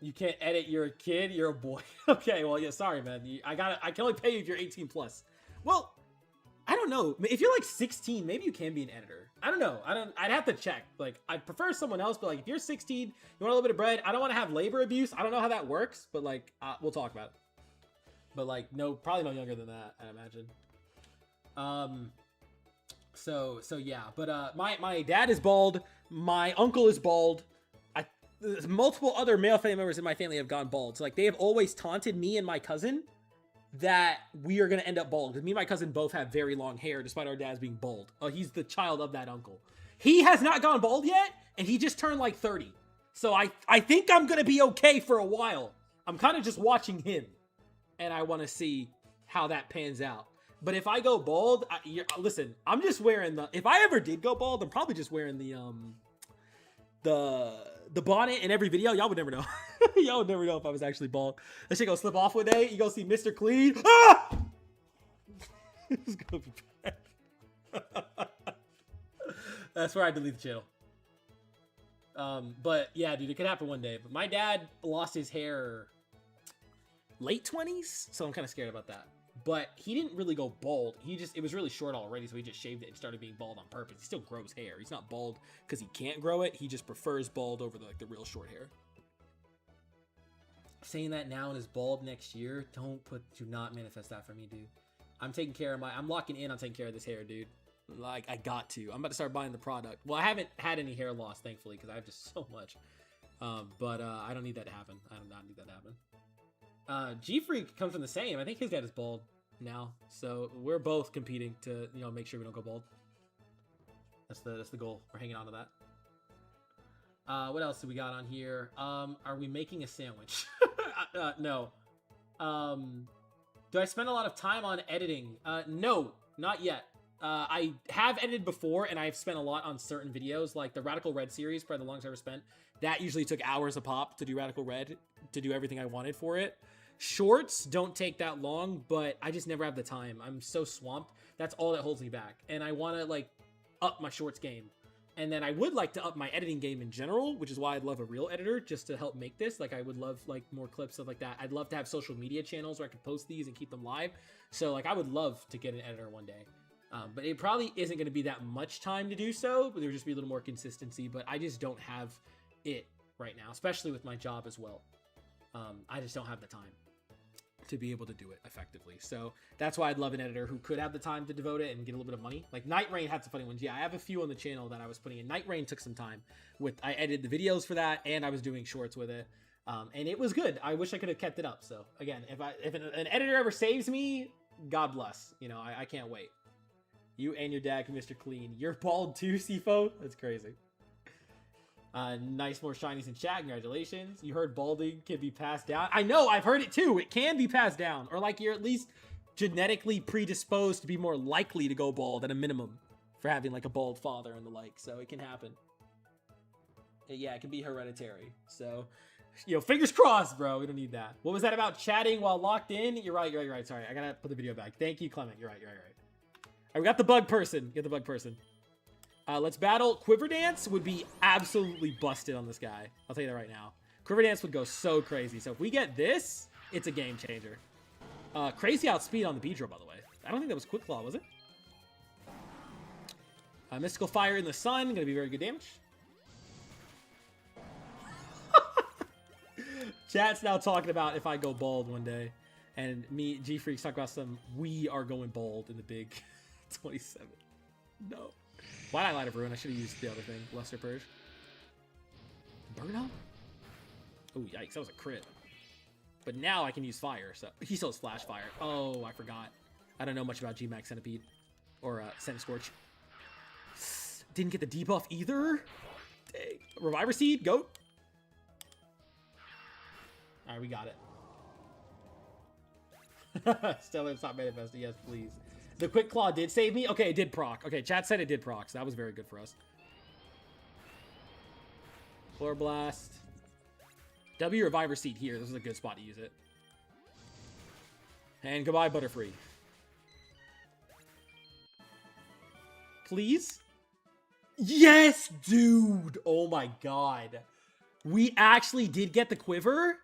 You can't edit. You're a kid. You're a boy. Okay. Well, yeah. Sorry, man. I can only pay you if you're 18 plus. Well, I don't know. If you're like 16, maybe you can be an editor. I don't know. I'd have to check. Like, I'd prefer someone else. But like, if you're 16, you want a little bit of bread. I don't want to have labor abuse. I don't know how that works. But like, we'll talk about it. But like, no, probably no younger than that, I imagine. So yeah, but my dad is bald, my uncle is bald. Multiple other male family members in my family have gone bald. So like, they have always taunted me and my cousin that we are gonna end up bald. Because me and my cousin both have very long hair, despite our dads being bald. Oh, he's the child of that uncle. He has not gone bald yet, and he just turned like 30. So I think I'm gonna be okay for a while. I'm kind of just watching him. And I want to see how that pans out. But if I go bald, listen, I'm just wearing if I ever did go bald, I'm probably just wearing the bonnet in every video. Y'all would never know. Y'all would never know if I was actually bald. That shit gonna slip off one day. You go see Mr. Clean. Ah! It's gonna be bad. That's where I delete the channel. But yeah, dude, it could happen one day. But my dad lost his hair late 20s, so I'm kind of scared about that. But he didn't really go bald. It was really short already, so he just shaved it and started being bald on purpose. He still grows hair. He's not bald because he can't grow it. He just prefers bald over the real short hair. Saying that now and is bald next year, do not manifest that for me, dude. I'm locking in on taking care of this hair, dude. Like, I got to. I'm about to start buying the product. Well, I haven't had any hair loss, thankfully, because I have just so much. But I don't need that to happen. I do not need that to happen. G-Freak comes from the same. I think his dad is bald now. So we're both competing to, you know, make sure we don't go bald. That's the goal. We're hanging on to that. What else do we got on here? Are we making a sandwich? No. Do I spend a lot of time on editing? No, not yet. I have edited before, and I've spent a lot on certain videos, like the Radical Red series, probably the longest I've ever spent. That usually took hours a pop to do Radical Red, to do everything I wanted for it. Shorts don't take that long, but I just never have the time. I'm so swamped. That's all that holds me back. And I want to, like, up my shorts game. And then I would like to up my editing game in general, which is why I'd love a real editor just to help make this. Like, I would love, like, more clips, stuff like that. I'd love to have social media channels where I could post these and keep them live. So, like, I would love to get an editor one day. But it probably isn't going to be that much time to do so, but there would just be a little more consistency. But I just don't have it right now, especially with my job as well. I just don't have the time to be able to do it effectively. So that's why I'd love an editor who could have the time to devote it and get a little bit of money. Like Night Rain had some funny ones. Yeah, I have a few on the channel that I was putting in. Night Rain took some time. I edited the videos for that, and I was doing shorts with it. And it was good. I wish I could have kept it up. So again, if an editor ever saves me, God bless. You know, I can't wait. You and your dad, Mr. Clean. You're bald too, Sifo? That's crazy. Nice more shinies in chat. Congratulations. You heard balding can be passed down. I know, I've heard it too. It can be passed down. Or like you're at least genetically predisposed to be more likely to go bald at a minimum for having like a bald father and the like. So it can happen. Yeah, it can be hereditary. So, you know, fingers crossed, bro. We don't need that. What was that about chatting while locked in? You're right. Sorry, I gotta put the video back. Thank you, Clement. You're right. All right, we got the bug person. Get the bug person. Let's battle. Quiver Dance would be absolutely busted on this guy. I'll tell you that right now. Quiver Dance would go so crazy. So if we get this, it's a game changer. Crazy outspeed on the Beedrill, by the way. I don't think that was Quick Claw, was it? Mystical Fire in the Sun. Gonna be very good damage. Chat's now talking about if I go bald one day. And me, G-Freaks, talk about we are going bald in the big 27. No. Why did I Light of Ruin? I should have used the other thing. Luster Purge. Burn up? Oh, yikes. That was a crit. But now I can use fire. So he still has Flash Fire. Oh, I forgot. I don't know much about G-Max Centipede. Or Scent Scorch. Didn't get the debuff either? Dang. Reviver Seed? Goat? Alright, we got it. Stellar Stop Manifesting. Yes, please. The Quick Claw did save me? Okay, it did proc. Okay, chat said it did proc, so that was very good for us. Floor Blast. W Reviver Seed here. This is a good spot to use it. And goodbye, Butterfree. Please? Yes, dude! Oh my god. We actually did get the Quiver?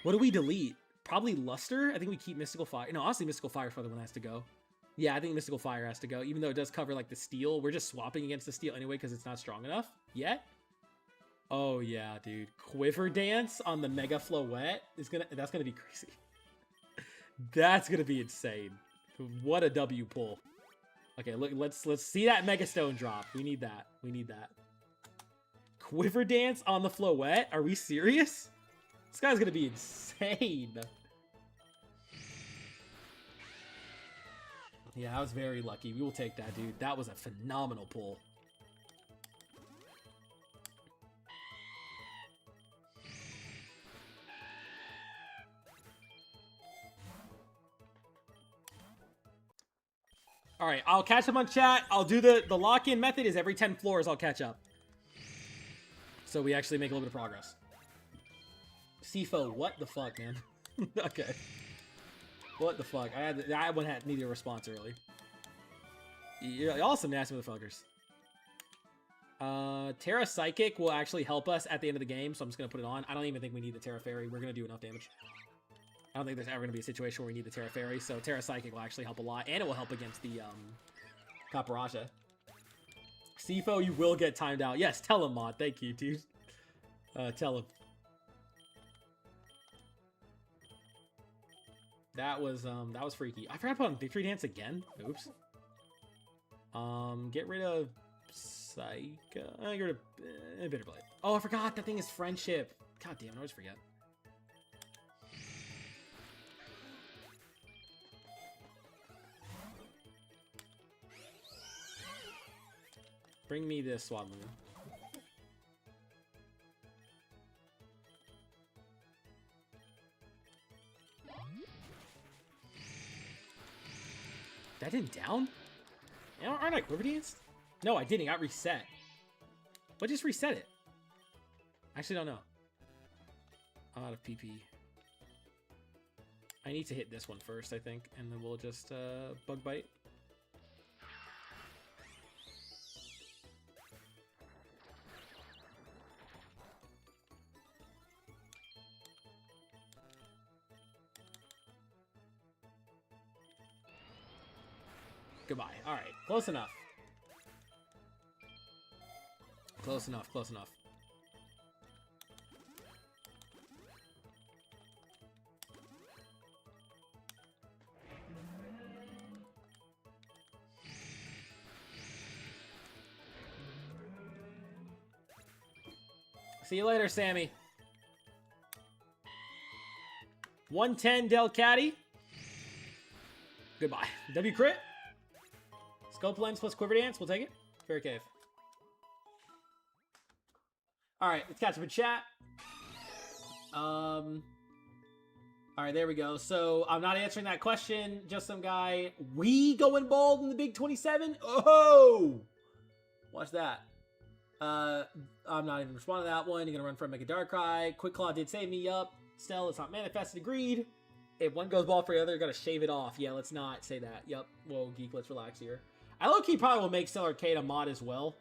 What do we delete? Probably Luster. I think we keep Mystical Fire. No, honestly, Mystical Fire is probably the one that has to go. Yeah, I think Mystical Fire has to go. Even though it does cover, like, the Steel. We're just swapping against the Steel anyway because it's not strong enough yet. Oh, yeah, dude. Quiver Dance on the Mega Floette is that's gonna be crazy. That's gonna be insane. What a W pull. Okay, look, let's see that Mega Stone drop. We need that. We need that. Quiver Dance on the Floette? Are we serious? This guy's gonna be insane. Yeah, I was very lucky. We will take that, dude. That was a phenomenal pull. All right, I'll catch up on chat. I'll do the lock-in method is every 10 floors I'll catch up. So we actually make a little bit of progress. Sifo, what the fuck, man? Okay. What the fuck? I needed a response early. You're awesome, nasty motherfuckers. Terra Psychic will actually help us at the end of the game, so I'm just gonna put it on. I don't even think we need the Terra Fairy. We're gonna do enough damage. I don't think there's ever gonna be a situation where we need the Terra Fairy, so Terra Psychic will actually help a lot, and it will help against the Caparasha. Sifo, you will get timed out. Yes, tell him, Mod. Thank you, dude. Tell him. That was freaky. I forgot to put on Victory Dance again. Oops. Get rid of Psycho. Get rid of Bitter Blade. Oh, I forgot that thing is friendship. God damn, I always forget. Bring me this Swadloon. That didn't down? Aren't I Quiver Danced? No, I didn't. I got reset. What just reset it? I actually don't know. I'm out of PP. I need to hit this one first, I think, and then we'll just Bug Bite. Goodbye. All right, close enough. Close enough, close enough. See you later, Sammy. 110 Del Caddy. Goodbye. W crit. Scope Lens plus Quiver Dance. We'll take it. Fairy Cave. Alright, let's catch up in chat. Alright, there we go. So, I'm not answering that question. Just some guy. We going bald in the Big 27? Oh! Watch that. I'm not even responding to that one. You're gonna run for a Mega Darkrai. Quick Claw did save me up. Still, it's not manifested. Agreed. If one goes bald for the other, you're gonna shave it off. Yeah, let's not say that. Yep. Whoa, Geek, let's relax here. I low-key probably will make Stellar Arcade a mod as well.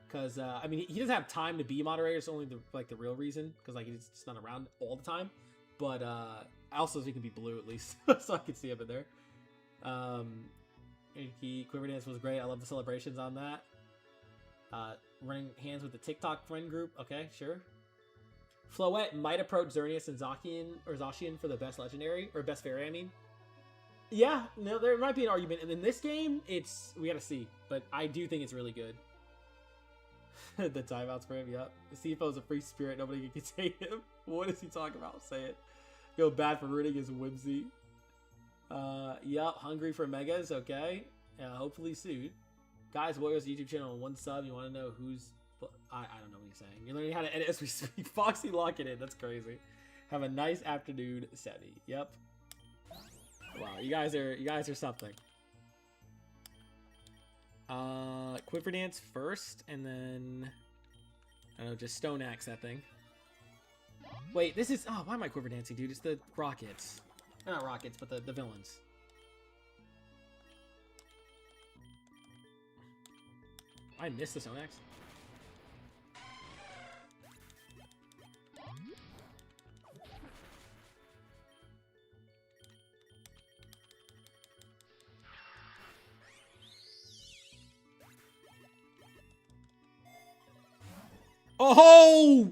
Because, I mean, he doesn't have time to be a moderator. It's only, the real reason. Because, like, he's just not around all the time. But, also, so he can be blue, at least. So I can see him in there. Quiver Dance was great. I love the celebrations on that. Running hands with the TikTok friend group. Okay, sure. Floette might approach Xerneas and Zacian for the best legendary. Or best fairy, I mean. Yeah, no, there might be an argument. And in this game, we gotta see. But I do think it's really good. The timeouts for him, yep. CFO's a free spirit, nobody can contain him. What is he talking about? Say it. Go bad for rooting is whimsy. Yep, hungry for megas, okay. Hopefully soon. Guys, Warriors YouTube channel, 1 sub. You want to know who's... I don't know what you're saying. You're learning how to edit as we speak. Foxy, lock it in. That's crazy. Have a nice afternoon, Sevi. Yep. Wow, you guys are something. Quiver Dance first, and then... I don't know, just Stone Axe that thing. Wait, this is... Oh, why am I Quiver Dancing, dude? It's the Rockets. Not Rockets, but the villains. I missed the Stone Axe. Oh!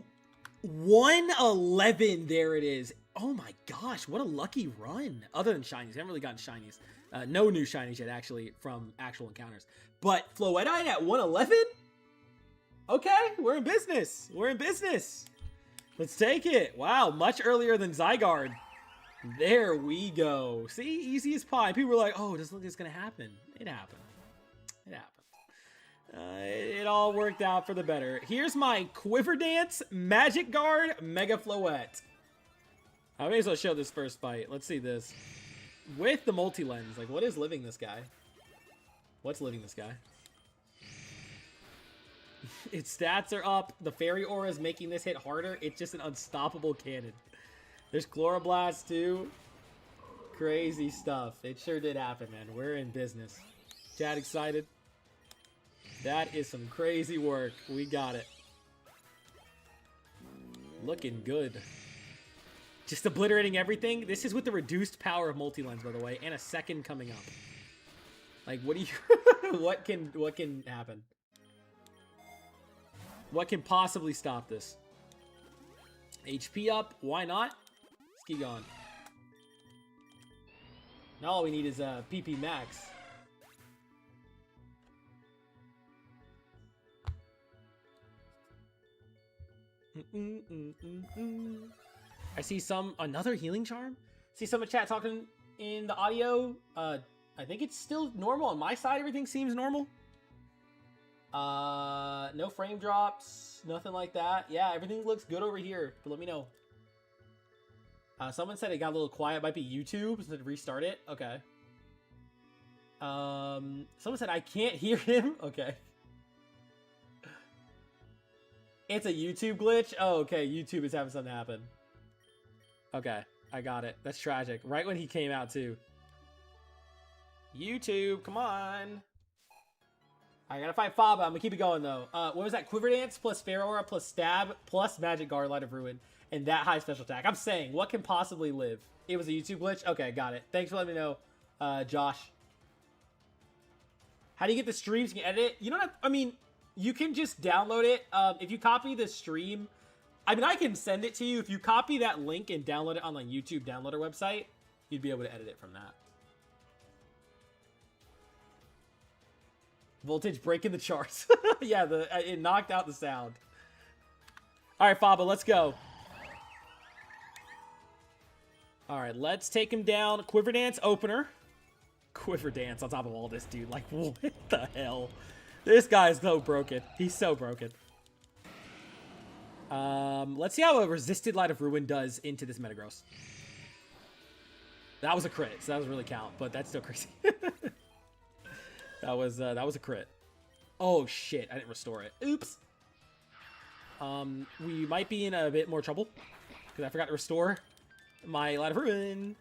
111, there it is. Oh my gosh, what a lucky run. Other than shinies, I haven't really gotten shinies. No new shinies yet, actually, from actual encounters. But Floette at 111? Okay, we're in business. We're in business. Let's take it. Wow, much earlier than Zygarde. There we go. See, easy as pie. People were like, oh, doesn't look like it's going to happen. It happened. It happened. It all worked out for the better. Here's my Quiver Dance Magic Guard Mega Floette. I may as well show this first fight. Let's see this. With the multi-lens, like, what is living this guy? What's living this guy? Its stats are up. The Fairy Aura is making this hit harder. It's just an unstoppable cannon. There's Chloroblast, too. Crazy stuff. It sure did happen, man. We're in business. Chat excited? That is some crazy work. We got it. Looking good. Just obliterating everything. This is with the reduced power of multi-lens, by the way, and a second coming up. Like, what do you... what can happen? What can possibly stop this? HP up. Why not? Let's keep going. Now all we need is PP max. I see another healing charm. See some of chat talking in the audio. I think it's still normal on my side. Everything seems normal. No frame drops, nothing like that. Yeah, everything looks good over here. But let me know. Someone said it got a little quiet. Might be YouTube, so restart it. Okay. Someone said I can't hear him. Okay. It's a YouTube glitch. Oh, okay. YouTube is having something happen. Okay, I got it. That's tragic. Right when he came out too. YouTube, come on. I gotta fight Faba. I'm gonna keep it going though. What was that? Quiver Dance plus Fair Aura plus Stab plus Magic Guard, Light of Ruin, and that high special attack. I'm saying, what can possibly live? It was a YouTube glitch? Okay, got it. Thanks for letting me know, Josh. How do you get the streams? You can edit it? You don't have, I mean, you can just download it. If you copy the stream, I mean, I can send it to you. If you copy that link and download it on the YouTube downloader website, you'd be able to edit it from that. Voltage breaking the charts. Yeah, it knocked out the sound. All right, Faba, let's go. All right, let's take him down. Quiver Dance opener. Quiver Dance on top of all this, dude. Like, what the hell? This guy's so broken. He's so broken. Let's see how a resisted Light of Ruin does into this Metagross. That was a crit, so that doesn't really count, but that's still crazy. That was a crit. Oh shit, I didn't restore it. Oops. We might be in a bit more trouble because I forgot to restore my Light of Ruin.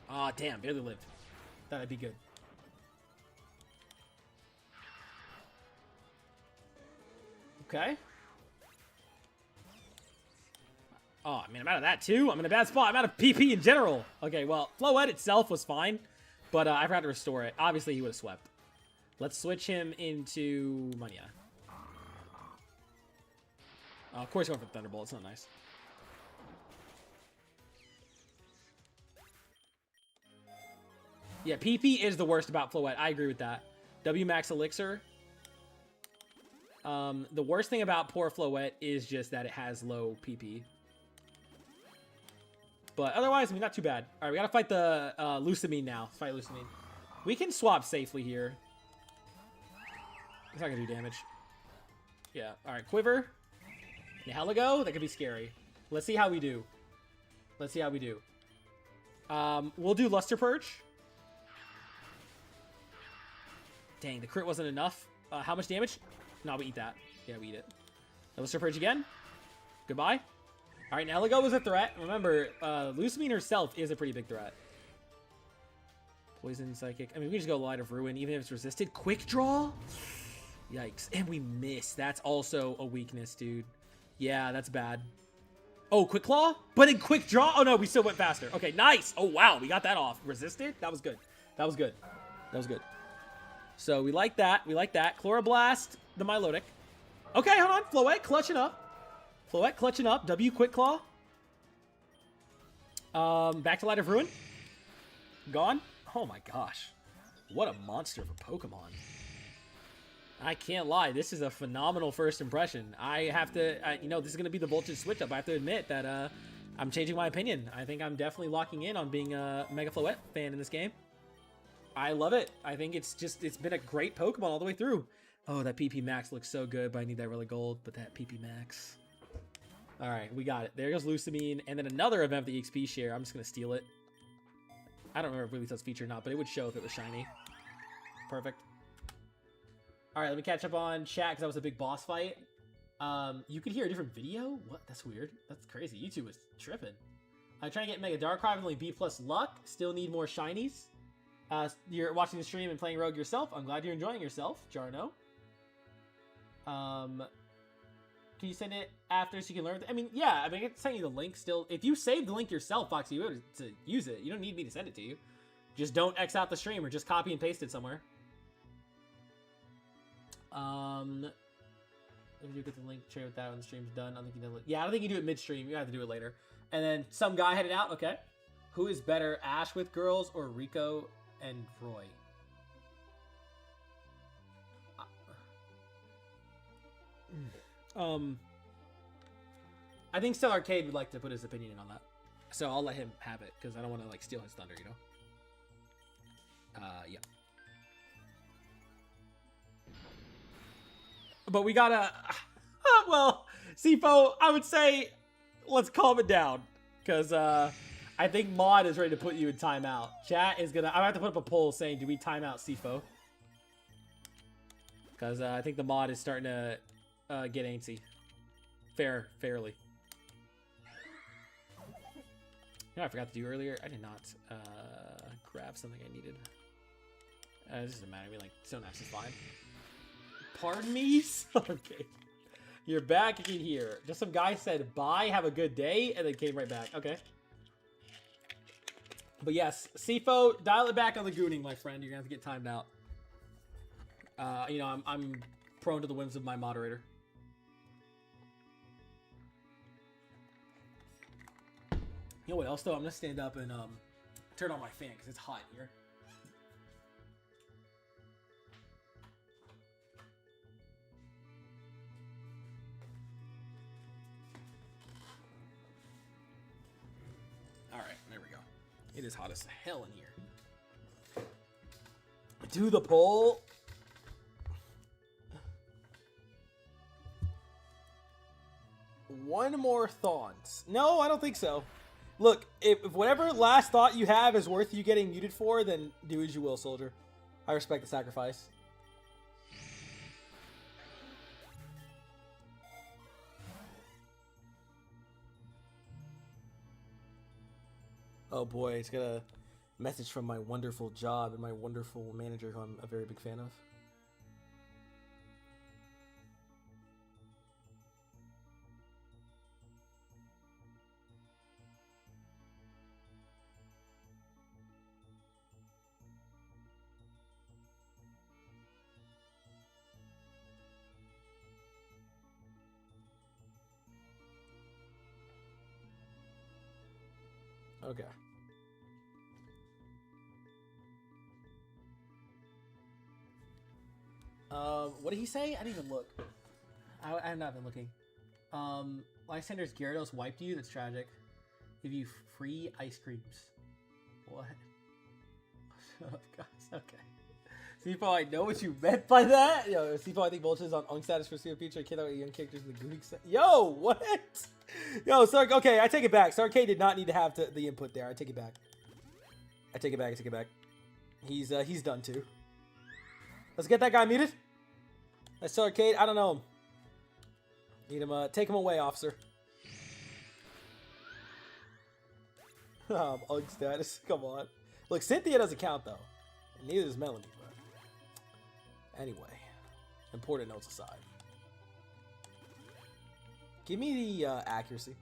Aw, oh, damn, barely lived. That'd be good. Okay. Oh, I mean, I'm out of that too. I'm in a bad spot. I'm out of PP in general. Okay, well, Floette itself was fine, but I forgot to restore it. Obviously, he would have swept. Let's switch him into Mania. Of course, going for Thunderbolt. It's not nice. Yeah, PP is the worst about Floette. I agree with that. W max Elixir. The worst thing about poor Floette is just that it has low PP. But otherwise, I mean, not too bad. All right, we gotta fight the Lusamine now. Let's fight Lusamine. We can swap safely here. It's not gonna do damage. Yeah. All right, Quiver. Nihilego. That could be scary. Let's see how we do. Let's see how we do. We'll do Luster Purge. Dang, the crit wasn't enough. How much damage? No, we eat that. Yeah, we eat it. Luster Purge again. Goodbye. All right, Nihilego was a threat. Remember, Lusamine herself is a pretty big threat. Poison, Psychic. I mean, we can just go Light of Ruin, even if it's resisted. Quick Draw? Yikes. And we miss. That's also a weakness, dude. Yeah, that's bad. Oh, Quick Claw? But in Quick Draw? Oh, no, we still went faster. Okay, nice. Oh, wow, we got that off. Resisted? That was good. That was good. That was good. So we like that. We like that. Chloroblast, the Milotic. Okay, hold on. Floette clutching up. Floette clutching up. W Quick Claw. Back to Light of Ruin. Gone. Oh my gosh. What a monster of a Pokemon. I can't lie. This is a phenomenal first impression. I have to, you know, this is going to be the Voltage switch up. I have to admit that I'm changing my opinion. I think I'm definitely locking in on being a Mega Floette fan in this game. I love it. I think it's been a great Pokemon all the way through. Oh, that PP Max looks so good, but I need that really gold. But that PP Max. All right, we got it. There goes Lusamine. And then another event, the XP share. I'm just going to steal it. I don't remember if it really does feature or not, but it would show if it was shiny. Perfect. All right, let me catch up on chat because that was a big boss fight. You could hear a different video? What? That's weird. That's crazy. YouTube was tripping. I'm trying to get Mega Darkrai with only B+ luck. Still need more shinies. You're watching the stream and playing Rogue yourself. I'm glad you're enjoying yourself, Jarno. Can you send it after so you can learn? I mean, yeah. I mean, I can send you the link still. If you save the link yourself, Foxy, you able to use it. You don't need me to send it to you. Just don't X out the stream or just copy and paste it somewhere. if you get the link, share with that when the stream's done. I don't think you know. Yeah, I don't think you do it midstream. You have to do it later. And then some guy headed out. Okay. Who is better, Ash with girls or Rico and Roy? I think Still Arcade would like to put his opinion in on that, so I'll let him have it because I don't want to like steal his thunder, you know. Yeah. But we gotta. Well, Sifo, I would say let's calm it down because I think Mod is ready to put you in timeout. Chat is gonna. I have to put up a poll saying, do we timeout Sifo? Because I think the Mod is starting to get antsy. Fairly. You know, I forgot to do earlier. I did not grab something I needed. This doesn't matter. I mean, like, Stone Axe is fine. Pardon me? Okay. You're back in here. Just some guy said, bye, have a good day, and then came right back. Okay. But yes, Sifo, dial it back on the gooning, my friend. You're going to have to get timed out. You know, I'm prone to the whims of my moderator. You know what else, though? I'm going to stand up and turn on my fan because it's hot in here. All right, there we go. It is hot as hell in here. Do the poll. One more thought. No, I don't think so. Look, if whatever last thought you have is worth you getting muted for, then do as you will, soldier. I respect the sacrifice. Oh boy, it's got a message from my wonderful job and my wonderful manager who I'm a very big fan of. Okay. What did he say? I didn't even look. I have not been looking. Lysander's Gyarados wiped you? That's tragic. Give you free ice creams. What? Shut up, guys. Okay. Sifo, I know what you meant by that. Yo, Sifo, I think bullshit is on Unk status for Steel Future. Kid out young characters in the Gooning set. Yo, what? Yo, Sark. Okay, I take it back. Sarkade did not need to have the input there. I take it back. I take it back. He's done too. Let's get that guy muted. That's Sarkade. I don't know him. Need him. Take him away, officer. Ugg status. Come on. Look, Cynthia doesn't count though. And neither does Melanie. But anyway, important notes aside. Give me the accuracy.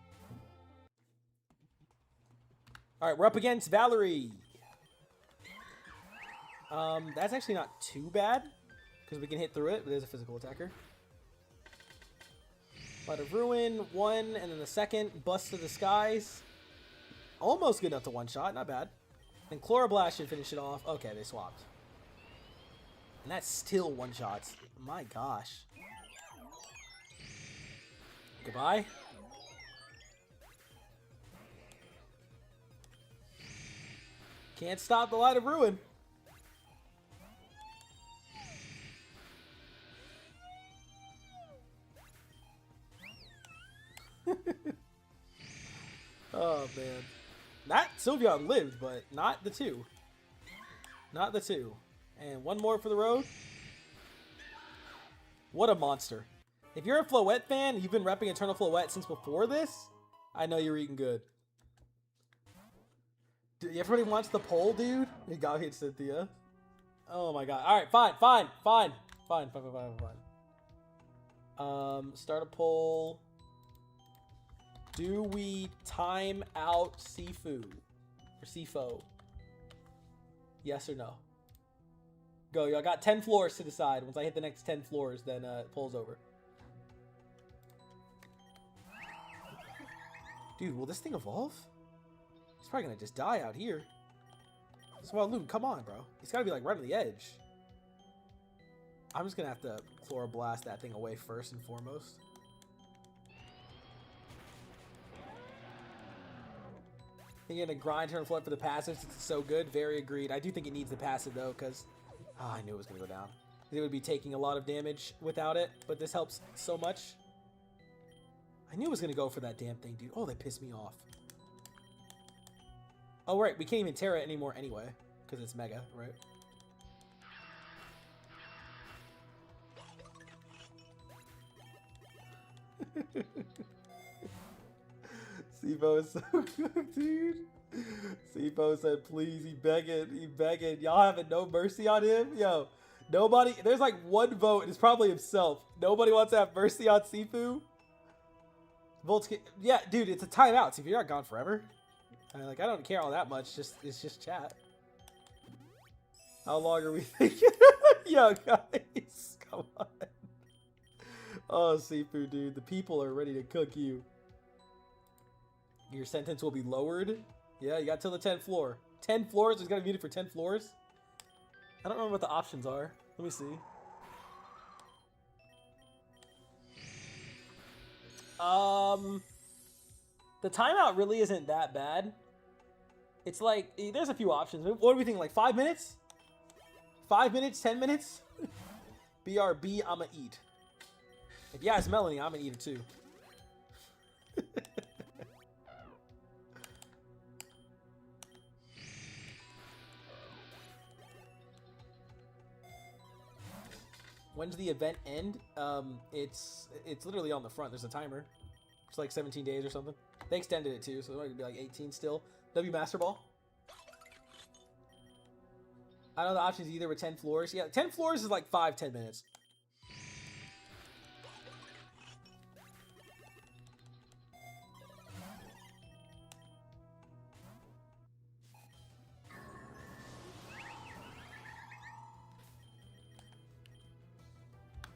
All right, we're up against Valerie. That's actually not too bad because we can hit through it, but there's a physical attacker. Light of Ruin, one, and then the second, Bust to the Skies. Almost good enough to one-shot, not bad. And Chloroblast should finish it off. Okay, they swapped. And that's still one-shots. My gosh. Goodbye. Can't stop the Light of Ruin. Oh, man. That Sylveon lived, but not the two. Not the two. And one more for the road. What a monster. If you're a Floette fan, you've been repping Eternal Floette since before this, I know you're eating good. Dude, everybody wants the poll, dude? You got hit, Cynthia. Oh my god. Alright, fine. Start a poll. Do we time out Sifu? Or Sifo? Yes or no? Go, I got 10 floors to decide. Once I hit the next 10 floors, then poll's over. Dude, will this thing evolve? He's probably gonna just die out here. Swaloon, come on, bro. He's gotta be like right on the edge. I'm just gonna have to Chloroblast that thing away first and foremost. You're gonna grind turn flood for the passive since it's so good. Very agreed. I do think it needs the passive though, because I knew it was gonna go down. It would be taking a lot of damage without it, but this helps so much. I knew it was gonna go for that damn thing, dude. Oh, they pissed me off. Oh, right, we can't even Terra anymore anyway, because it's Mega, right? Sibo is so good, dude. Sibo said, please, he begging. Y'all having no mercy on him? Yo, nobody, there's like one vote, and it's probably himself. Nobody wants to have mercy on Sifu? Volt's, yeah, dude, it's a timeout. So if you're not gone forever, like, I don't care all that much. It's just chat. How long are we thinking? Yo, guys, come on. Oh, Sifu, dude, the people are ready to cook you. Your sentence will be lowered. Yeah, you got till the 10th floor. 10 floors? He's got to be muted for 10 floors? I don't remember what the options are. Let me see. The timeout really isn't that bad. It's like, there's a few options. What do we think, like 5 minutes? 5 minutes, 10 minutes? BRB, I'ma eat. If you ask Melanie, I'm gonna eat it too. When's the event end? It's literally on the front. There's a timer. It's like 17 days or something. They extended it too, so it might be like 18 still. W Master Ball. I know the options either with 10 floors. Yeah, 10 floors is like 5-10 minutes.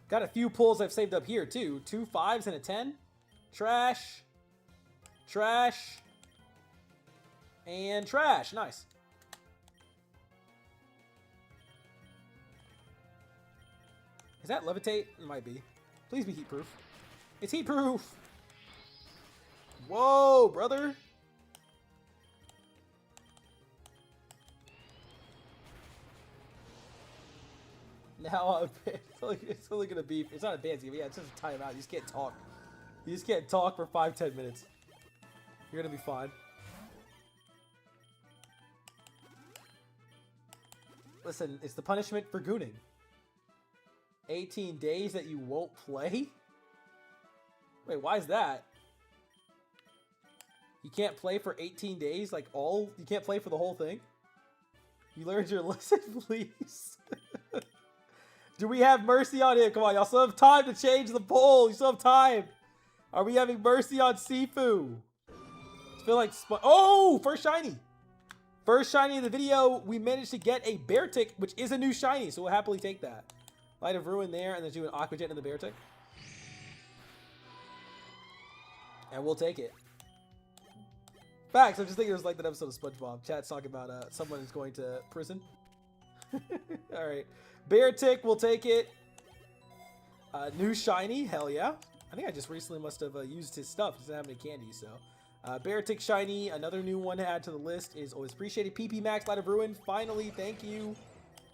Got a few pulls I've saved up here too. 2 5s and a 10. Trash. Trash. And trash. Nice. Is that levitate? It might be. Please be heat proof. It's heat proof. Whoa, brother. Now it's only gonna be. It's not advanced game. Yeah, it's just a timeout. You just can't talk. You just can't talk for 5-10 minutes. You're gonna be fine. Listen, it's the punishment for gooning. 18 days that you won't play? Wait, why is that? You can't play for 18 days? Like you can't play for the whole thing? You learned your lesson, please. Do we have mercy on him? Come on, y'all still have time to change the poll. You still have time. Are we having mercy on Sifu? I feel like... Oh! First shiny. First shiny of the video. We managed to get a Beartic, which is a new shiny, so we'll happily take that. Light of Ruin there, and then do an Aqua Jet in the Beartic. And we'll take it. Facts, I'm just thinking it was like that episode of SpongeBob. Chat's talking about someone is going to prison. Alright. Beartic, we'll take it. New shiny, hell yeah. I think I just recently must have used his stuff. He doesn't have any candy, so. Beartic shiny, another new one to add to the list is always appreciated. PP Max, Light of Ruin, finally, thank you.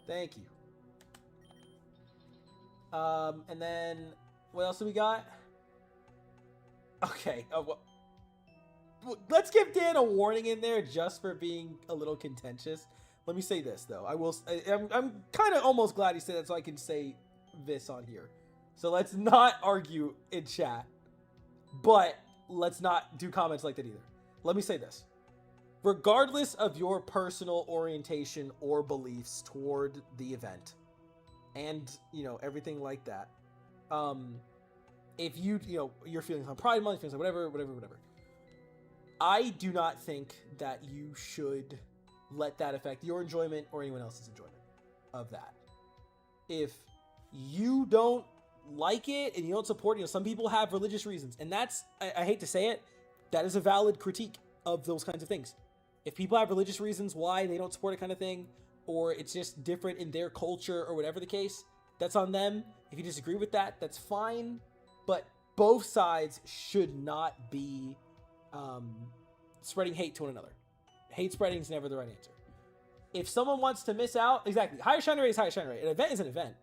Thank you. And then, what else do we got? Okay, well, let's give Dan a warning in there just for being a little contentious. Let me say this, though. I'm kind of almost glad he said that so I can say this on here. So let's not argue in chat, but let's not do comments like that either. Let me say this. Regardless of your personal orientation or beliefs toward the event and, you know, everything like that, if you know, your feelings on Pride Month, feelings on whatever, I do not think that you should let that affect your enjoyment or anyone else's enjoyment of that. If you don't like it and you don't support, you know, some people have religious reasons, and that's, I hate to say it, that is a valid critique of those kinds of things. If people have religious reasons why they don't support a kind of thing, or it's just different in their culture or whatever the case, that's on them. If you disagree with that, that's fine. But both sides should not be spreading hate to one another. Hate spreading is never the right answer. If someone wants to miss out, exactly, higher shiny rate is higher shiny rate. An event is an event.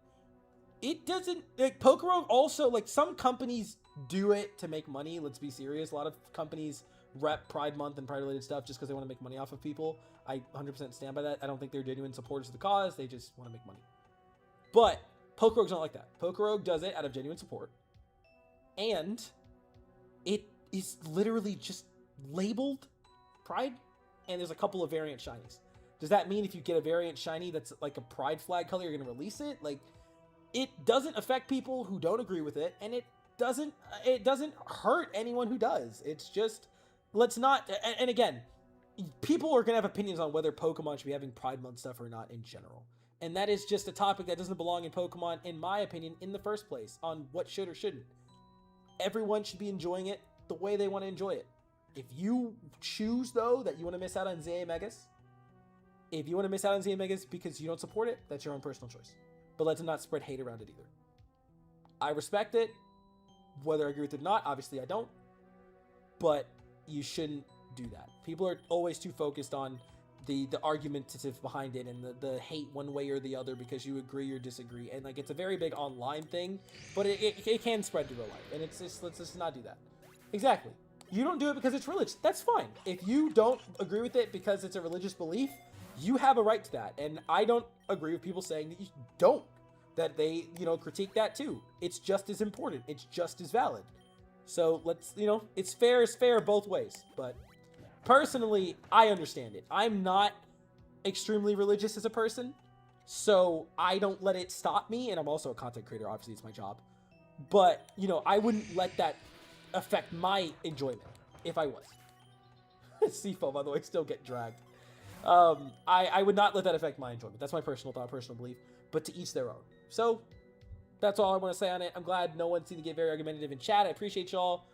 It doesn't, like, Pokerogue also, like, some companies do it to make money. Let's be serious. A lot of companies rep Pride Month and Pride-related stuff just because they want to make money off of people. I 100% stand by that. I don't think they're genuine supporters of the cause. They just want to make money. But Pokerogue's not like that. Pokerogue does it out of genuine support. And it is literally just labeled Pride, and there's a couple of variant shinies. Does that mean if you get a variant shiny that's like a Pride flag color, you're going to release it? Like, it doesn't affect people who don't agree with it, and it doesn't hurt anyone who does. It's just, let's not, and again, people are going to have opinions on whether Pokemon should be having Pride Month stuff or not in general. And that is just a topic that doesn't belong in Pokemon, in my opinion, in the first place, on what should or shouldn't. Everyone should be enjoying it the way they want to enjoy it. If you choose, though, that you want to miss out on ZA Megas, if you want to miss out on ZA Megas because you don't support it, that's your own personal choice. But let's not spread hate around it either. I respect it. Whether I agree with it or not, obviously I don't. But you shouldn't do that. People are always too focused on the argumentative behind it and the hate one way or the other because you agree or disagree. And like, it's a very big online thing, but it can spread to real life. And it's just, let's just not do that. Exactly. You don't do it because it's religious. That's fine. If you don't agree with it because it's a religious belief, you have a right to that. And I don't agree with people saying that you don't, that they, critique that too. It's just as important. It's just as valid. So let's, it's fair is fair both ways. But personally, I understand it. I'm not extremely religious as a person, so I don't let it stop me. And I'm also a content creator. Obviously, it's my job. But, I wouldn't let that affect my enjoyment if I was. Seafoam, by the way, still get dragged. I would not let that affect my enjoyment. That's my personal thought, personal belief. But to each their own. So that's all I want to say on it. I'm glad no one seemed to get very argumentative in chat. I appreciate y'all.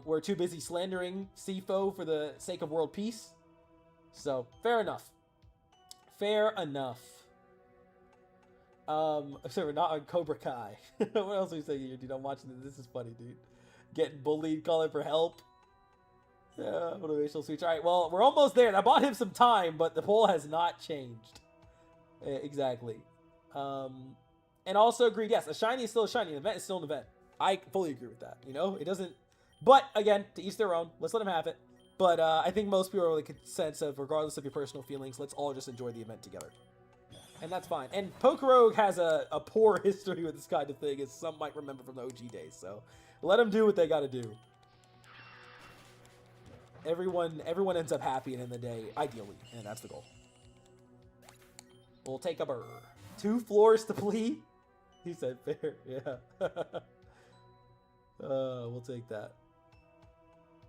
We're too busy slandering CFO for the sake of world peace. So, fair enough. Fair enough. So we're not on Cobra Kai. What else are we saying here, dude? I'm watching this. This is funny, dude. Getting bullied, calling for help. Motivational speech. All right, well, we're almost there. I bought him some time, but the poll has not changed. Exactly. And also agreed, yes, a shiny is still a shiny. An event is still an event. I fully agree with that. It doesn't... But, again, to each their own. Let's let them have it. But I think most people are really consensus of, regardless of your personal feelings, let's all just enjoy the event together. And that's fine. And Pokerogue has a poor history with this kind of thing, as some might remember from the OG days. So, let them do what they got to do. Everyone ends up happy and in the day, ideally. And that's the goal. We'll take a burr. 2 floors to plead? He said fair. Yeah. We'll take that.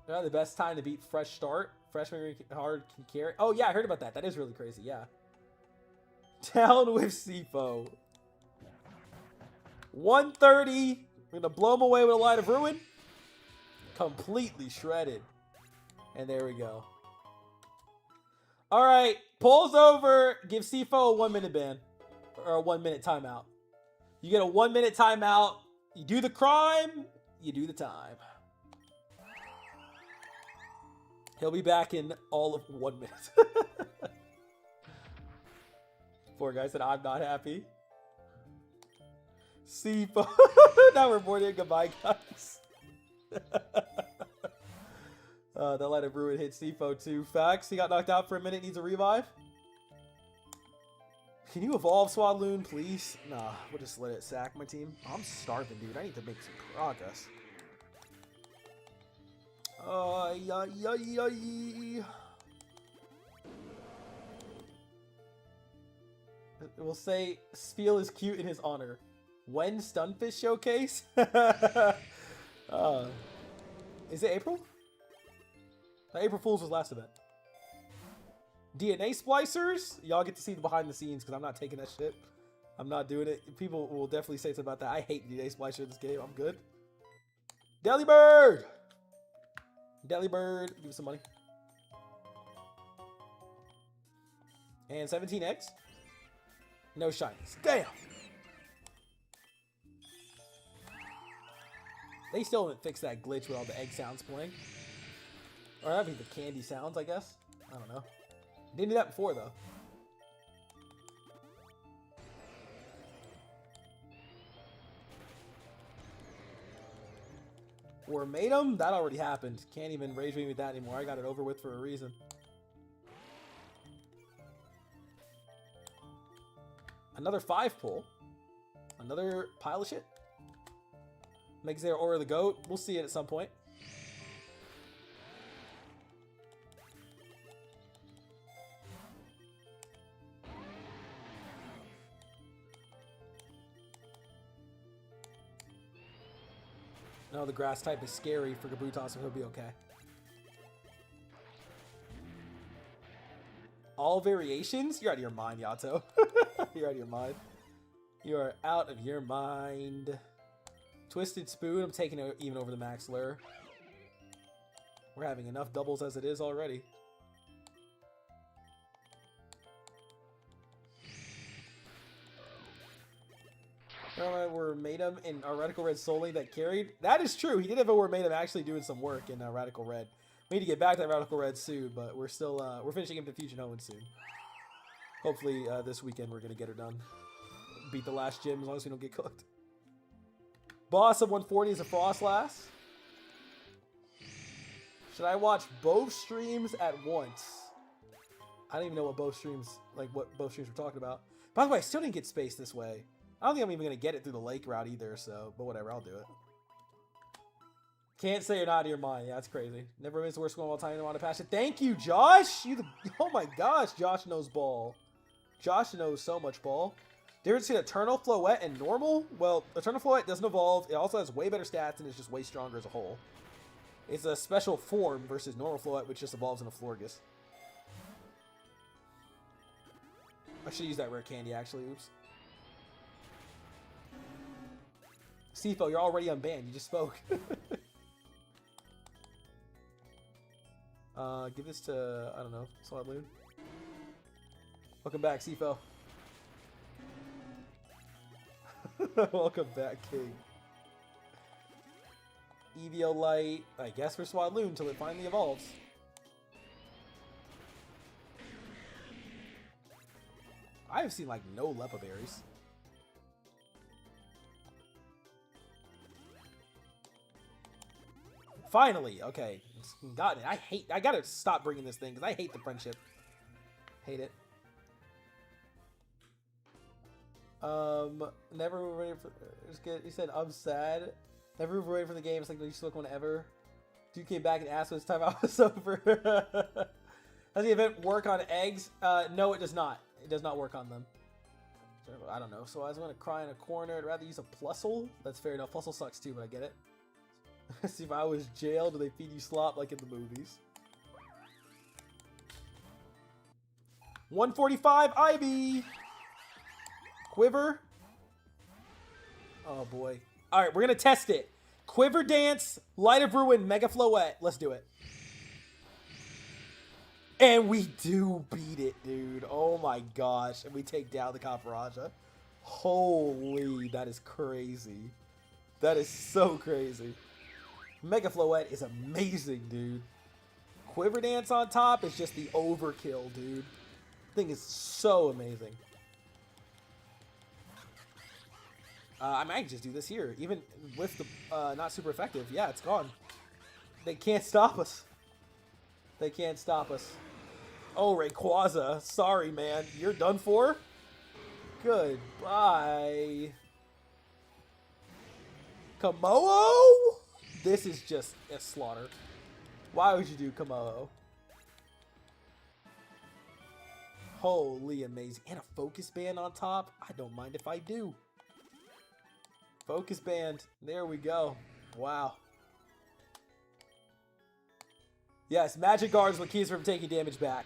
The best time to beat Fresh Start. Freshman hard can carry. Oh, yeah, I heard about that. That is really crazy, yeah. Down with Sifo. 130. We're going to blow him away with a Light of Ruin. Completely shredded. And there we go. All right. Poll's over. Give Sifo a 1-minute ban. Or a 1-minute timeout. You get a 1-minute timeout. You do the crime. You do the time. He'll be back in all of 1 minute. Poor guy said, I'm not happy. Sifo. Now we're boarding. Goodbye, guys. That Light of Ruin hit Sifo too. Facts. He got knocked out for a minute. Needs a revive. Can you evolve Swadloon, please? Nah, we'll just let it sack my team. I'm starving, dude. I need to make some progress. We'll say Spiel is cute in his honor. When Stunfish Showcase? Is it April? April Fool's was last event. DNA splicers? Y'all get to see the behind the scenes because I'm not taking that shit. I'm not doing it. People will definitely say something about that. I hate DNA splicers in this game. I'm good. Delibird! Delibird, give us some money. And 17 eggs. No shinies. Damn! They still haven't fixed that glitch with all the egg sounds playing. Or that'd be the candy sounds, I guess. I don't know. Didn't do that before, though. Or made them? That already happened. Can't even rage me with that anymore. I got it over with for a reason. Another 5-pull. Another pile of shit. Makes their Aura the Goat. We'll see it at some point. No, the grass type is scary for Kabutops, so he'll be okay. All variations? You're out of your mind, Yato. You're out of your mind. You are out of your mind. Twisted Spoon, I'm taking it even over the Max Lure. We're having enough doubles as it is already. Were Matum in our Radical Red solely that carried. That is true. He did have a Were Matum actually doing some work in Radical Red. We need to get back to that Radical Red soon, but we're still we're finishing him to Fusion Hoenn soon. Hopefully this weekend we're gonna get her done. Beat the last gym as long as we don't get cooked. Boss of 140 is a Frostlass. Should I watch both streams at once? I don't even know what both streams we're talking about. By the way, I still didn't get space this way. I don't think I'm even going to get it through the lake route either, so, but whatever, I'll do it. Can't say you're not out of your mind. Yeah, that's crazy. Never missed the worst one of all time. I want to pass it. Thank you, Josh! Oh my gosh, Josh knows ball. Josh knows so much ball. Difference between Eternal Floette and normal? Well, Eternal Floette doesn't evolve. It also has way better stats and is just way stronger as a whole. It's a special form versus normal Floette, which just evolves in a Florges. I should use that rare candy, actually. Oops. Sifo, you're already unbanned. You just spoke. Give this to, I don't know, Solid Loon. Welcome back, Sifo. Welcome back, King. Eviolite, I guess for Swadloon until it finally evolves. I've seen like no Lepa berries. Finally, okay. Got it. I gotta stop bringing this thing because I hate the friendship. Hate it. Never ready for. He said, I'm sad. Never ready for the game. It's like the least one ever. Dude came back and asked when his time out was over. Does the event work on eggs? No, it does not. It does not work on them. I don't know. So I was gonna cry in a corner. I'd rather use a Plusle. That's fair enough. Plusle sucks too, but I get it. See, if I was jailed, do they feed you slop like in the movies? 145 Ivy. Quiver. Oh boy. All right, we're gonna test it. Quiver Dance, Light of Ruin, Mega Floette. Let's do it. And we do beat it, dude. Oh my gosh. And we take down the Copperajah. Holy, that is crazy. That is so crazy. Mega Floette is amazing, dude. Quiver Dance on top is just the overkill, dude. Thing is so amazing. I might just do this here. Even with the not super effective. Yeah, it's gone. They can't stop us. They can't stop us. Oh, Rayquaza. Sorry, man. You're done for? Goodbye. Komodo? This is just a slaughter. Why would you do Komodo? Holy amazing. And a Focus Band on top? I don't mind if I do. Focus Band. There we go. Wow. Yes, Magic Guard is what keeps from taking damage back.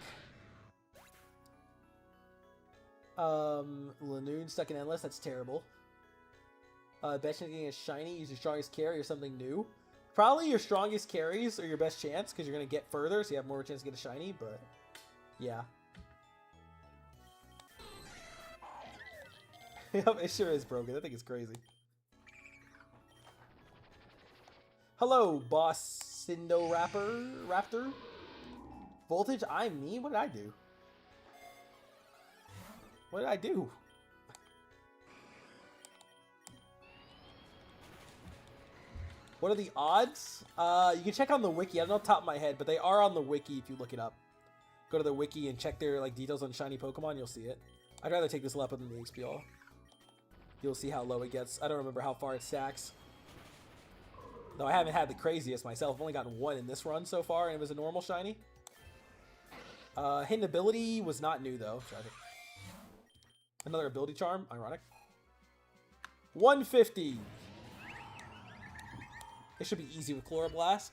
Lanoon stuck in Endless. That's terrible. Bet you getting a shiny, use your strongest carry or something new. Probably your strongest carries are your best chance because you're going to get further, so you have more chance to get a shiny, but yeah. Yep, it sure is broken. I think it's crazy. Hello, Boss Cindo Raptor. Voltage, I'm me? What did I do? What did I do? What are the odds? You can check on the wiki. I don't know off the top of my head, but they are on the wiki if you look it up. Go to the wiki and check their like details on shiny Pokemon. You'll see it. I'd rather take this level than the XPL. You'll see how low it gets. I don't remember how far it stacks. Though I haven't had the craziest myself. I've only gotten one in this run so far, and it was a normal shiny. Hidden ability was not new though. Another ability charm. Ironic. 150. It should be easy with Chloroblast.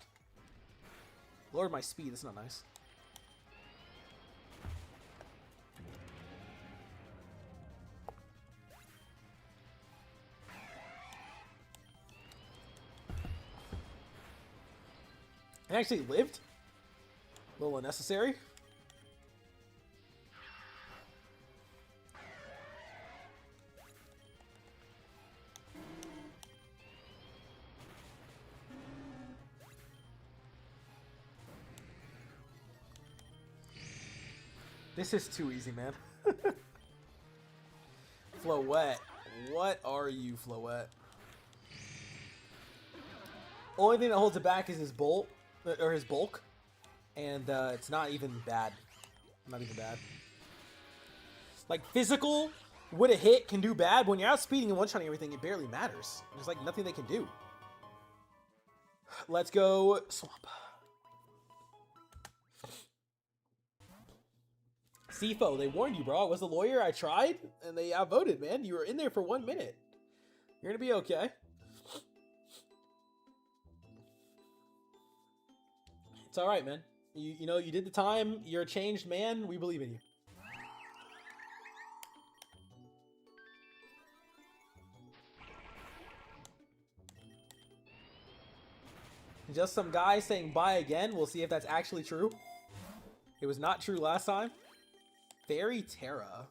Lowered my speed. That's not nice. I actually lived. A little unnecessary. This is too easy, man. Floette. What are you, Floette? Only thing that holds it back is his bolt, or his bulk. And it's not even bad. Not even bad. Like, physical, with a hit, can do bad. But when you're outspeeding and one-shotting everything, it barely matters. There's, like, nothing they can do. Let's go Swamp. CFO, they warned you, bro. I was a lawyer. I tried, and they outvoted, man. You were in there for 1 minute. You're going to be okay. It's all right, man. You know, you did the time. You're a changed man. We believe in you. Just some guy saying bye again. We'll see if that's actually true. It was not true last time. Fairy Terra.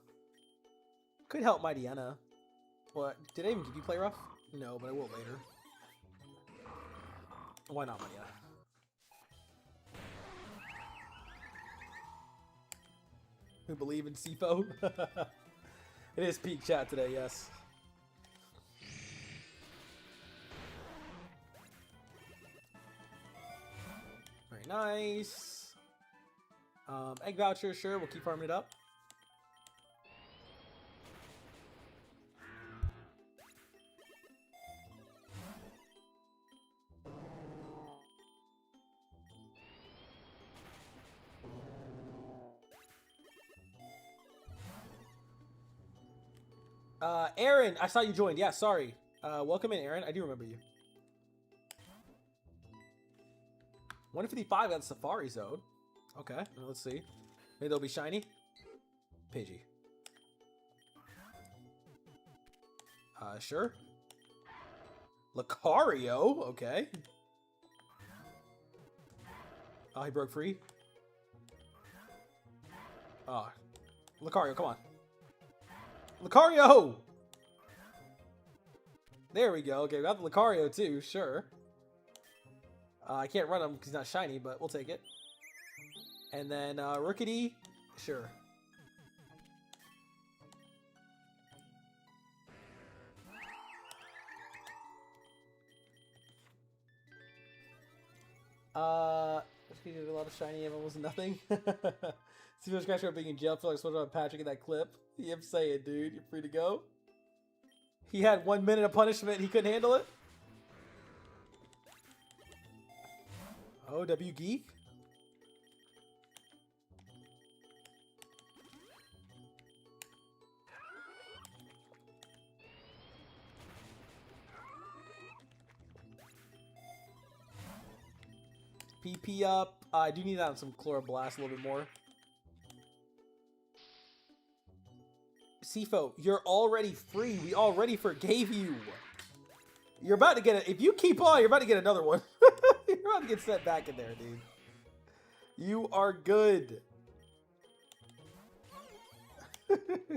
Could help Mightyena. What? Did I even give you Play Rough? No, but I will later. Why not Mightyena? Who believe in CFO? It is peak chat today, yes. Very nice. Egg voucher, sure, we'll keep farming it up. Aaron, I saw you joined. Yeah, sorry. Welcome in, Aaron. I do remember you. 155 got Safari Zone. Okay, let's see. Maybe they'll be shiny. Pidgey. Sure. Lucario. Okay. Oh, he broke free. Oh, Lucario, come on. Lucario! There we go. Okay, we got the Lucario too, sure. I can't run him because he's not shiny, but we'll take it. And then Rookity, sure. He did a lot of shiny and almost nothing. See if Scratcher being in jail. Feel like supposed to Patrick in that clip. I'm saying, dude, you're free to go. He had 1 minute of punishment. He couldn't handle it. Oh, W Geek. PP up. I do need that on some Chloroblast a little bit more. Sifo, you're already free. We already forgave you. You're about to get it. If you keep on, you're about to get another one. You're about to get set back in there, dude. You are good.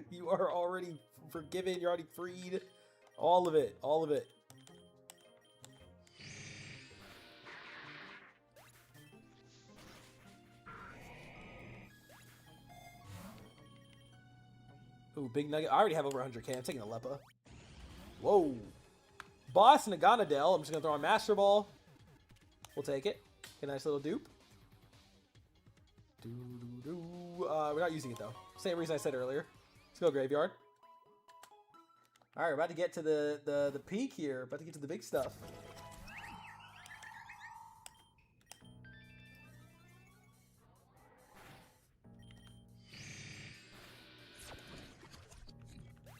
You are already forgiven. You're already freed. All of it. All of it. Ooh, big nugget. I already have over 100k. I'm taking the Leppa. Whoa. Boss Naganadel. I'm just going to throw on Master Ball. We'll take it. Get a nice little dupe. We're not using it, though. Same reason I said earlier. Let's go Graveyard. All right, we're about to get to the peak here. About to get to the big stuff.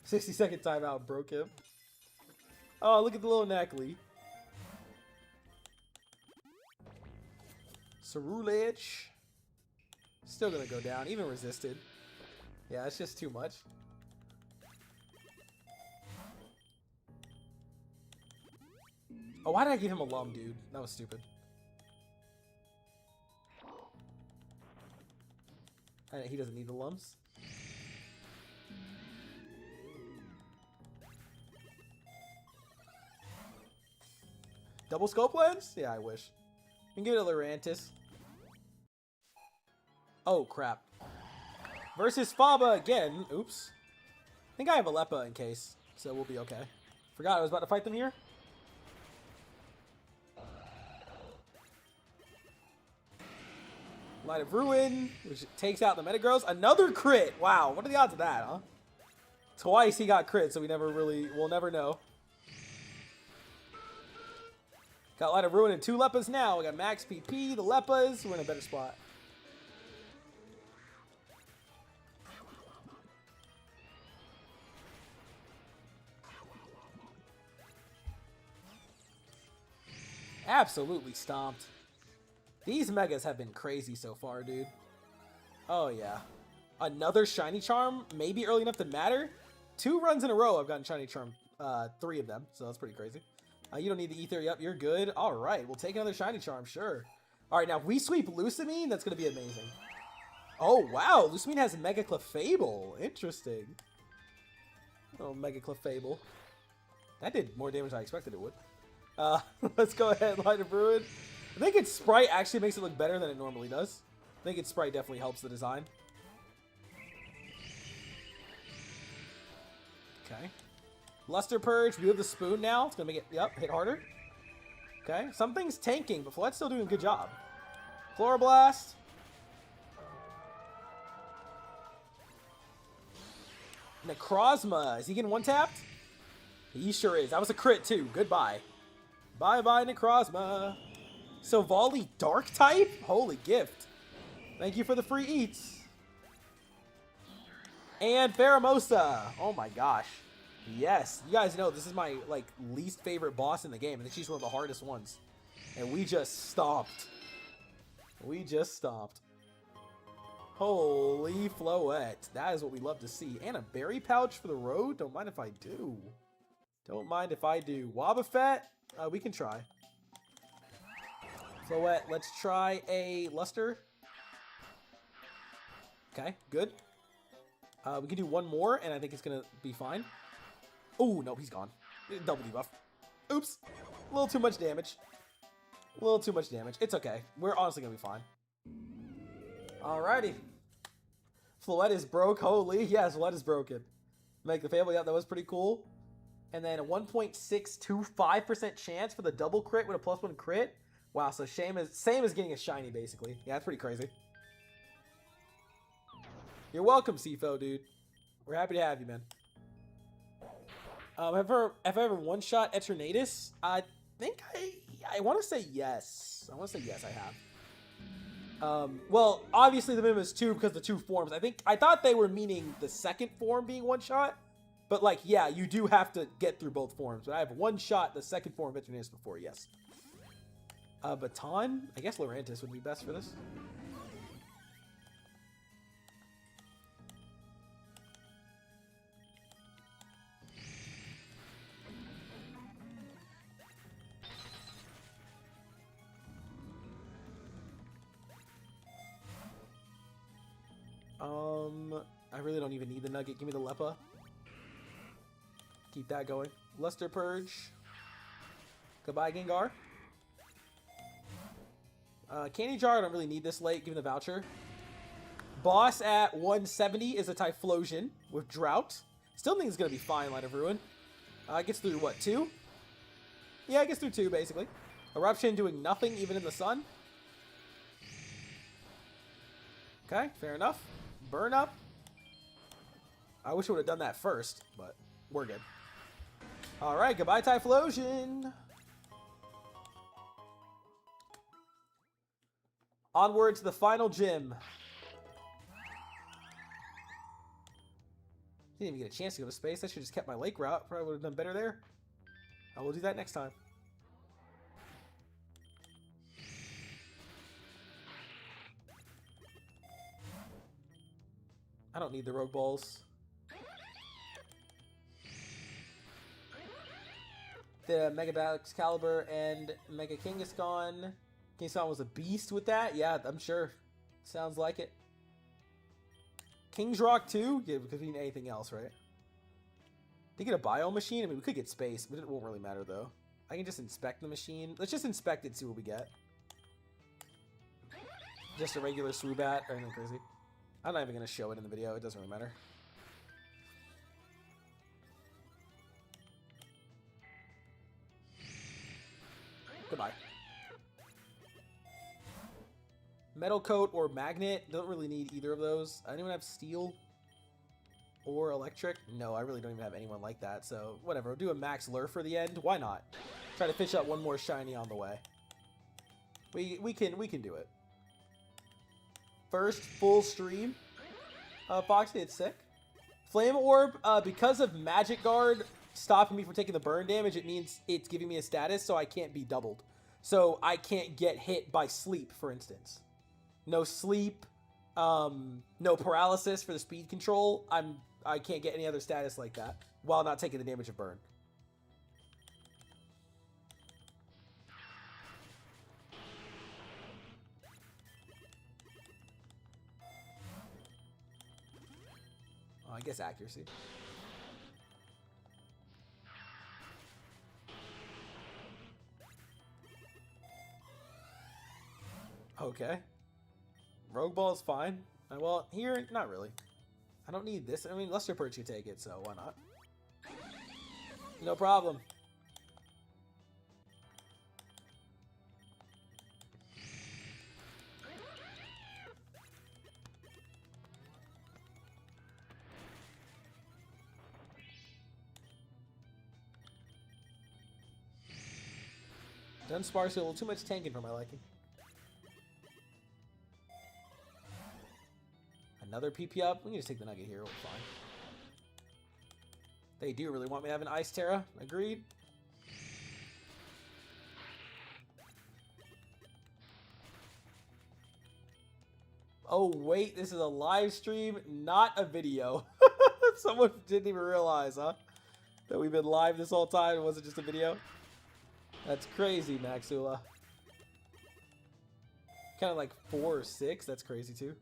"60-second timeout broke him." Oh, look at the little Knackley. Ceruledge. Still gonna go down, even resisted. Yeah, it's just too much. Oh, why did I give him a lum, dude? That was stupid. He doesn't need the lums. Double scope lens? Yeah, I wish. You can give it a Lurantis. Oh, crap. Versus Faba again. Oops. I think I have a Leppa in case, so we'll be okay. Forgot I was about to fight them here. Light of Ruin, which takes out the Metagross. Another crit! Wow, what are the odds of that, huh? Twice he got crit, so we'll never know. Got Light of Ruin and 2 Leppas now. We got Max PP, the Leppas. We're in a better spot. Absolutely stomped. These Megas have been crazy so far, dude. Oh, yeah. Another Shiny Charm, maybe early enough to matter. 2 runs in a row I've gotten Shiny Charm. 3 of them, so that's pretty crazy. You don't need the Ether. Yep, you're good. All right, we'll take another Shiny Charm, sure. All right, now if we sweep Lusamine, that's going to be amazing. Oh, wow. Lusamine has Mega Clefable. Interesting. Oh, Mega Clefable. That did more damage than I expected it would. Let's go ahead, Light of Ruin. I think its sprite actually makes it look better than it normally does. I think its sprite definitely helps the design. Okay. Luster Purge. We have the spoon now. It's going to make it, yep, hit harder. Okay. Something's tanking, but Floette's still doing a good job. Chloroblast. Necrozma. Is he getting one-tapped? He sure is. That was a crit, too. Goodbye. Bye-bye, Necrozma. So, Volley Dark type? Holy gift. Thank you for the free eats. And Pheromosa. Oh, my gosh. Yes. You guys know this is my, like, least favorite boss in the game. I think she's one of the hardest ones. And we just stomped. We just stomped. Holy Floette. That is what we love to see. And a berry pouch for the road? Don't mind if I do. Don't mind if I do. Wobbuffet? We can try. Floette, let's try a Luster. Okay, good. We can do one more, and I think it's going to be fine. Oh, no, he's gone. Double debuff. Oops. A little too much damage. A little too much damage. It's okay. We're honestly going to be fine. Alrighty. Floette is broke. Holy. Yes, Floette is broken. Make the Fable. Yeah, that was pretty cool. And then a 1.625% chance for the double crit with a +1 crit. Wow, so same as getting a shiny, basically. Yeah, that's pretty crazy. You're welcome, Sifo, dude. We're happy to have you, man. Have I ever one-shot Eternatus? I think I want to say yes. I want to say yes, I have. Well, obviously the minimum is 2 because the 2 forms. I thought they were meaning the second form being one-shot. But, like, yeah, you do have to get through both forms. But I have one shot the second form of Eternatus before, yes. Baton? I guess Lurantis would be best for this. I really don't even need the nugget. Give me the Lepa. Keep that going. Luster Purge. Goodbye, Gengar. Candy Jar, I don't really need this late. Give me the voucher. Boss at 170 is a Typhlosion with Drought. Still think it's going to be fine, Light of Ruin. Gets through, what, 2? Yeah, it gets through 2, basically. Eruption doing nothing, even in the sun. Okay, fair enough. Burn up. I wish I would have done that first, but we're good. All right, goodbye, Typhlosion. Onward to the final gym. Didn't even get a chance to go to space. I should have just kept my lake route. Probably would have done better there. I will do that next time. I don't need the Rogue Balls. The Mega Excalibur and Mega Kangaskhan. Kangaskhan was a beast with that? Yeah, I'm sure. Sounds like it. King's Rock too? Yeah, because we need anything else, right? Did you get a bio machine? I mean, we could get space, but it won't really matter though. I can just inspect the machine. Let's just inspect it, see what we get. Just a regular Swoobat or anything crazy. I'm not even going to show it in the video. It doesn't really matter. Goodbye. Metal Coat or Magnet. Don't really need either of those. Anyone have Steel or Electric? No, I really don't even have anyone like that. So whatever. We'll do a Max Lure for the end. Why not? Try to fish out one more shiny on the way. We can do it. First full stream. Foxy, it's sick. Flame Orb, because of Magic Guard stopping me from taking the burn damage, it means it's giving me a status, so I can't be doubled. So I can't get hit by sleep, for instance. No sleep, no paralysis for the speed control. I can't get any other status like that while not taking the damage of burn. I guess accuracy. Okay. Rogue Ball is fine. Well, here, not really. I don't need this. I mean, Luster Perch can take it, so why not? No problem. Dunsparce, a little too much tanking for my liking. Another PP up. We can just take the nugget here. We're fine. They do really want me to have an Ice Terra. Agreed. Oh, wait. This is a live stream, not a video. Someone didn't even realize, huh? That we've been live this whole time. It wasn't just a video. That's crazy, Maxula. Kind of like 4 or 6. That's crazy, too.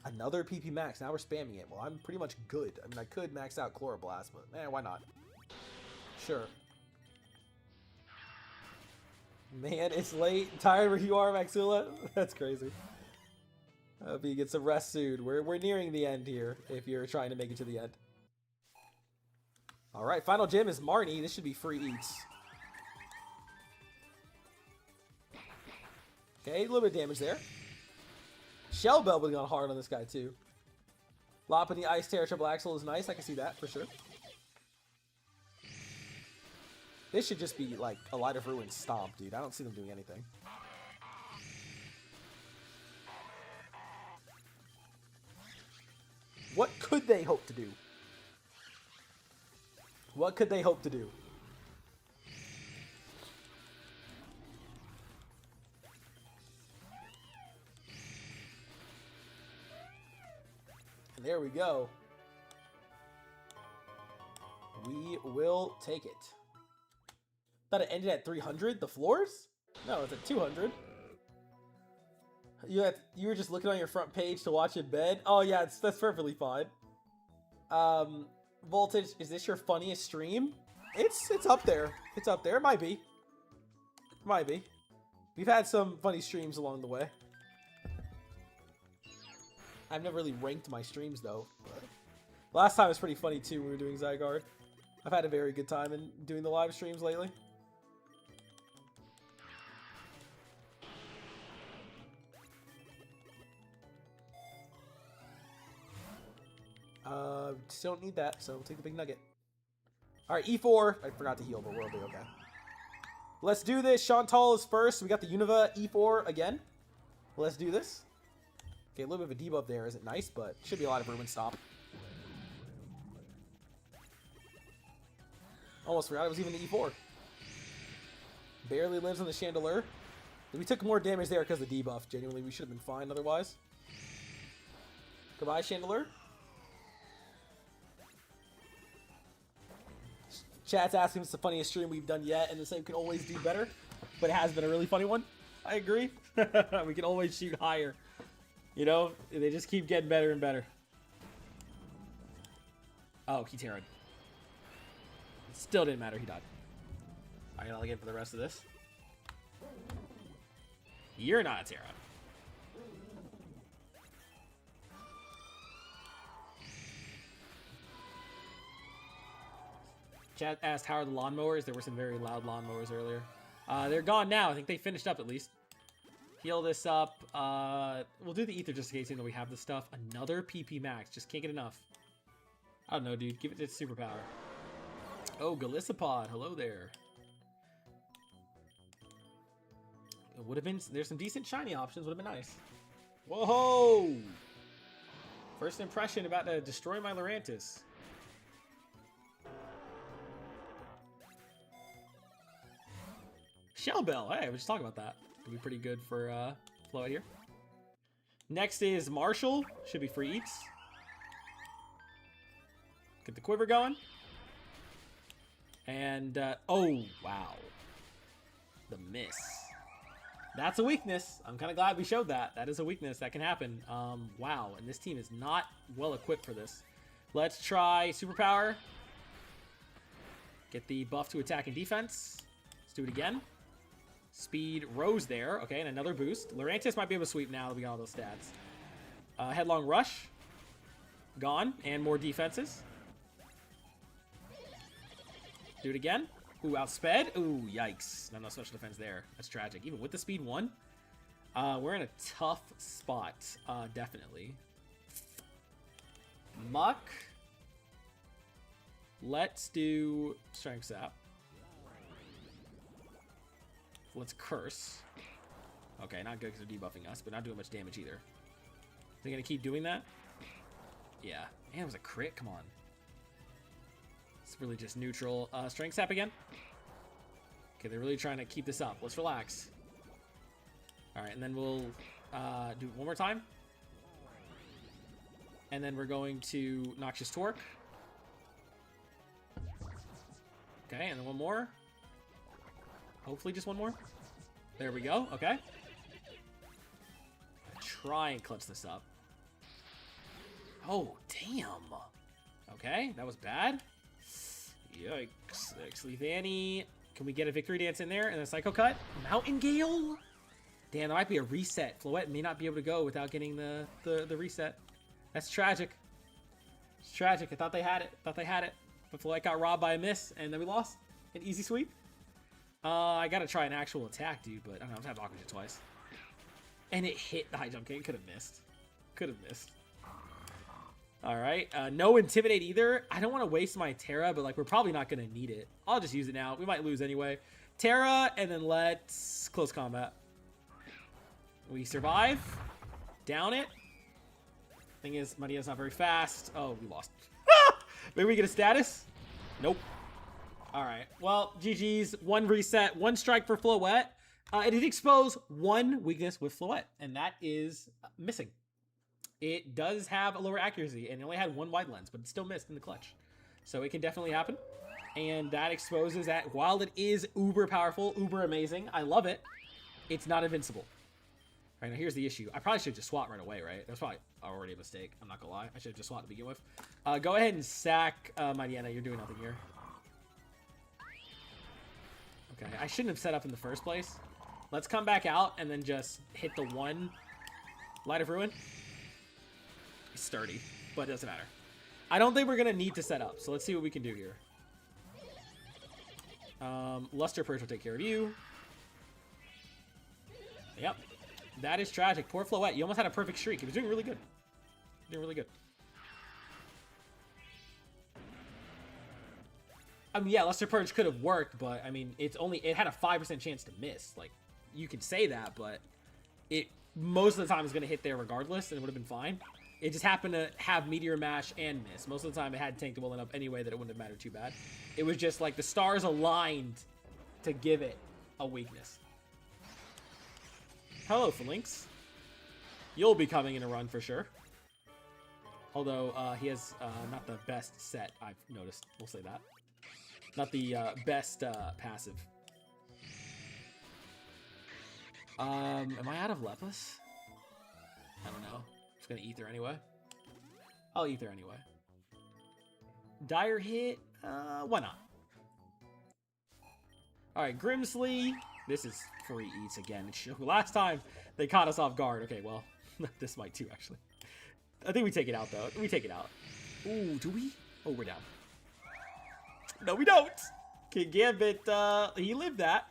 Another PP max. Now we're spamming it. Well, I'm pretty much good. I mean, I could max out Chloroblast, but man, why not? Sure. Man, it's late. Tired where you are, Maxula? That's crazy. Hope you get some rest soon. We're nearing the end here, if you're trying to make it to the end. Alright, final gym is Marnie. This should be free eats. Okay, a little bit of damage there. Shell Bell would have gone hard on this guy, too. Lopping the Ice Terra Triple Axle is nice. I can see that, for sure. This should just be, like, a Light of Ruin stomp, dude. I don't see them doing anything. What could they hope to do? What could they hope to do? And there we go. We will take it. Thought it ended at 300. The floors? No, it's at 200. You were just looking on your front page to watch in bed? Oh yeah, that's perfectly fine. Voltage, is this your funniest stream? It's up there. It's up there. It might be. Might be. We've had some funny streams along the way. I've never really ranked my streams though. But last time was pretty funny too when we were doing Zygarde. I've had a very good time in doing the live streams lately. Just don't need that, so we'll take the big nugget. Alright, E4. I forgot to heal, but we'll be okay. Let's do this. Chantal is first. We got the Unova E4 again. Let's do this. Okay, a little bit of a debuff there isn't nice, but should be a lot of room and stop. Almost forgot it was even the E4. Barely lives on the Chandelure. We took more damage there because of the debuff. Genuinely, we should have been fine otherwise. Goodbye, Chandelure. Chat's asking if it's the funniest stream we've done yet, and the same can always do better, but it has been a really funny one. I agree. We can always shoot higher. You know, they just keep getting better and better. Oh, he Terran. Still didn't matter, he died. I gotta get for the rest of this. You're not a Terran. Chat asked how are the lawnmowers. There were some very loud lawnmowers earlier. They're gone now. I think they finished up at least. Heal this up. We'll do the ether just in case, even though we have the stuff. Another PP max. Just can't get enough. I don't know, dude. Give it its superpower. Oh, Galissapod. Hello there. It would have been... There's some decent shiny options. Would have been nice. Whoa! First impression about to destroy my Lurantis. Shell Bell. Hey, we're just talking about that. Could be pretty good for Floette here. Next is Marshall. Should be free eats. Get the quiver going. And, oh, wow. The miss. That's a weakness. I'm kind of glad we showed that. That is a weakness. That can happen. Wow. And this team is not well equipped for this. Let's try Superpower. Get the buff to attack and defense. Let's do it again. Speed rose there. Okay, and another boost. Lurantis might be able to sweep now that we got all those stats. Headlong Rush. Gone. And more defenses. Do it again. Ooh, outsped. Ooh, yikes. No special defense there. That's tragic. Even with the speed 1, we're in a tough spot. Definitely. Muck. Let's do Strength Sap. Let's Curse. Okay, not good because they're debuffing us, but not doing much damage either. They're going to keep doing that? Yeah. Man, it was a crit. Come on. It's really just neutral. Strength Sap again. Okay, they're really trying to keep this up. Let's relax. Alright, and then we'll do it one more time. And then we're going to Noxious Torque. Okay, and then one more. Hopefully just one more. There we go. Okay. Try and clutch this up. Oh, damn. Okay, that was bad. Yikes. Leafani. Can we get a Victory Dance in there and a Psycho Cut? Mountain Gale? Damn, there might be a reset. Floette may not be able to go without getting the reset. That's tragic. It's tragic. I thought they had it. But Floette got robbed by a miss, and then we lost. An easy sweep. I gotta try an actual attack, dude, but I don't know, I've had Aqua twice. And it hit the high jump kick. Could have missed. Alright, no Intimidate either. I don't want to waste my Terra, but like we're probably not gonna need it. I'll just use it now. We might lose anyway. Terra, and then let's close combat. We survive. Down it. Thing is, Maria's not very fast. Oh, we lost. Maybe we get a status? Nope. Alright, well, GG's. One reset, one strike for Floette. It did expose one weakness with Floette, and that is missing. It does have a lower accuracy, and it only had one wide lens, but it still missed in the clutch. So it can definitely happen. And that exposes that while it is uber powerful, uber amazing, I love it, it's not invincible. All right, now here's the issue. I probably should just swat right away, right? That's probably already a mistake. I'm not gonna lie. I should have just swat to begin with. Go ahead and sack Mariana. You're doing nothing here. Okay, I shouldn't have set up in the first place. Let's come back out and then just hit the one Light of Ruin. It's sturdy, but it doesn't matter. I don't think we're gonna need to set up, so let's see what we can do here. Luster Purge will take care of you. Yep. That is tragic. Poor Floette. You almost had a perfect streak. He was doing really good. Doing really good. I mean, yeah, Luster Purge could have worked, but I mean, it had a 5% chance to miss. Like, you could say that, but it most of the time is going to hit there regardless, and it would have been fine. It just happened to have Meteor Mash and miss. Most of the time, it had tanked well enough anyway that it wouldn't have mattered too bad. It was just like the stars aligned to give it a weakness. Hello, Phalanx. You'll be coming in a run for sure. Although, he has not the best set, I've noticed. We'll say that. Not the best passive. Am I out of Lepus? I don't know. I'm just gonna Ether anyway. I'll Ether anyway. Dire hit? Why not? Alright, Grimsley. This is free eats again. Last time they caught us off guard. Okay, well, this might too, actually. I think we take it out, though. We take it out. Ooh, do we? Oh, we're down. No, we don't. King Gambit, he lived that.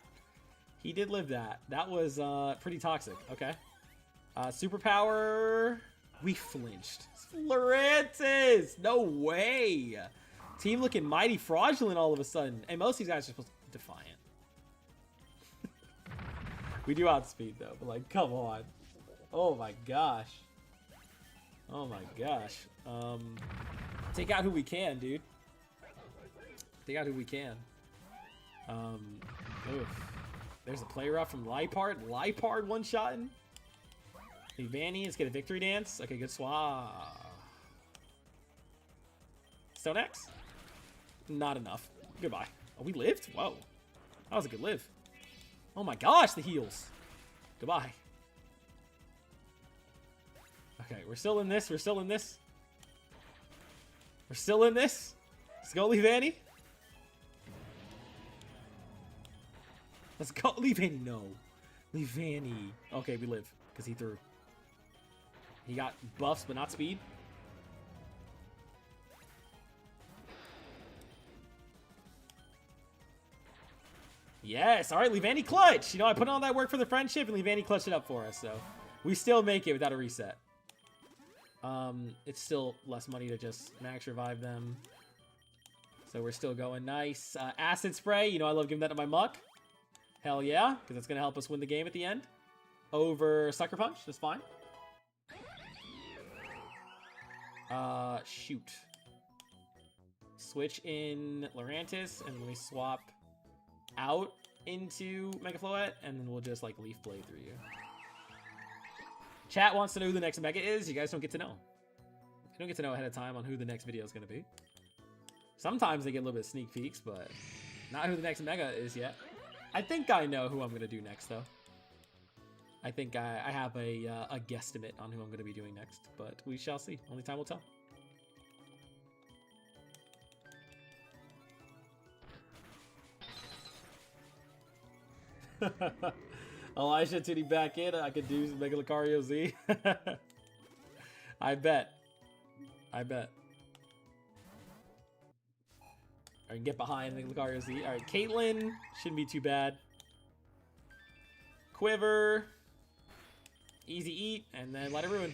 He did live that. That was pretty toxic. Okay. Superpower. We flinched. Lurantis! No way! Team looking mighty fraudulent all of a sudden. And most of these guys are supposed to be defiant. We do outspeed though, but like, come on. Oh my gosh. Oh my gosh. Take out who we can, dude. Take out who we can. Oof. There's a play rough from Lipard. Lipard one-shotting. Vanny, let's get a victory dance. Okay, good swap. Stone Axe? Not enough. Goodbye. Oh, we lived? Whoa. That was a good live. Oh my gosh, the heals. Goodbye. Okay, we're still in this. We're still in this. We're still in this. Let's go, Vanny. Let's go. Vanny, no. Vanny. Okay, we live. Because he threw. He got buffs, but not speed. Yes. All right, Vanny clutch. You know, I put on that work for the friendship, and Vanny clutched it up for us. So we still make it without a reset. It's still less money to just max revive them. So we're still going nice. Acid spray. You know, I love giving that to my muck. Hell yeah, because it's going to help us win the game at the end. Over Sucker Punch, that's fine. Shoot. Switch in Lurantis, and we swap out into Mega Floette, and then we'll just, like, Leaf Blade through you. Chat wants to know who the next Mega is. You guys don't get to know. You don't get to know ahead of time on who the next video is going to be. Sometimes they get a little bit of sneak peeks, but not who the next Mega is yet. I think I know who I'm going to do next, though. I think I have a guesstimate on who I'm going to be doing next, but we shall see. Only time will tell. Elijah Titty back in. I could do Mega Lucario Z. I bet. I bet. Alright, get behind Mega Lucario Z. Alright, Caitlyn. Shouldn't be too bad. Quiver. Easy eat, and then let it ruin.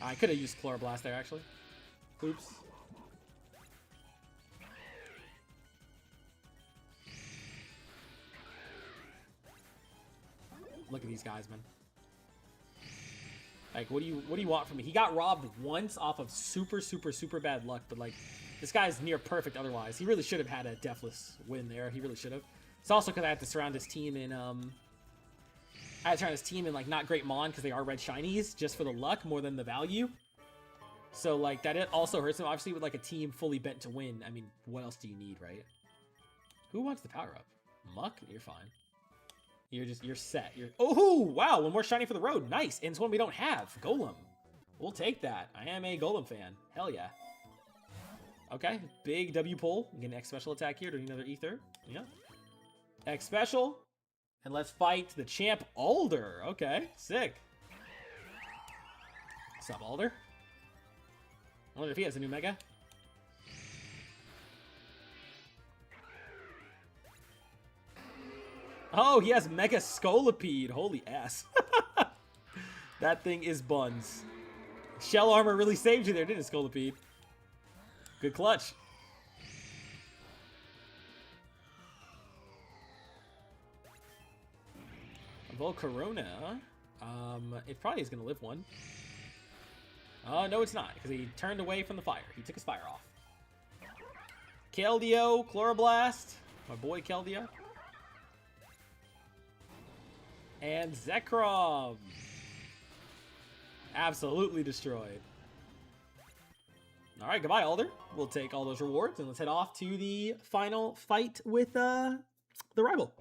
I could have used Chloroblast there, actually. Oops. Look at these guys, man. Like, what do you want from me? He got robbed once off of super bad luck, but like, this guy's near perfect otherwise. He really should have had a deathless win there. He really should have. It's also because I have to surround his team in I had to turn this team in like not great Mon because they are red shinies just for the luck more than the value. So like that it also hurts them. Obviously with like a team fully bent to win. I mean, what else do you need, right? Who wants the power up? Muck? You're fine. You're set. Oh wow, one more shiny for the road. Nice. And it's one we don't have. Golem. We'll take that. I am a Golem fan. Hell yeah. Okay, big W pull. Get an X special attack here. Do we need another ether? Yeah. X special. And let's fight the champ Alder. Okay, sick. What's up, Alder? I wonder if he has a new Mega. Oh, he has Mega Scolipede. Holy ass. That thing is buns. Shell armor really saved you there, didn't it, Scolipede? Good clutch. Volcarona. It probably is going to live one. No, it's not, because he turned away from the fire. He took his fire off. Keldeo, Chloroblast. My boy Keldeo. And Zekrom. Absolutely destroyed. All right, goodbye, Alder. We'll take all those rewards, and let's head off to the final fight with the rival.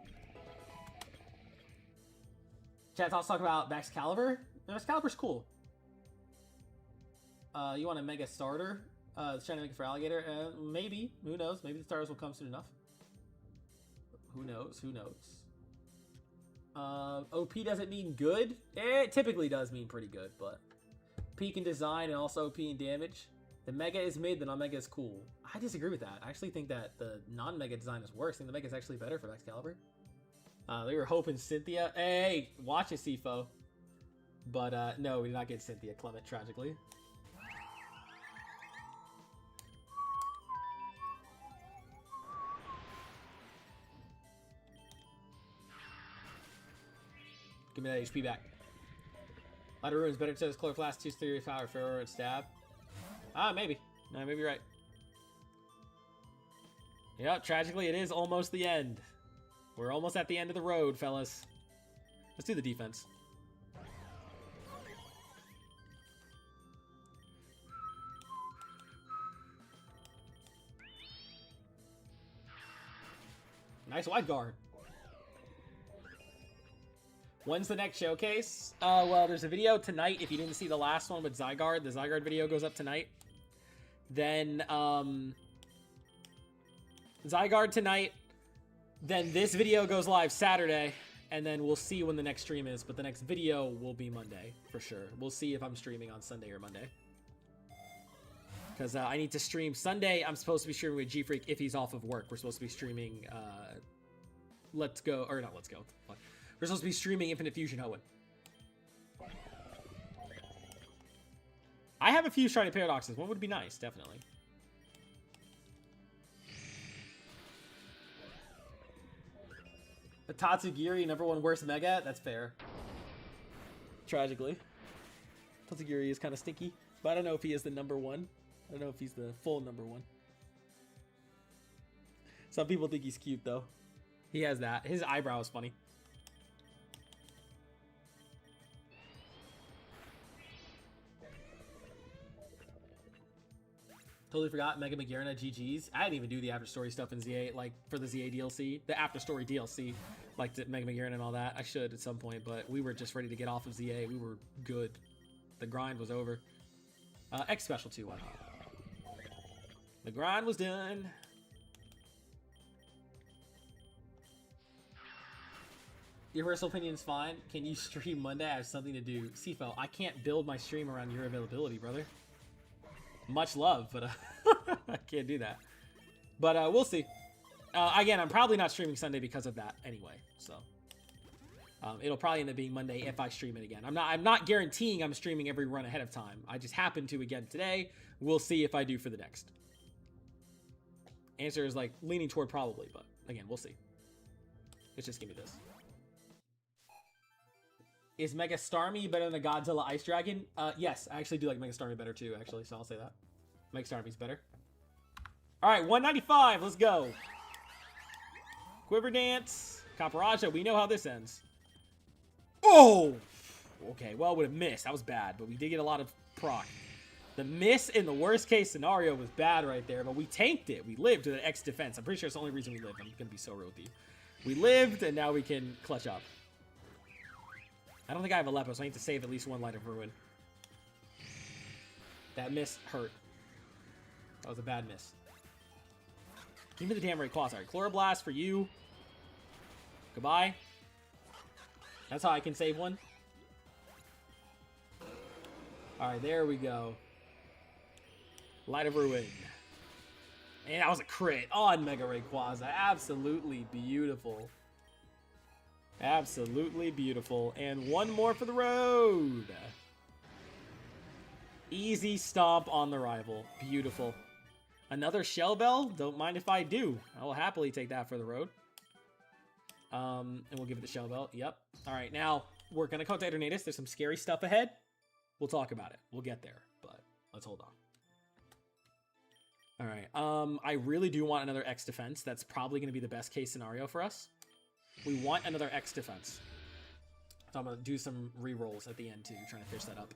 Chat, let's talk about Excalibur. Excalibur's cool. You want a Mega Starter? Trying to make it for Alligator? Maybe. Who knows? Maybe the starters will come soon enough. Who knows? Who knows? OP doesn't mean good. It typically does mean pretty good, but peak in design and also OP in damage. The Mega is mid, the non-Mega is cool. I disagree with that. I actually think that the non-Mega design is worse. I think the Mega is actually better for Excalibur. They were hoping Cynthia. Hey, watch it, Sifo. But no, we did not get Cynthia Clement, tragically. Give me that HP back. Light of Ruins better says Chloroplast, 2 3 power, Pharaoh, and Stab. Maybe. No, maybe you're right. Yeah, tragically, it is almost the end. We're almost at the end of the road, fellas. Let's do the defense. Nice wide guard. When's the next showcase? Well, there's a video tonight. If you didn't see the last one with Zygarde, the Zygarde video goes up tonight. Then, Zygarde tonight. Then this video goes live Saturday. And then we'll see when the next stream is. But the next video will be Monday, for sure. We'll see if I'm streaming on Sunday or Monday. Because I need to stream Sunday. I'm supposed to be streaming with G-Freak if he's off of work. We're supposed to be streaming, Let's Go, or not Let's Go. We're supposed to be streaming Infinite Fusion Hoenn. I have a few shiny paradoxes. One would be nice, definitely. The Tatsugiri, number 1 worst Mega? That's fair. Tragically. Tatsugiri is kind of stinky. But I don't know if he is the number 1. I don't know if he's the full number 1. Some people think he's cute, though. He has that. His eyebrow is funny. Totally forgot Mega Magearna GG's. I didn't even do the after story stuff in ZA, like for the ZA DLC, the after story DLC, like the Mega Magearna and all that. I should at some point, but we were just ready to get off of ZA. We were good. The grind was over. X Special 2 went on. The grind was done. Your personal opinion's fine. Can you stream Monday? I have something to do. Sifo, I can't build my stream around your availability, brother. Much love, but I can't do that. But we'll see. Again, I'm probably not streaming Sunday because of that anyway. So it'll probably end up being Monday if I stream it again. I'm not guaranteeing I'm streaming every run ahead of time. I just happen to again today. We'll see if I do for the next. Answer is like leaning toward probably, but again, we'll see. Let's just give me this. Is Mega Starmie better than a Godzilla Ice Dragon? Yes, I actually do like Mega Starmie better too, actually, so I'll say that. Mega Starmie's better. Alright, 195, let's go. Quiver Dance. Caparaja, we know how this ends. Oh! Okay, well, it would have missed. That was bad, but we did get a lot of proc. The miss in the worst case scenario was bad right there, but we tanked it. We lived with an X defense. I'm pretty sure it's the only reason we lived. I'm going to be so real with you. We lived, and now we can clutch up. I don't think I have Aleppo, so I need to save at least one Light of Ruin. That miss hurt. That was a bad miss. Give me the damn Rayquaza. Alright, Chloroblast for you. Goodbye. That's how I can save one. Alright, there we go. Light of Ruin. And that was a crit on Mega Rayquaza. Absolutely beautiful. Absolutely beautiful. And one more for the road. Easy stomp on the rival. Beautiful. Another Shell Bell? Don't mind if I do. I will happily take that for the road. And we'll give it the Shell Bell. Yep. Alright, now we're going to go to Eternatus. There's some scary stuff ahead. We'll talk about it. We'll get there, but let's hold on. Alright, I really do want another X defense. That's probably going to be the best case scenario for us. We want another X defense. So I'm going to do some rerolls at the end too, trying to fish that up.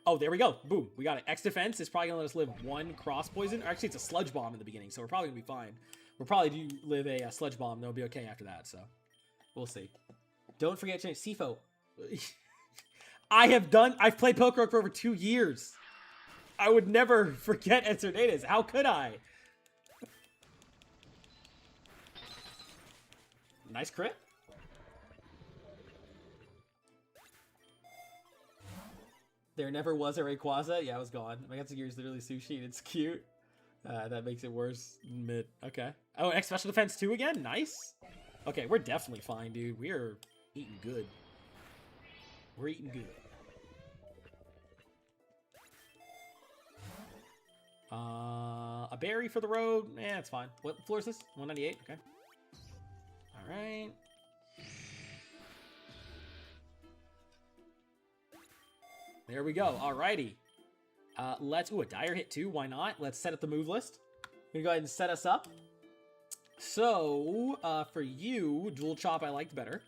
Oh, there we go. Boom. We got it. X defense is probably going to let us live one cross poison. Or actually, it's a sludge bomb in the beginning, so we're probably going to be fine. We'll probably do live a sludge bomb. That'll be okay after that, so we'll see. Don't forget to change Sifo. I've played Pokerogue for over 2 years. I would never forget Eternatus. How could I? Nice crit. There never was a Rayquaza. Yeah, it was gone. My Gear is literally sushi and it's cute. That makes it worse. Mid. Okay. Oh, X special defense 2 again? Nice. Okay, we're definitely fine, dude. We are eating good. We're eating good. A berry for the road. Eh, it's fine. What floor is this? 198? Okay. Alright. There we go. Alrighty. Let's... Ooh, a dire hit too. Why not? Let's set up the move list. We're going to go ahead and set us up. So, for you, Dual Chop I liked better.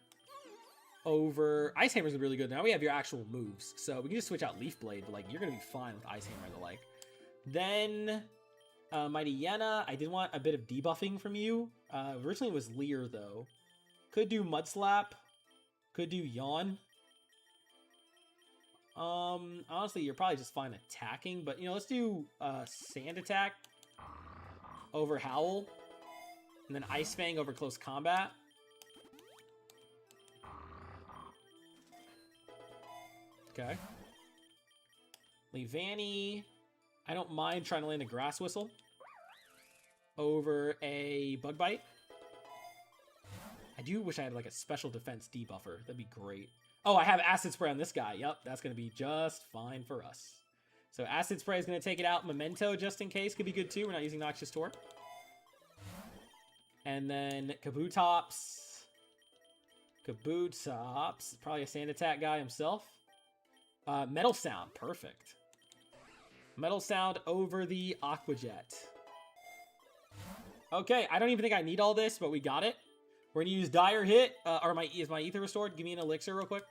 Over... Ice Hammer's really good. Now we have your actual moves. So, we can just switch out Leaf Blade, but, like, you're going to be fine with Ice Hammer, the like. Then, Mighty Yenna, I did want a bit of debuffing from you. Originally it was Leer, though. Could do Mud Slap. Could do Yawn. Honestly, you're probably just fine attacking, but, you know, let's do, Sand Attack over Howl. And then Ice Fang over Close Combat. Okay. Leavanny. I don't mind trying to land a Grass Whistle over a Bug Bite. I do wish I had like a special defense debuffer. That'd be great. Oh, I have Acid Spray on this guy. Yep, that's going to be just fine for us. So Acid Spray is going to take it out. Memento, just in case, could be good too. We're not using Noxious Torque. And then Kabutops. Kabutops. Probably a Sand Attack guy himself. Metal Sound. Perfect. Metal Sound over the Aqua Jet. Okay, I don't even think I need all this, but we got it. We're going to use Dire Hit. Is my Ether restored? Give me an Elixir real quick.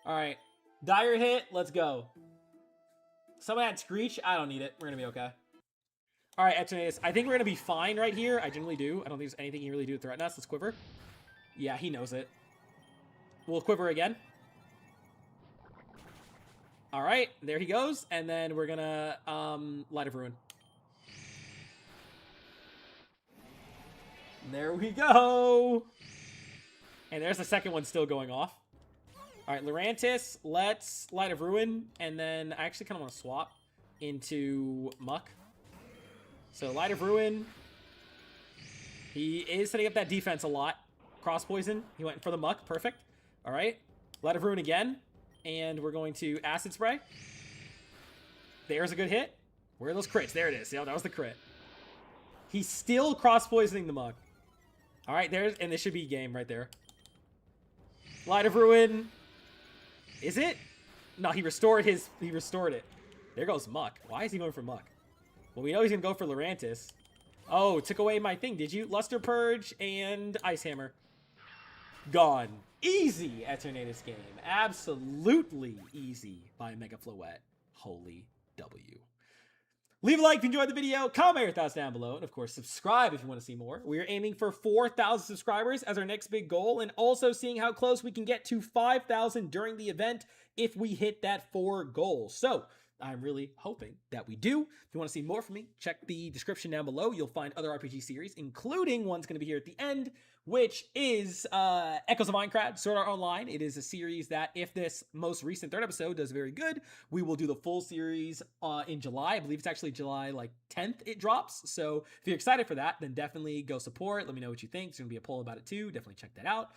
Alright. Dire Hit. Let's go. Someone had Screech. I don't need it. We're going to be okay. Alright, Eternatus. I think we're going to be fine right here. I generally do. I don't think there's anything you really do to threaten us. Let's Quiver. Yeah, he knows it. We'll Quiver again. Alright, there he goes. And then we're gonna, Light of Ruin. There we go! And there's the second one still going off. Alright, Lurantis, let's Light of Ruin. And then I actually kind of want to swap into Muck. So Light of Ruin. He is setting up that defense a lot. Cross Poison. He went for the Muck. Perfect. Alright. Light of Ruin again. And we're going to Acid Spray. There's a good hit. Where are those crits? There it is. Yeah, that was the crit. He's still cross-poisoning the Mug. All right, there's... And this should be game right there. Light of Ruin. Is it? No, he restored his... He restored it. There goes Muck. Why is he going for Muck? Well, we know he's going to go for Lurantis. Oh, took away my thing, did you? Luster Purge and Ice Hammer. Gone. Easy Eternatus game. Absolutely easy by Mega Floette. Holy W. Leave a like if you enjoyed the video, comment your thoughts down below, and of course subscribe if you want to see more. We are aiming for 4,000 subscribers as our next big goal, and also seeing how close we can get to 5,000 during the event if we hit that 4 goal. So I'm really hoping that we do. If you want to see more from me, check the description down below. You'll find other RPG series, including one's going to be here at the end, which is Echoes of Minecraft, Sword Art Online. It is a series that, if this most recent 3rd episode does very good, we will do the full series in July. I believe it's actually July 10th it drops. So if you're excited for that, then definitely go support. Let me know what you think. There's going to be a poll about it too. Definitely check that out.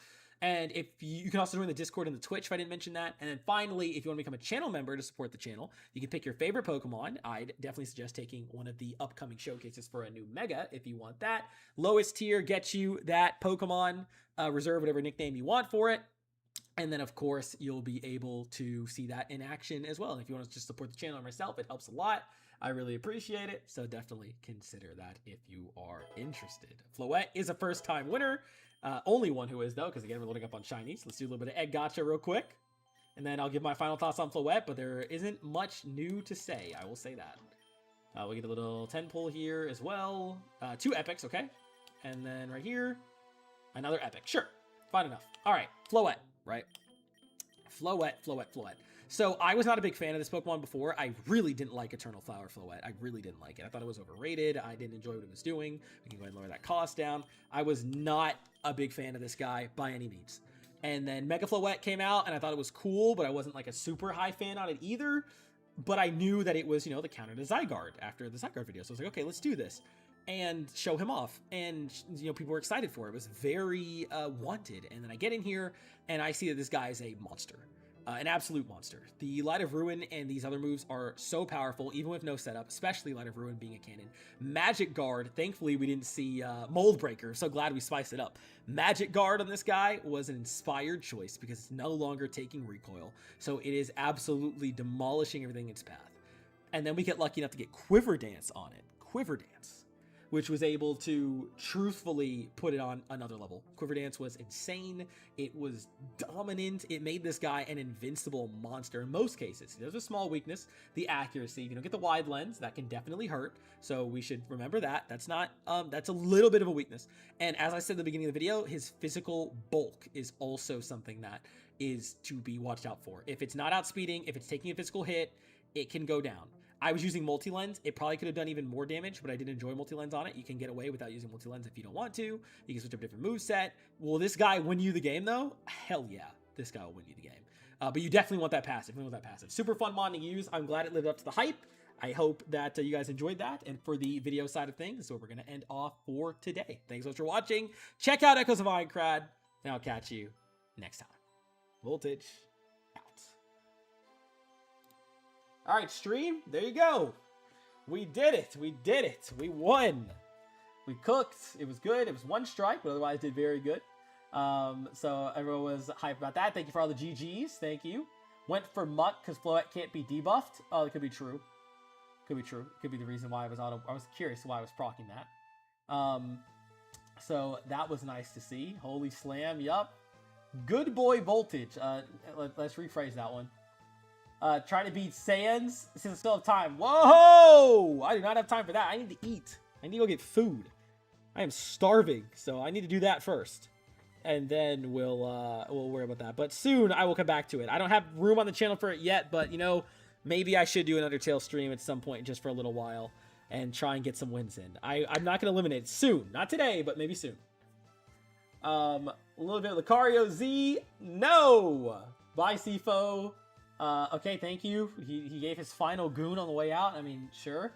And if you can also join the Discord and the Twitch if I didn't mention that. And then finally, if you want to become a channel member to support the channel, you can pick your favorite Pokemon. I'd definitely suggest taking one of the upcoming showcases for a new Mega if you want that. Lowest tier gets you that Pokemon, reserve whatever nickname you want for it. And then, of course, you'll be able to see that in action as well. And if you want to just support the channel or myself, it helps a lot. I really appreciate it. So definitely consider that if you are interested. Floette is a first-time winner. Only one who is, though, because, again, we're loading up on Shinies. Let's do a little bit of egg gotcha real quick. And then I'll give my final thoughts on Floette, but there isn't much new to say. I will say that. We'll get a little 10 pull here as well. 2 epics, okay? And then right here, another epic. Sure, fine enough. All right, Floette, right? Floette. So I was not a big fan of this Pokemon before. I really didn't like Eternal Flower Floette. I really didn't like it. I thought it was overrated. I didn't enjoy what it was doing. We can go ahead and lower that cost down. I was not a big fan of this guy by any means. And then Mega Floette came out, and I thought it was cool, but I wasn't like a super high fan on it either. But I knew that it was, you know, the counter to Zygarde after the Zygarde video. So I was like, okay, let's do this and show him off. And, you know, people were excited for it. It was very wanted. And then I get in here, and I see that this guy is a monster. An absolute monster. The Light of Ruin and these other moves are so powerful, even with no setup, especially Light of Ruin being a cannon. Magic Guard, thankfully we didn't see Mold Breaker, so glad we spiced it up. Magic Guard on this guy was an inspired choice because it's no longer taking recoil, so it is absolutely demolishing everything in its path. And then we get lucky enough to get Quiver Dance on it. Quiver Dance, which was able to truthfully put it on another level. Quiver Dance was insane. It was dominant. It made this guy an invincible monster in most cases. There's a small weakness, the accuracy. If you don't get the wide lens, that can definitely hurt. So we should remember that. That's not, that's a little bit of a weakness. And as I said at the beginning of the video, his physical bulk is also something that is to be watched out for. If it's not outspeeding, if it's taking a physical hit, it can go down. I was using multi-lens. It probably could have done even more damage, but I did enjoy multi-lens on it. You can get away without using multi-lens if you don't want to. You can switch up a different moveset. Will this guy win you the game, though? Hell yeah. This guy will win you the game. But you definitely want that passive. Super fun mod to use. I'm glad it lived up to the hype. I hope that you guys enjoyed that. And for the video side of things, so we're going to end off for today. Thanks so much for watching. Check out Echoes of Minecraft, and I'll catch you next time. Voltage out. All right, stream, there you go. We did it. We did it. We won. We cooked. It was good. It was one strike, but otherwise did very good. So everyone was hyped about that. Thank you for all the GGs. Thank you. Went for Mutt because Floette can't be debuffed. Oh, it could be true. Could be true. Could be the reason why I was curious why I was proccing that. So that was nice to see. Holy slam. Yup. Good boy Voltage. Let's rephrase that one. Trying to beat Sans since I still have time. Whoa! I do not have time for that. I need to eat. I need to go get food. I am starving, so I need to do that first. And then we'll worry about that. But soon I will come back to it. I don't have room on the channel for it yet, but you know, maybe I should do an Undertale stream at some point just for a little while and try and get some wins in. I'm not going to eliminate it soon. Not today, but maybe soon. A little bit of Lucario Z. No! Bye, Sifo. Okay, thank you. He gave his final goon on the way out. I mean, sure.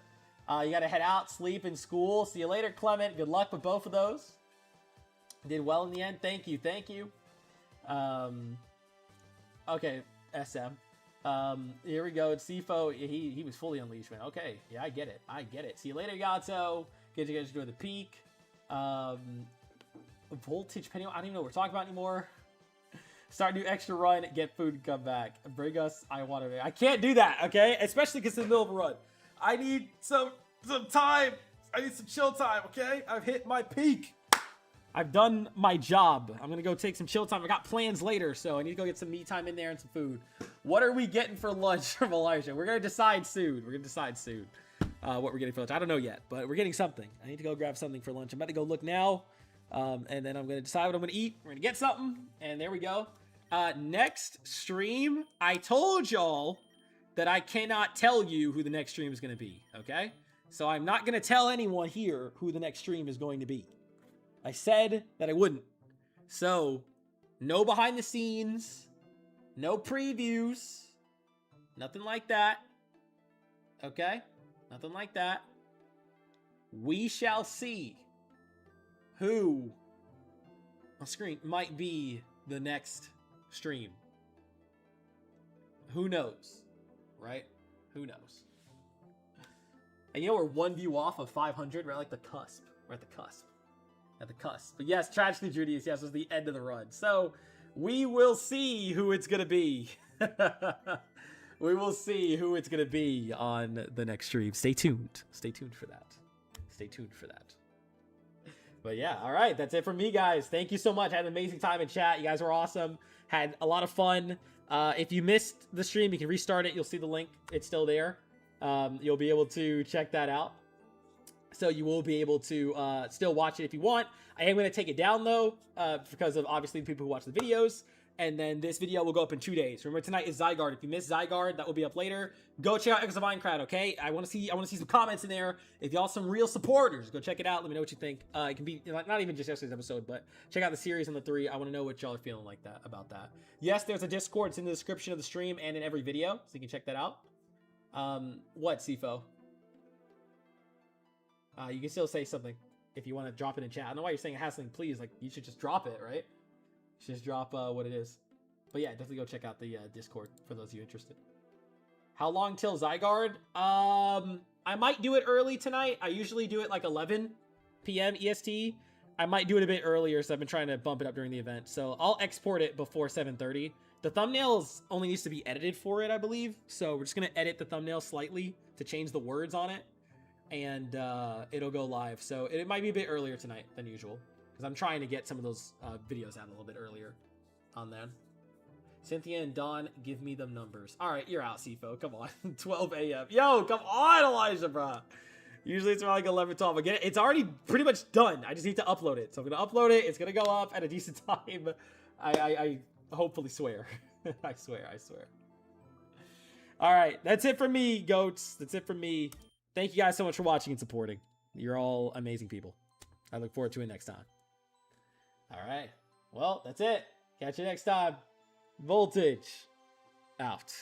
You gotta head out, sleep, in school. See you later, Clement. Good luck with both of those. Did well in the end. Thank you, thank you. Okay, SM. Here we go. It's Sifo. He was fully unleashed, man. Okay, yeah, I get it. I get it. See you later, Yato. Get you guys to enjoy the peak. Voltage Penny. I don't even know what we're talking about anymore. Start a new extra run, get food, and come back. Bring us, I want to. I can't do that, okay? Especially because it's in the middle of a run. I need some time. I need some chill time, okay? I've hit my peak. I've done my job. I'm gonna go take some chill time. I got plans later, so I need to go get some me time in there and some food. What are we getting for lunch from Elijah? We're gonna decide soon. What we're getting for lunch. I don't know yet, but we're getting something. I need to go grab something for lunch. I'm about to go look now, and then I'm gonna decide what I'm gonna eat. We're gonna get something, and there we go. Next stream, I told y'all that I cannot tell you who the next stream is gonna be. Okay, so I'm not gonna tell anyone here who the next stream is going to be. I said that I wouldn't. So, no behind the scenes, no previews, nothing like that. Okay? Nothing like that. We shall see who on screen might be the next stream. Who knows? Right? Who knows? And you know, we're one view off of 500. We're at like the cusp. We're at the cusp. At the cusp. But yes, tragically Judius, yes, was the end of the run. So we will see who it's gonna be. We will see who it's gonna be on the next stream. Stay tuned. Stay tuned for that. Stay tuned for that. But yeah, all right, that's it from me, guys. Thank you so much. I had an amazing time in chat. You guys were awesome. Had a lot of fun. If you missed the stream, you can restart it. You'll see the link. It's still there. You'll be able to check that out. So you will be able to still watch it if you want. I am going to take it down, though, because of, obviously, the people who watch the videos. And then this video will go up in 2 days. Remember, tonight is Zygarde. If you missed Zygarde, that will be up later. Go check out Echoes of Minecraft, okay? I want to see some comments in there. If y'all some real supporters, go check it out. Let me know what you think. It can be not even just yesterday's episode, but check out the series on the 3. I want to know what y'all are feeling like that about that. Yes, there's a Discord. It's in the description of the stream and in every video, so you can check that out. What, Sifo? You can still say something if you want to drop it in chat. I don't know why you're saying hassling, please. Like, you should just drop it, right? You should just drop what it is. But yeah, definitely go check out the Discord for those of you interested. How long till Zygarde? I might do it early tonight. I usually do it like 11 p.m. EST. I might do it a bit earlier, so I've been trying to bump it up during the event. So I'll export it before 7:30. The thumbnails only needs to be edited for it, I believe. So we're just going to edit the thumbnail slightly to change the words on it. And it'll go live. So it might be a bit earlier tonight than usual, because I'm trying to get some of those videos out a little bit earlier on then. Cynthia and Dawn, give me them numbers. All right, you're out, Sifo. Come on. 12 a.m. Yo, come on, Elijah, bro. Usually it's around like 11, 12. Again, it's already pretty much done. I just need to upload it. So I'm going to upload it. It's going to go up at a decent time. I hopefully swear. I swear. All right, that's it for me, goats. That's it for me. Thank you guys so much for watching and supporting. You're all amazing people. I look forward to it next time. All right. Well, that's it. Catch you next time. Voltage out.